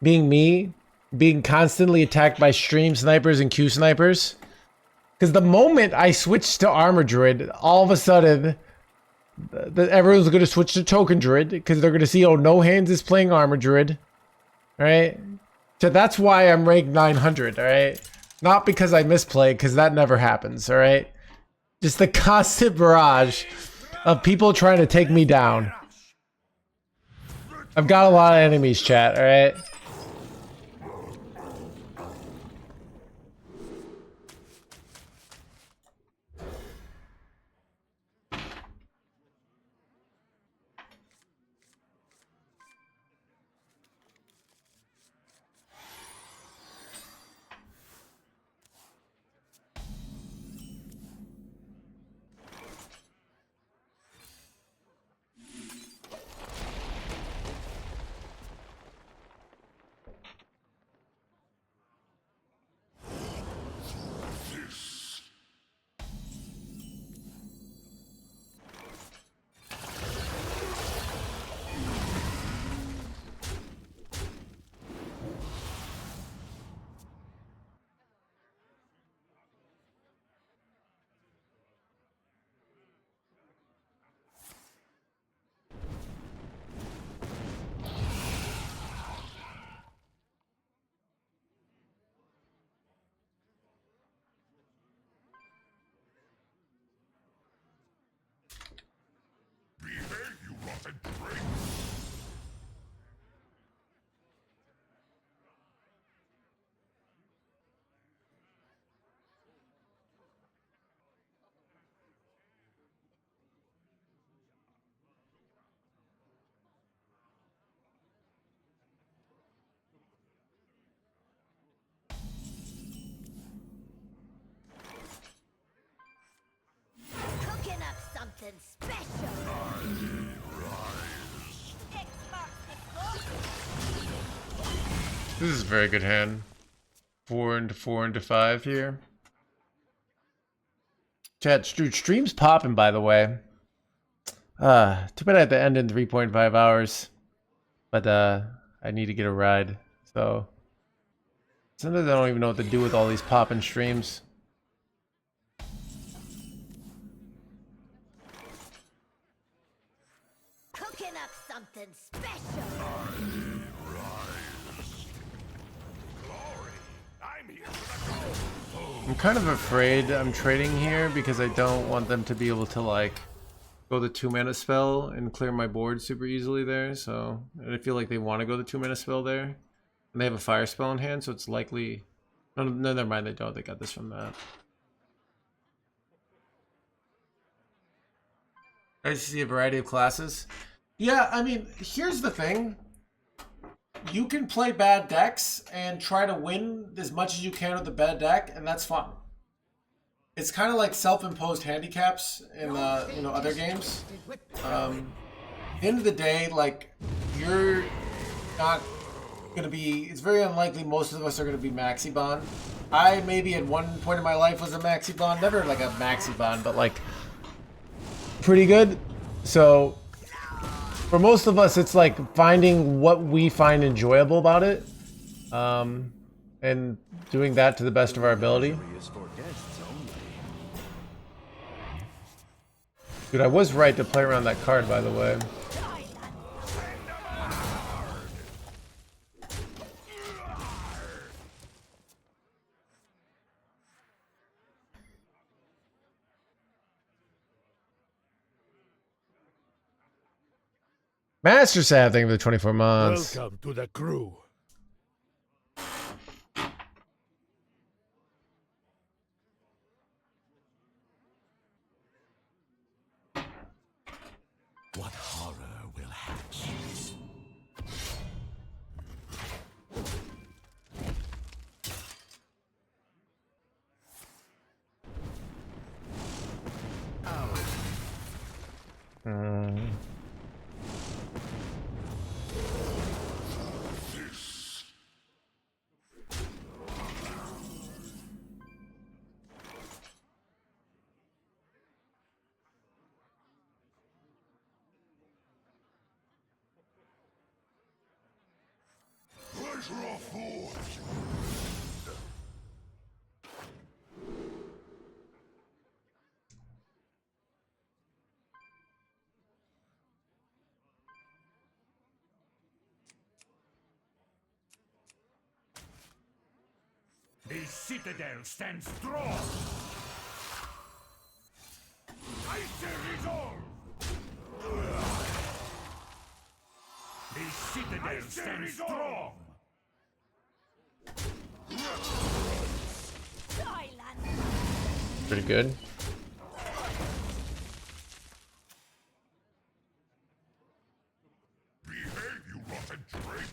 being me, being constantly attacked by stream snipers and Q snipers? Because the moment I switch to armor druid, all of a sudden, everyone's going to switch to token druid because they're going to see, oh, No Hands is playing armor druid. All right? So that's why I'm ranked 900, all right? Not because I misplay, because that never happens, all right? Just the constant barrage of people trying to take me down. I've got a lot of enemies, chat, all right? Behave, you rotten prick. Cooking up something special. This is a very good hand. 4 into 4 into 5 here. Chat, dude, stream's popping, by the way. Too bad I had to end in 3.5 hours. But I need to get a ride. So sometimes I don't even know what to do with all these popping streams. Cooking up something special. I'm here for the gold. I'm kind of afraid I'm trading here because I don't want them to be able to like go the 2-mana spell and clear my board super easily there. So I feel like they want to go the 2-mana spell there. And they have a fire spell in hand, so it's likely... No, never mind, they don't. They got this from that. I see a variety of classes. Yeah, I mean, here's the thing. You can play bad decks and try to win as much as you can with the bad deck, and that's fun. It's kind of like self-imposed handicaps in other games. At the end of the day, like, you're not gonna be. It's very unlikely most of us are gonna be maxi bond. I maybe at one point in my life was a maxi bond, never like a maxi bond, but like pretty good. So for most of us, it's like finding what we find enjoyable about it, and doing that to the best of our ability. Dude, I was right to play around that card, by the way. Master Sad, thank you for the 24 months. Welcome to the crew. What horror will hatch? The citadel stands strong! Icy resolve! The citadel stands strong! Pretty good. Behave, you rotten drake!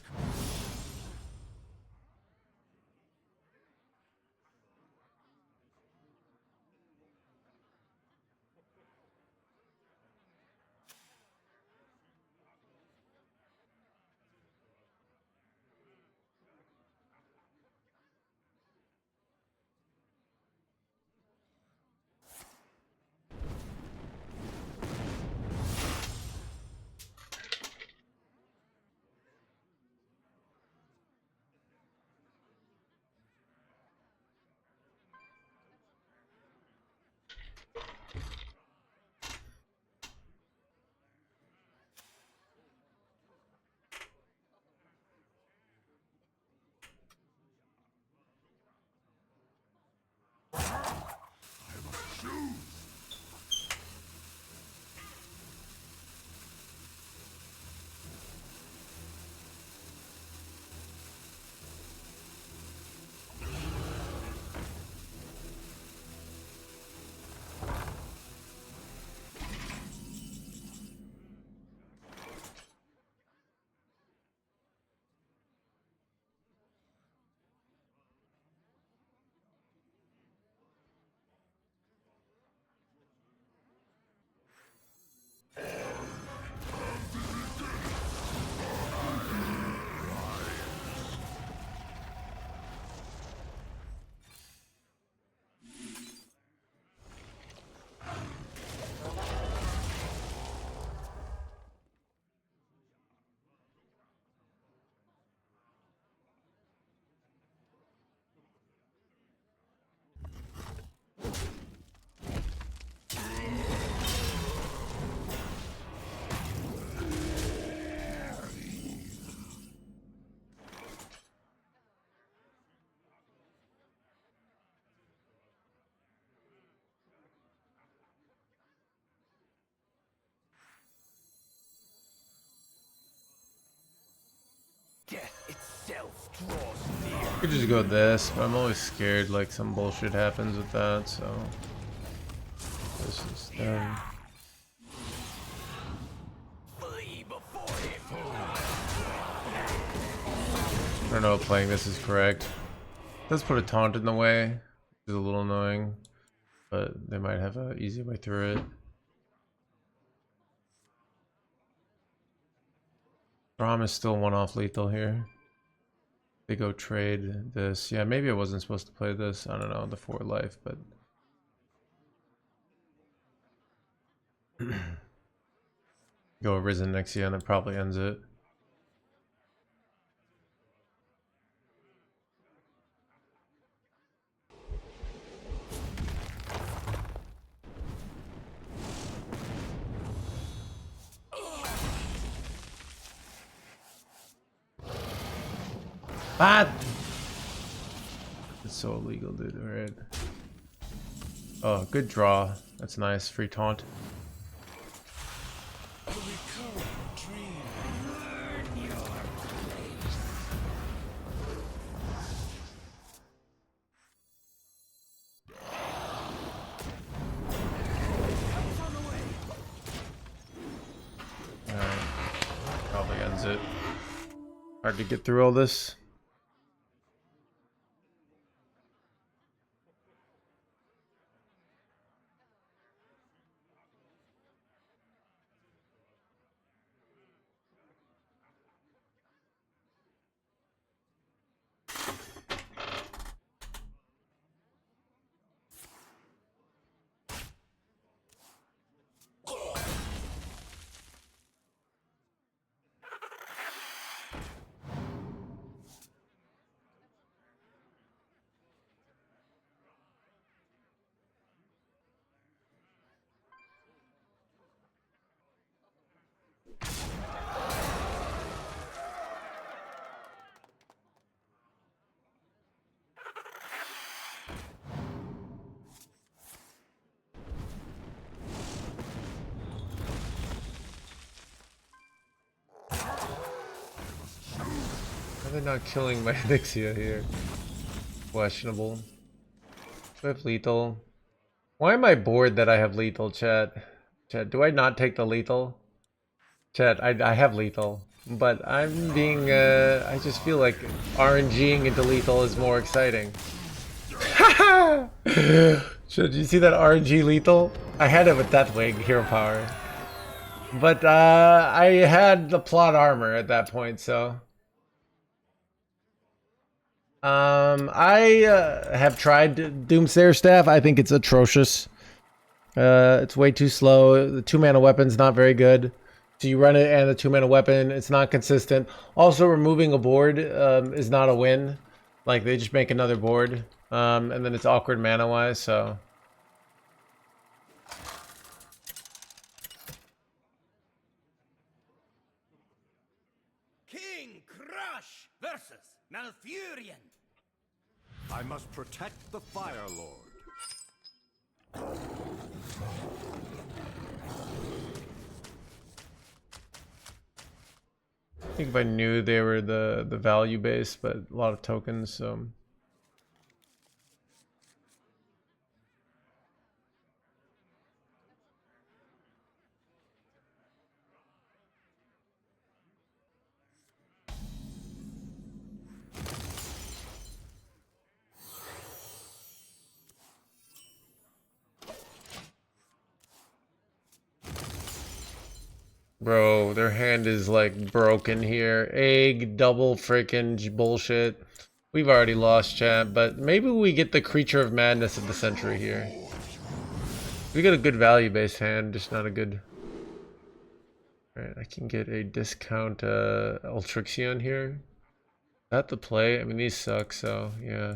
Death itself draws near. Could just go this, but I'm always scared like some bullshit happens with that, so this is done. Flee before him. I don't know if playing this is correct. It does put a taunt in the way, which is a little annoying, but they might have an easy way through it. Rom is still one off lethal here. They go trade this. Yeah, maybe I wasn't supposed to play this. I don't know, the 4 life, but go Arisen next year and it probably ends it. Bad. It's so illegal, dude. Alright. Oh, good draw. That's nice. Free taunt. Is it hard to get through all this? Why are they not killing my Nixia here? Questionable. Do I have lethal? Why am I bored that I have lethal, chat? Chat, do I not take the lethal? Chat, I have lethal. But I'm being, I just feel like RNGing into lethal is more exciting. Should you see that RNG lethal? I had it with Deathwing, hero power. But, I had the plot armor at that point, so... I have tried Doomsayer Staff. I think it's atrocious. It's way too slow. The 2-mana weapon's not very good. So you run it and the 2-mana weapon, it's not consistent. Also, removing a board is not a win. Like, they just make another board. And then it's awkward mana-wise, so... King Crush versus Malfurion. I must protect the Fire Lord. I think if I knew they were the value base, but a lot of tokens, so... Bro, their hand is like broken here. Egg, double freaking bullshit. We've already lost, chat, but maybe we get the Creature of Madness of the century here. We got a good value-based hand, just not a good... Alright, I can get a discount Ultrixion here. Is that the play? I mean, these suck, so yeah.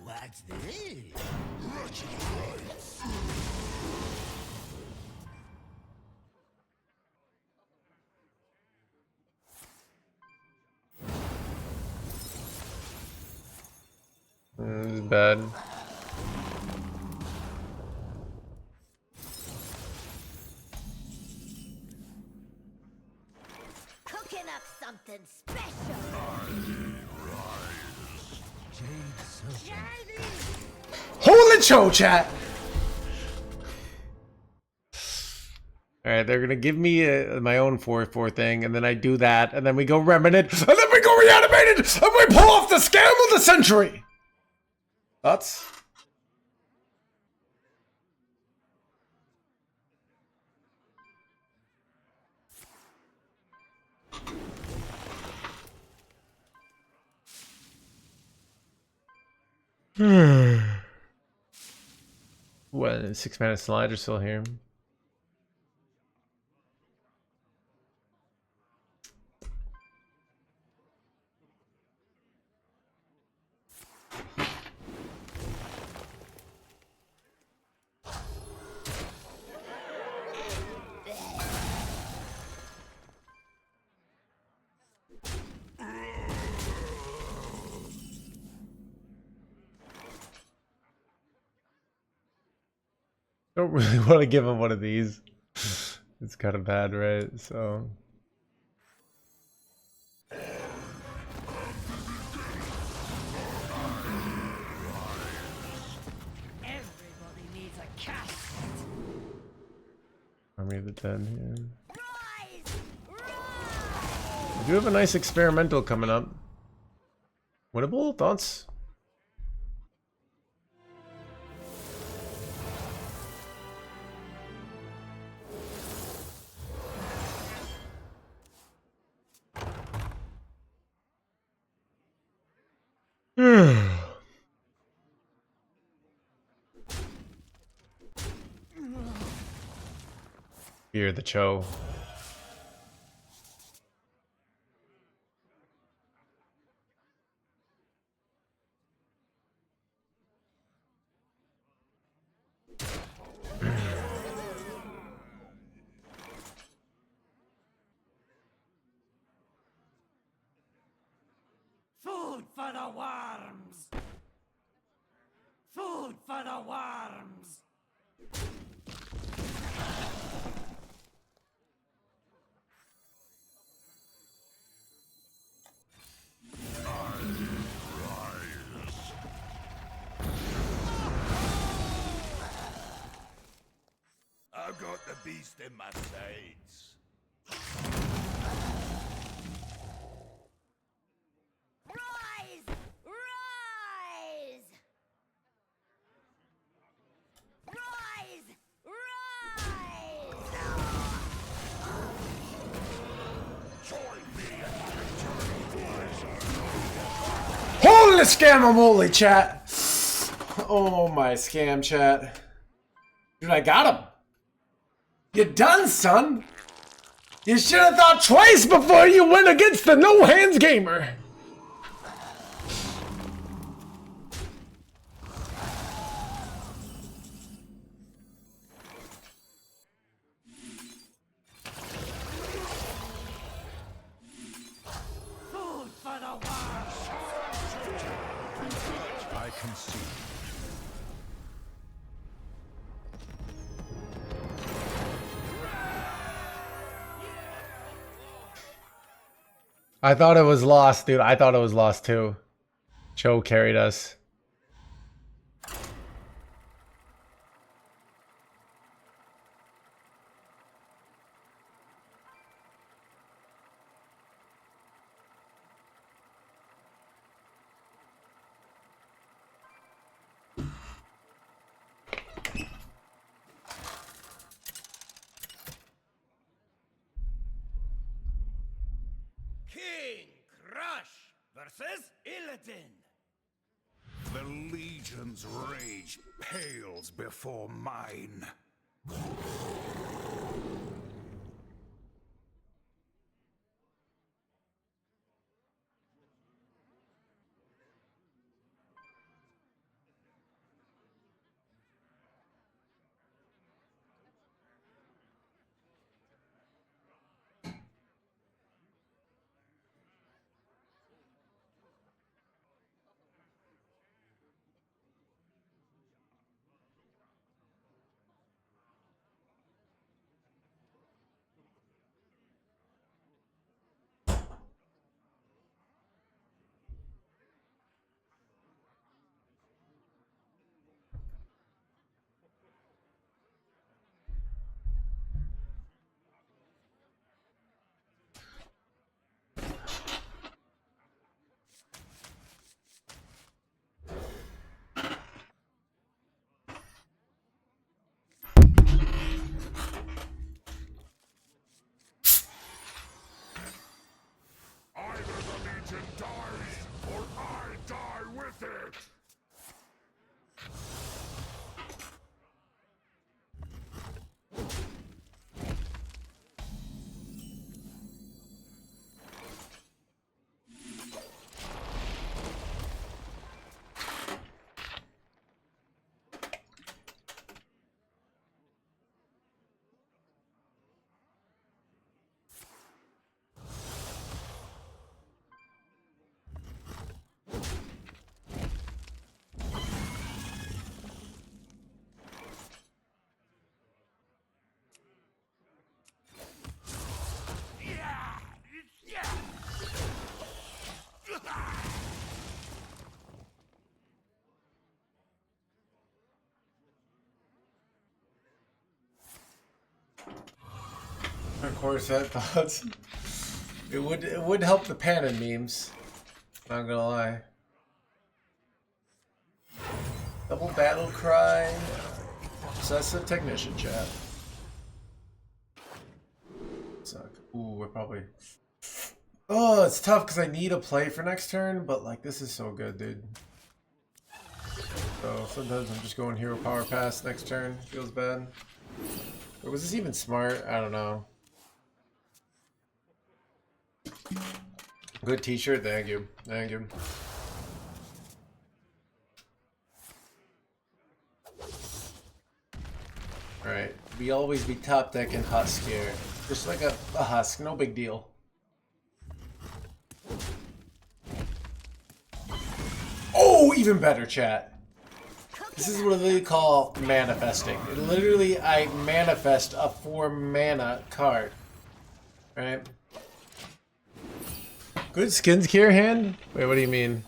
What's this? This is bad. Cooking up something special. Holy show, chat! Alright, they're gonna give me my own 4/4 thing, and then I do that, and then we go Remnant, and then we go Reanimated, and we pull off the scam of the century! Thoughts? What, 6-mana slider still here? Don't really want to give him one of these. It's kind of bad, right? So Army of the Dead here. Rise! We do have a nice experimental coming up. Winnable? Thoughts? Fear the Cho. Food for the worms! Food for the worms! I've got the beast in my sights. Rise! Rise! Rise! Rise! Holy scam, I'm holy chat. Oh my scam chat. Dude, I got him. You're done, son. You should have thought twice before you went against the NoHandsGamer. Food for the worms! I can see. I thought it was lost, dude. I thought it was lost too. Cho carried us. King Crush versus Illidan. The Legion's rage pales before mine. Of course, that thoughts. It would help the Panon memes. Not gonna lie. Double battle cry. Obsessive technician chat. Suck. Ooh, we're probably. Oh, it's tough because I need a play for next turn, but like this is so good, dude. So sometimes I'm just going hero power pass next turn. Feels bad. Or was this even smart? I don't know. Good t-shirt, thank you. Thank you. Alright, we always be top decking Husk here. Just like a Husk, no big deal. Oh, even better, chat. This is what they call manifesting. Literally, I manifest a 4 mana card. Right? Good skincare hand? Wait, what do you mean?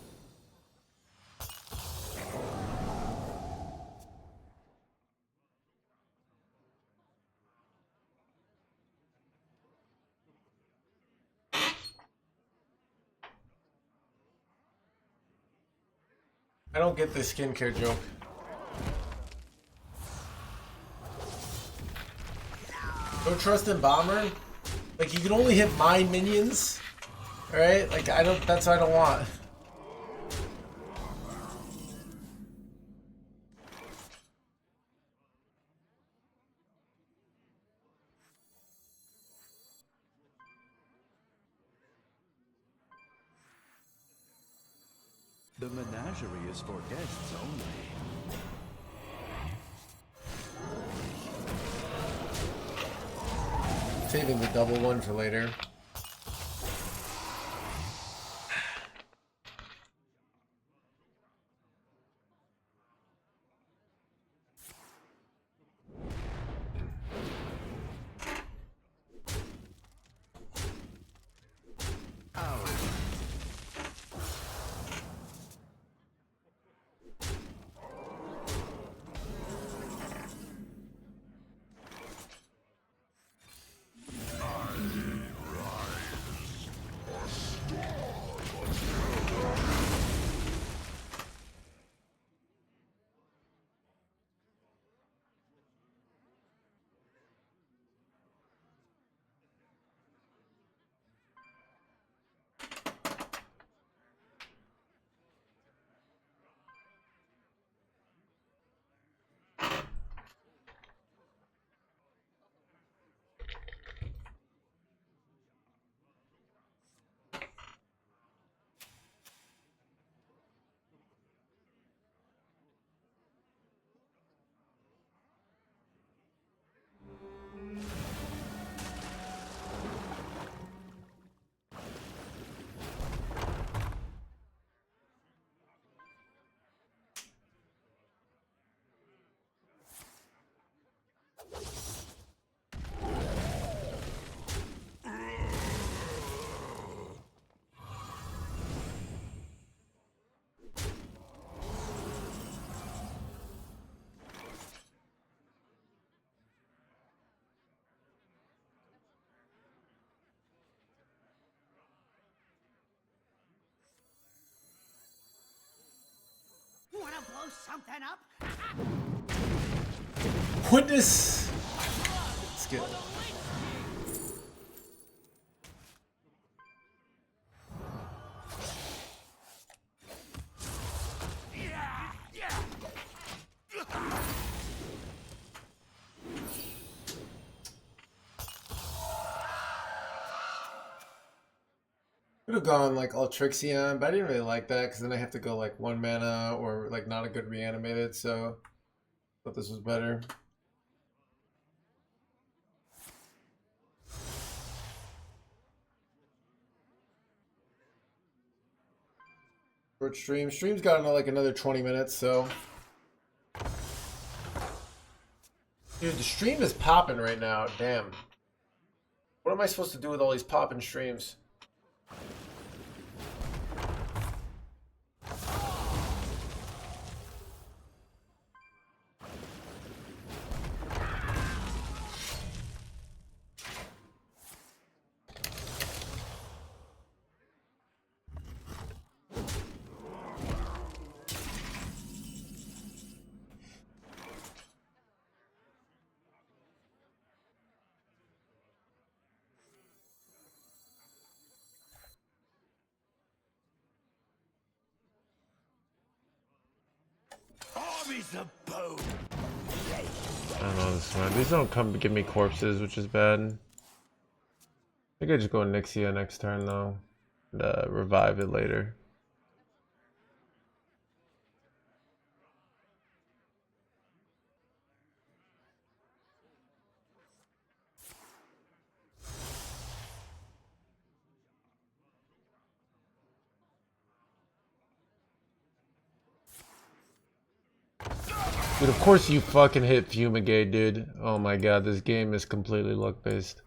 I don't get the skincare joke. Don't trust in Bomber? Like, you can only hit my minions? Alright? Like, I don't, that's what I don't want. The menagerie is for guests only. Saving the double one for later. Wanna blow something up? Witness! Let's get it. Could have gone like Ultrixion, but I didn't really like that because then I have to go like 1 mana or like not a good reanimated, so I thought this was better. Short stream. Stream's got like another 20 minutes, so. Dude, the stream is popping right now. Damn. What am I supposed to do with all these popping streams? I don't know this one. These don't come to give me corpses, which is bad. I think I just go Nixia next turn though. And revive it later. Dude, of course you fucking hit Fumigate, dude. Oh my god, this game is completely luck-based.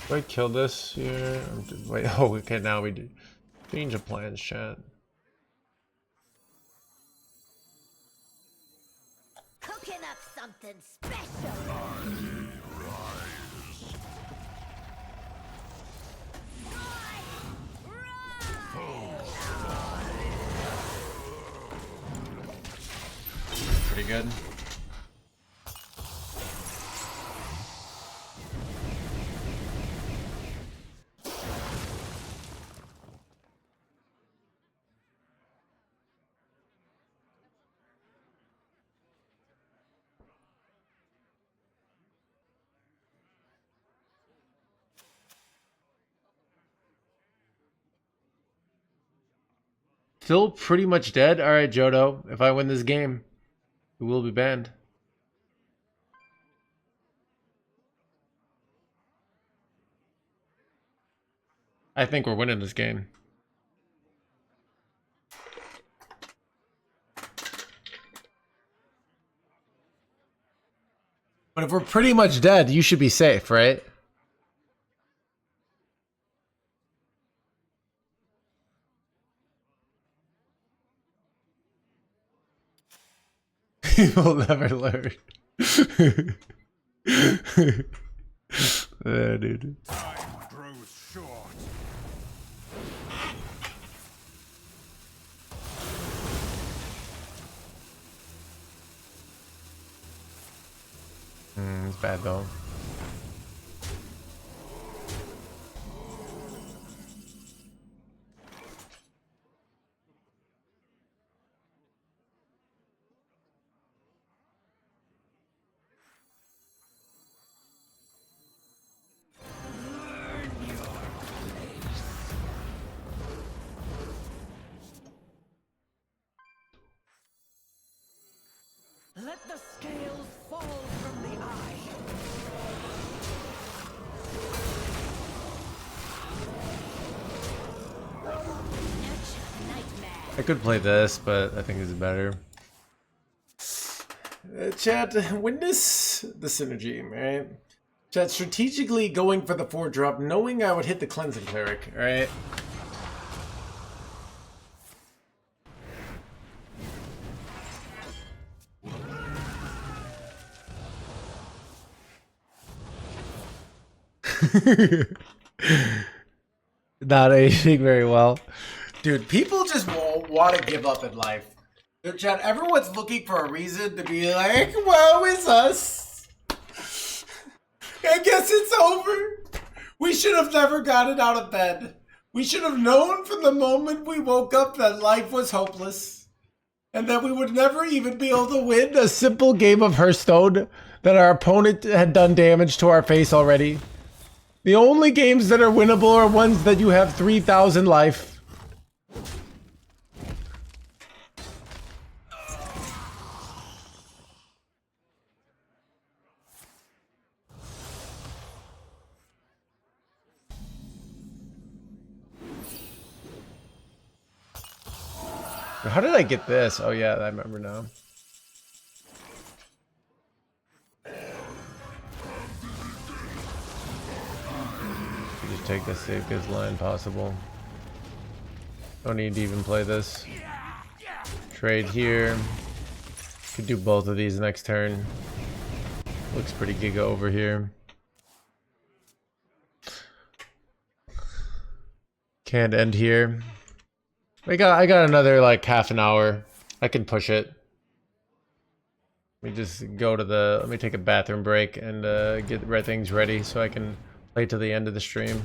Do I kill this here? Wait, oh, okay, now we do. Change of plans, chat. Cooking up something special. Pretty good. Still pretty much dead? Alright, Jodo. If I win this game, we will be banned. I think we're winning this game. But if we're pretty much dead, you should be safe, right? We'll never learn. Yeah, dude. It's bad though. Let the scales fall from the eye. I could play this, but I think it's better. Chat, witness the synergy, right? Chat, strategically going for the 4-drop, knowing I would hit the Cleansing Cleric, alright? Not aging very well. Dude, people just want to give up in life. Chat, everyone's looking for a reason to be like, woe is us. I guess it's over. We should have never gotten out of bed. We should have known from the moment we woke up that life was hopeless. And that we would never even be able to win a simple game of Hearthstone that our opponent had done damage to our face already. The only games that are winnable are ones that you have 3,000 life. How did I get this? Oh yeah, I remember now. Just take the safest line possible. Don't need to even play this. Trade here. Could do both of these next turn. Looks pretty giga over here. Can't end here. I got another like half an hour. I can push it. Let me just go to the. Let me take a bathroom break and get things ready so I can play to the end of the stream.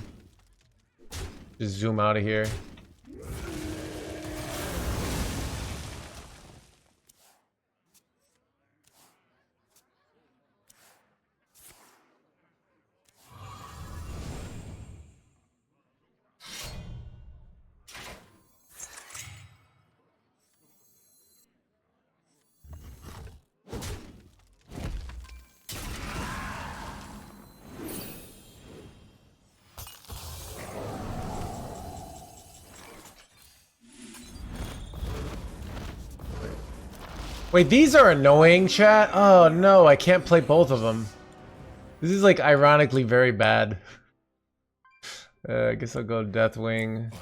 Just zoom out of here. Wait, these are annoying, chat? Oh no, I can't play both of them. This is like ironically very bad. I guess I'll go Deathwing,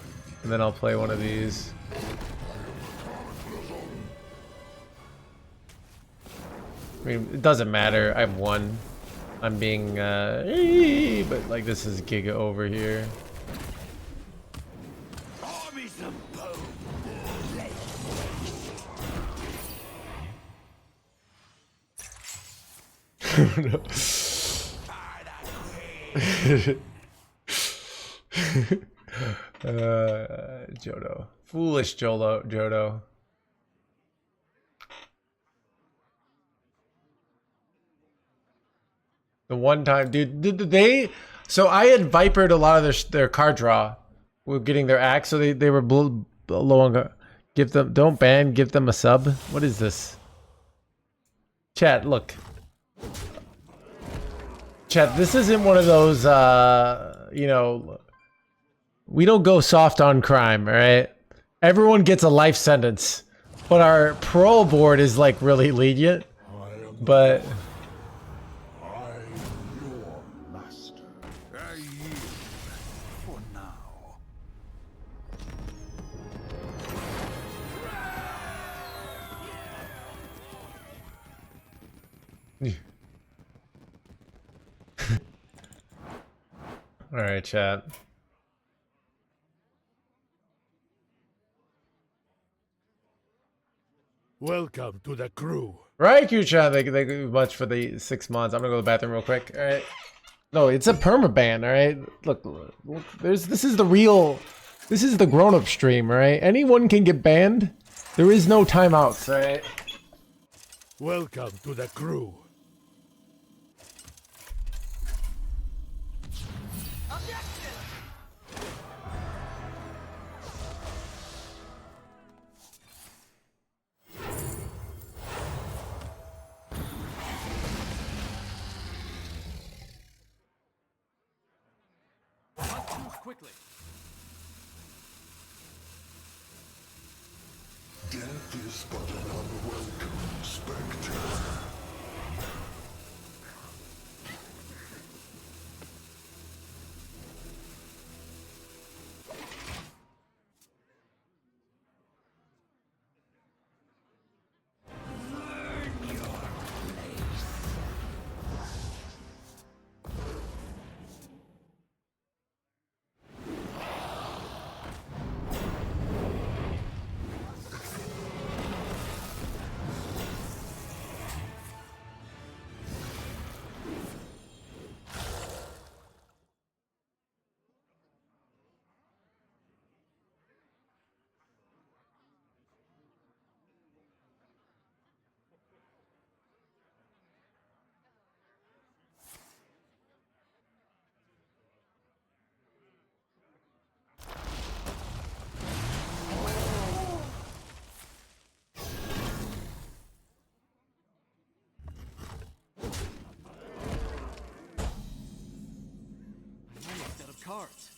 and then I'll play one of these. I mean, it doesn't matter. I've won. I'm being, but like this is giga over here. Jodo. Foolish Jodo. The one time, dude, did they? So I had Vipered a lot of their card draw with getting their axe, so they were low on. Give them, don't ban, give them a sub. What is this? Chat, look. Chat, this isn't one of those, you know, we don't go soft on crime, all right? Everyone gets a life sentence, but our parole board is like really lenient, but... I am your master. I yield for now. All right, chat. Welcome to the crew. Right, you chat. Thank you much for the 6 months. I'm gonna go to the bathroom real quick. All right. No, it's a permaban. All right. Look, this is the real. This is the grown-up stream. All right. Anyone can get banned. There is no timeouts. All right. Welcome to the crew. Quickly. Death is but an unwelcome specter. Almost out of cards.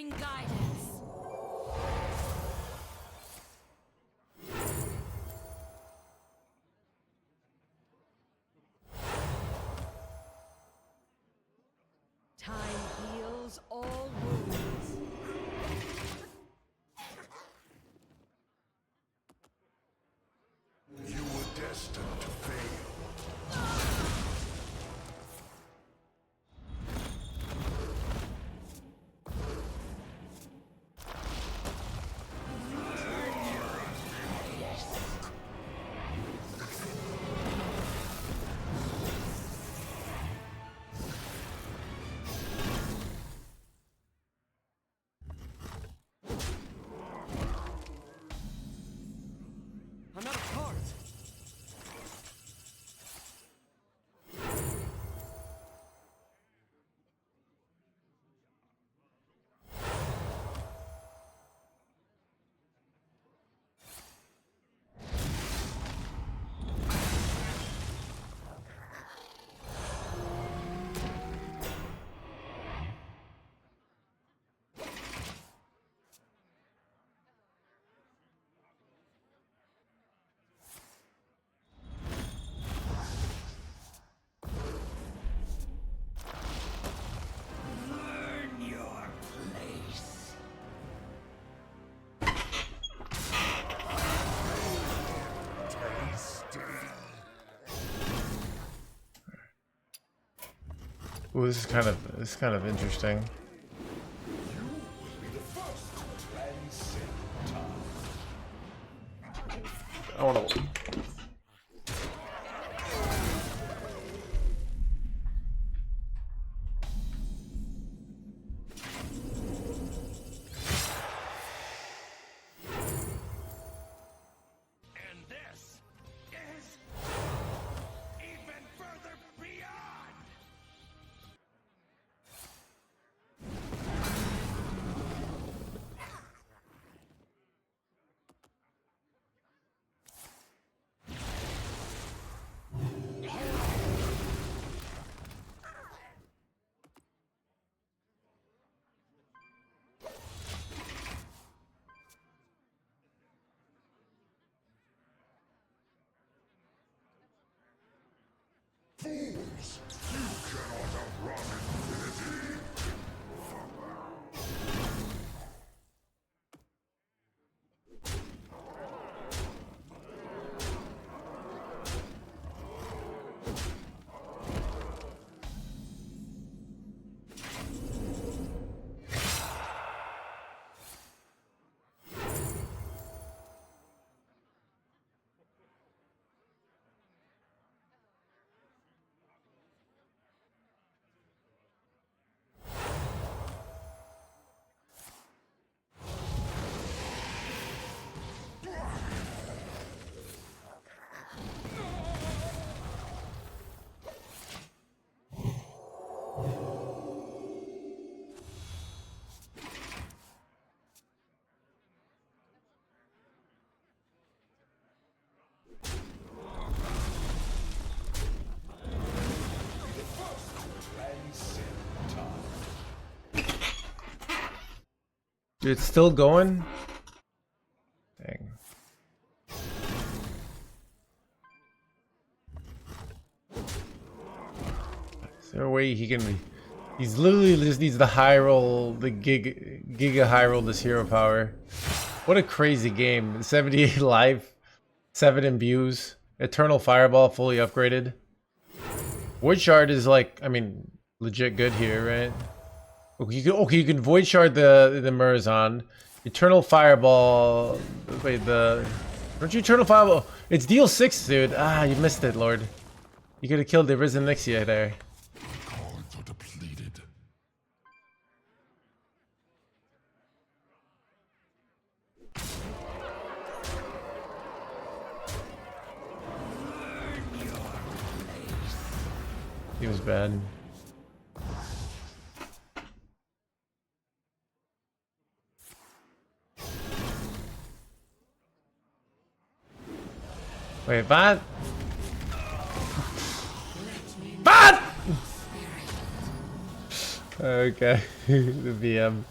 Divine guidance. Time heals all wounds. You were destined to fail. I'm out of cards. Ooh, this is kind of interesting. I want to. And this is even further beyond. Fools! You cannot outrun infinity! Dude, it's still going? Dang. Is there a way he can... He's literally just needs the high roll, the giga high roll this hero power. What a crazy game. 78 life, 7 imbues, Eternal Fireball fully upgraded. Void Shard is like, I mean, legit good here, right? Okay, you can Void Shard the Murazon. Eternal Fireball. Wait, don't you Eternal Fireball? It's deal 6, dude. Ah, you missed it, Lord. You could have killed the Risen Nixia there. Cards are depleted. He was bad. Wait, what? What? Okay, the VM.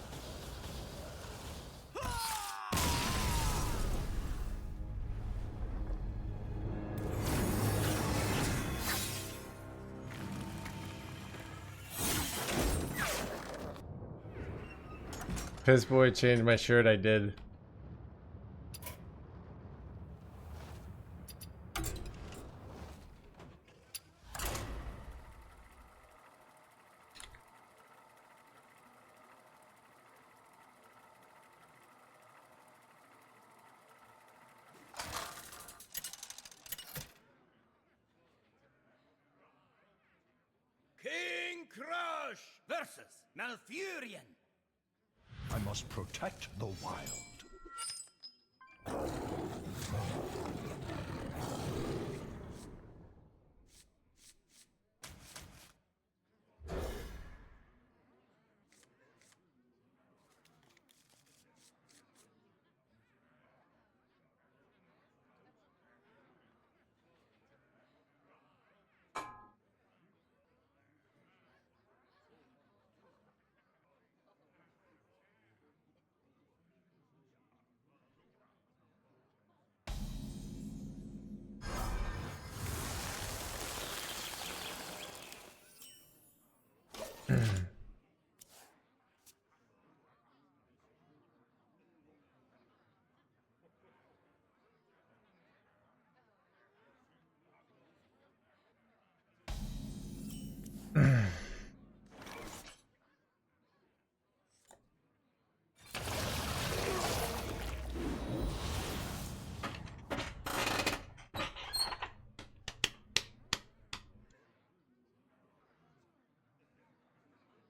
Piss boy changed my shirt. I did. King Crush versus Malfurion. I must protect the wild.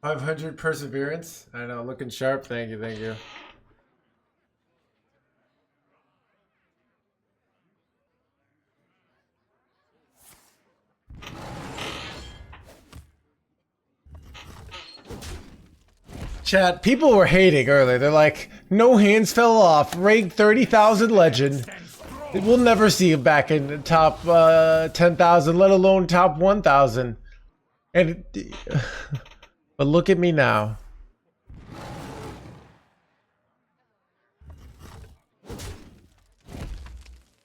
$500 perseverance. I know, looking sharp. Thank you, thank you. Chat, people were hating earlier. They're like, no hands fell off. Rank 30,000 legend. We'll never see him back in the top 10,000, let alone top 1,000. And but look at me now.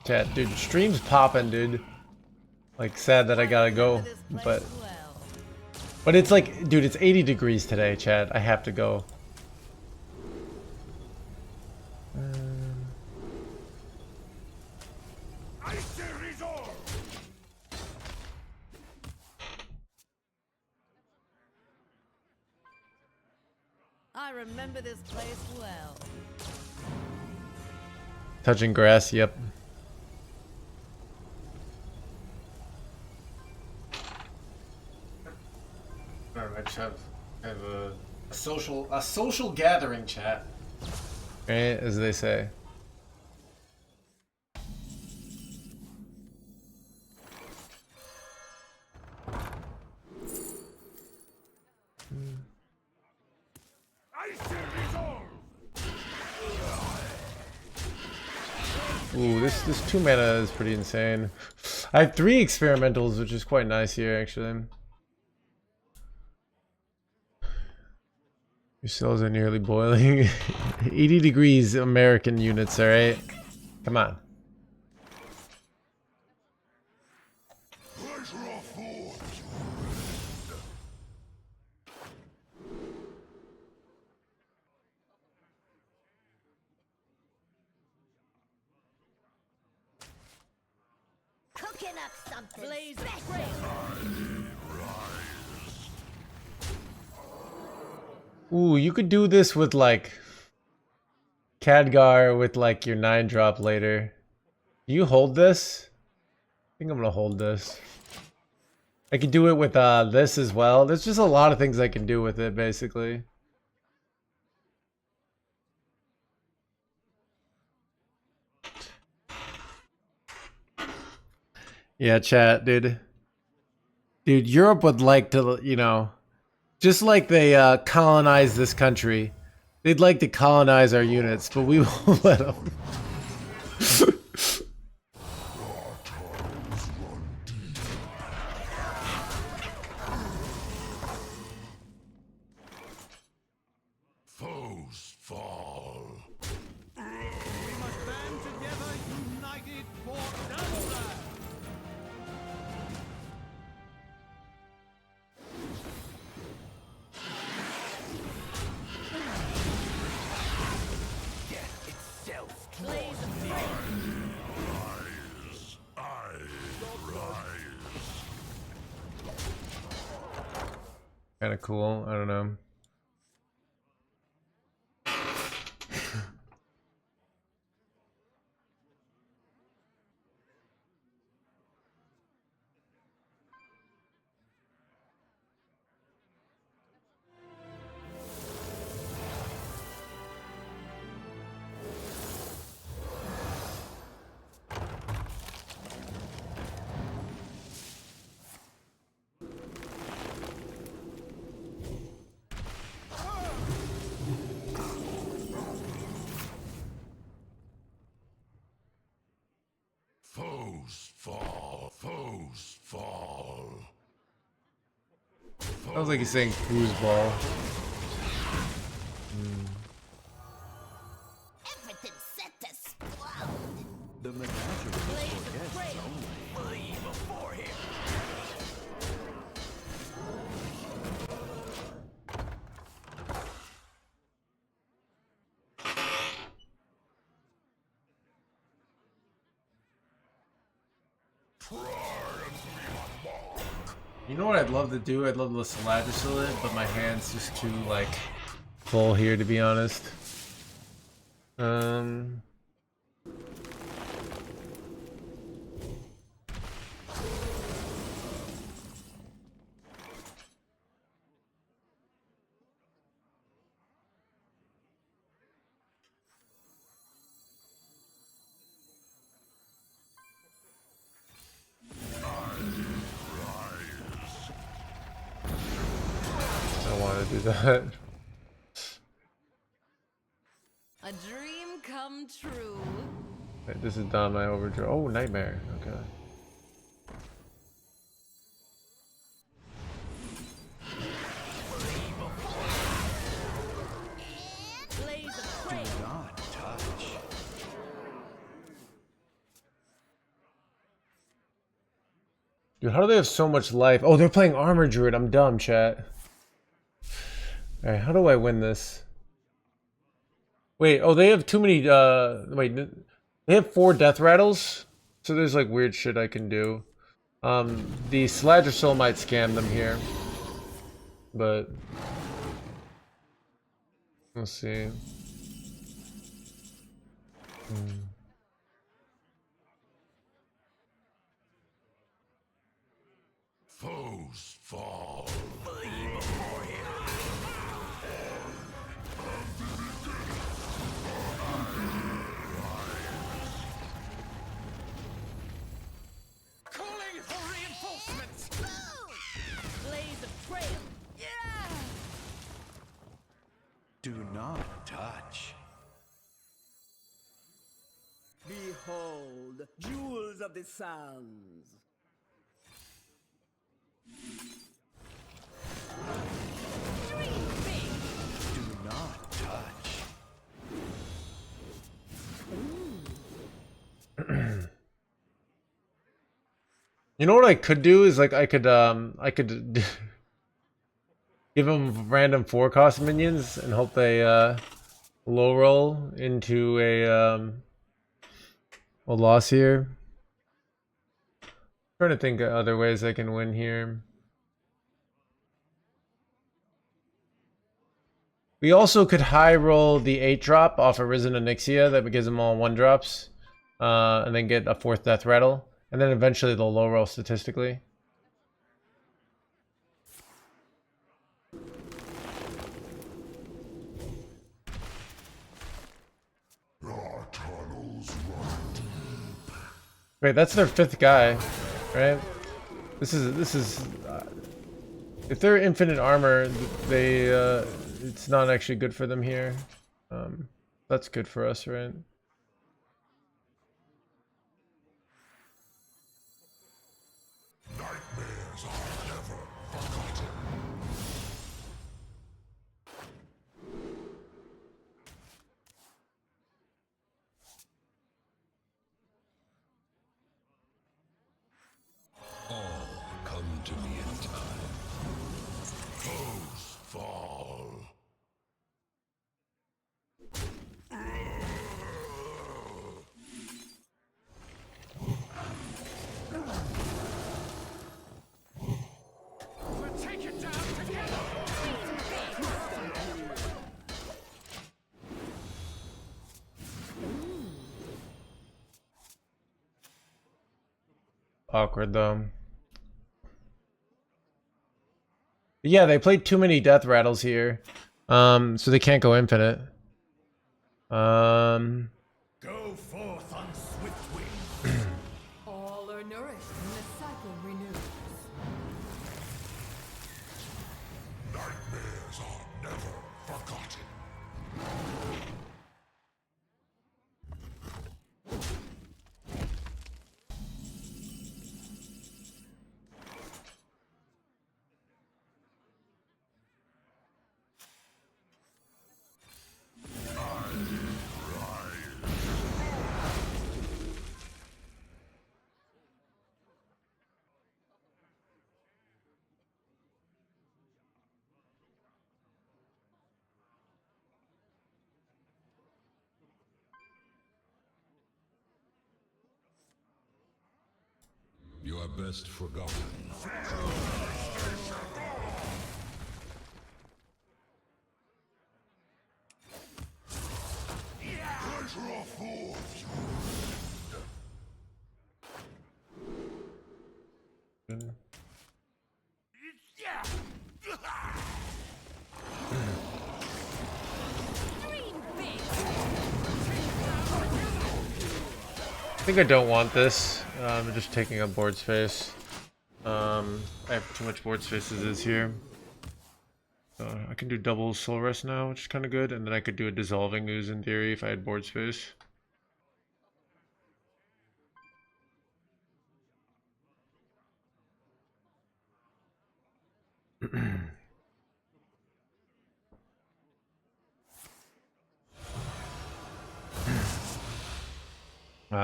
Chat, dude, stream's popping, dude. Like, sad that I gotta go, but it's like, dude, it's 80 degrees today, chat. I have to go. I remember this place well. Touching grass, yep. I just have a social gathering chat. Right, as they say. Ooh, this 2 mana is pretty insane. I have 3 experimentals, which is quite nice here, actually. Your cells are nearly boiling. 80 degrees American units, alright? Come on. Cooking up something Blaze special. Ooh, you could do this with like Khadgar with like your 9-drop later. You hold this? I think I'm gonna hold this. I could do it with this as well. There's just a lot of things I can do with it, basically. Yeah, chat, dude. Dude, Europe would like to, you know, just like they colonized this country, they'd like to colonize our units, but we won't let them. Foes fall. We must band together, united for Delaware. Kind of cool. I don't know. Foes fall, foes fall. Sounds like he's saying foosball. Everything's set to explode. The menagerie is for guests only. Flee before him. You know what I'd love to do? I'd love to Selagisil it, but my hand's just too, like, full here, to be honest. I want to do that. A dream come true. Wait, this is down my overdraw. Oh, nightmare. Okay. Blaze of Do flame. not touch. Dude, how do they have so much life? Oh, they're playing Armor Druid. I'm dumb, chat. Alright, how do I win this? Wait, oh, they have too many, wait, they have 4 Death Rattles? So there's, like, weird shit I can do. The Selagisil might scam them here. But... we'll see. Foes fall. Calling for reinforcements. Blaze of trail. Yeah. Do not touch. Behold, jewels of the sands. Dream big. Do not touch. You know what I could do is, like, I could give them random 4-cost minions and hope they low roll into a loss here. Trying to think of other ways I can win here. We also could high roll the 8-drop off of Risen Onyxia that gives them all 1-drops, and then get a 4th Death Rattle, and then eventually they'll low roll statistically. Our tunnels run deep. Wait, that's their 5th guy, right? This is if they're infinite armor, they it's not actually good for them here. That's good for us, right? Nightmares are never forgotten. All come to me in time. Foes fall. We'll take it down together. awkward though. Yeah, they played too many death rattles here. So they can't go infinite. Go forth on swift wings. All are nourished and the cycle renews. Nightmares are never forgotten. You are best forgotten. I think I don't want this. I'm just taking up board space. I have too much board space as is here. I can do double soul rest now, which is kind of good, and then I could do a dissolving ooze in theory if I had board space.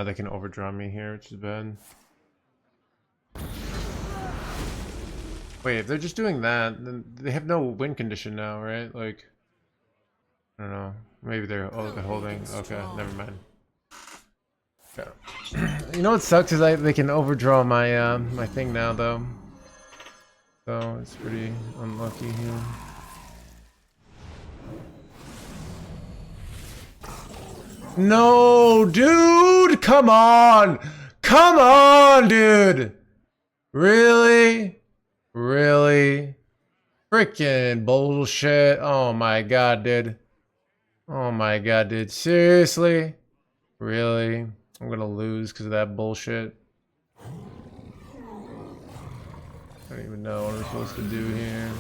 They can overdraw me here, which is bad. Wait, if they're just doing that, then they have no win condition now, right? Like, I don't know. Maybe they're holding. Okay, never mind. Yeah. You know what sucks is they can overdraw my my thing now though. So it's pretty unlucky here. No, dude! Come on! Come on, dude! Really? Really? Freaking bullshit. Oh my god, dude. Oh my god, dude. Seriously? Really? I'm gonna lose because of that bullshit. I don't even know what I'm supposed to do here.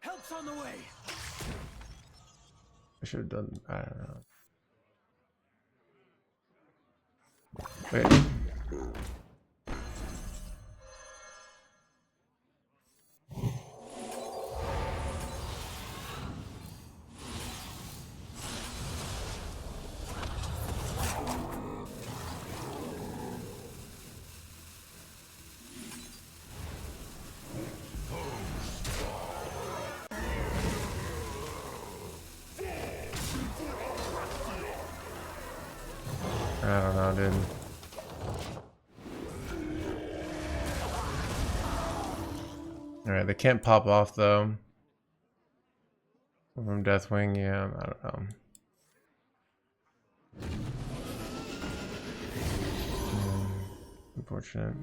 Help's on the way. I should have done. I don't know. Wait. I don't know, dude. Alright, they can't pop off though. From Deathwing, yeah, I don't know. Unfortunate.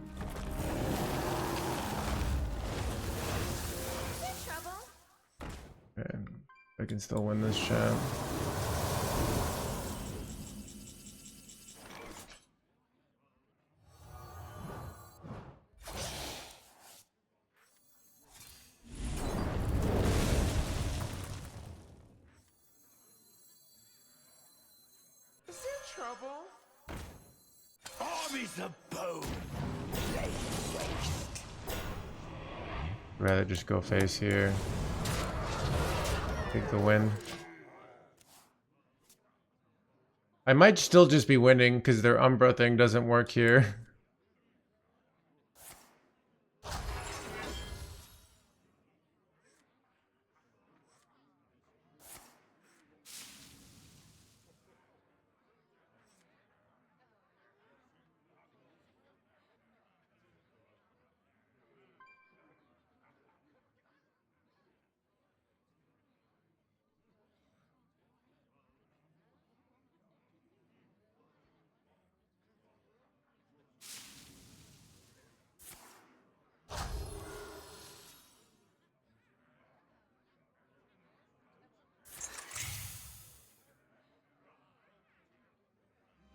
Okay, I can still win this chat. Armies of bone. Rather just go face here. Take the win. I might still just be winning because their Umbra thing doesn't work here.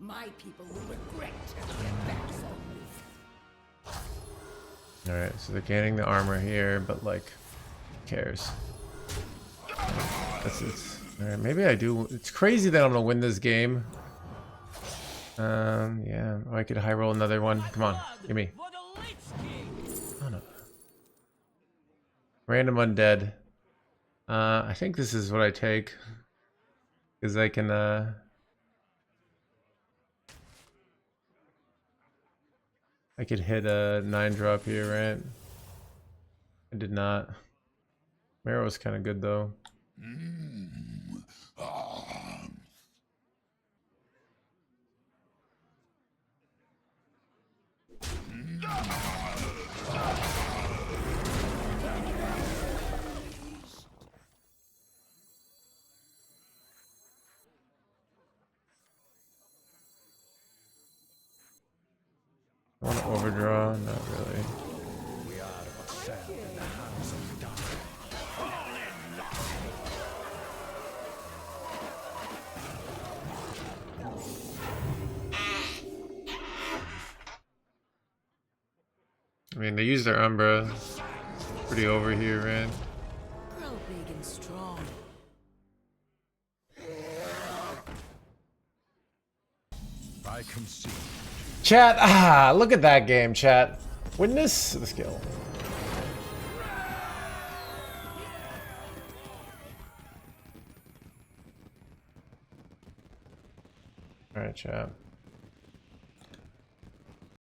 My people will regret their backs on me. Alright, so they're gaining the armor here, but like, who cares? That's it. Alright, maybe I do. It's crazy that I'm gonna win this game. Yeah, or I could high roll another one. Come on, give me. For the Lich King. Oh no. Random undead. I think this is what I take. Because I can, I could hit a 9-drop here, right? I did not. Marrow was kind of good though. I want to overdraw? Not really. We are but sand in the hands of time. I mean, they use their Umbra. Pretty over here, right? Grow big and strong. I concede. Chat, look at that game, chat. Witness the skill. Alright, chat.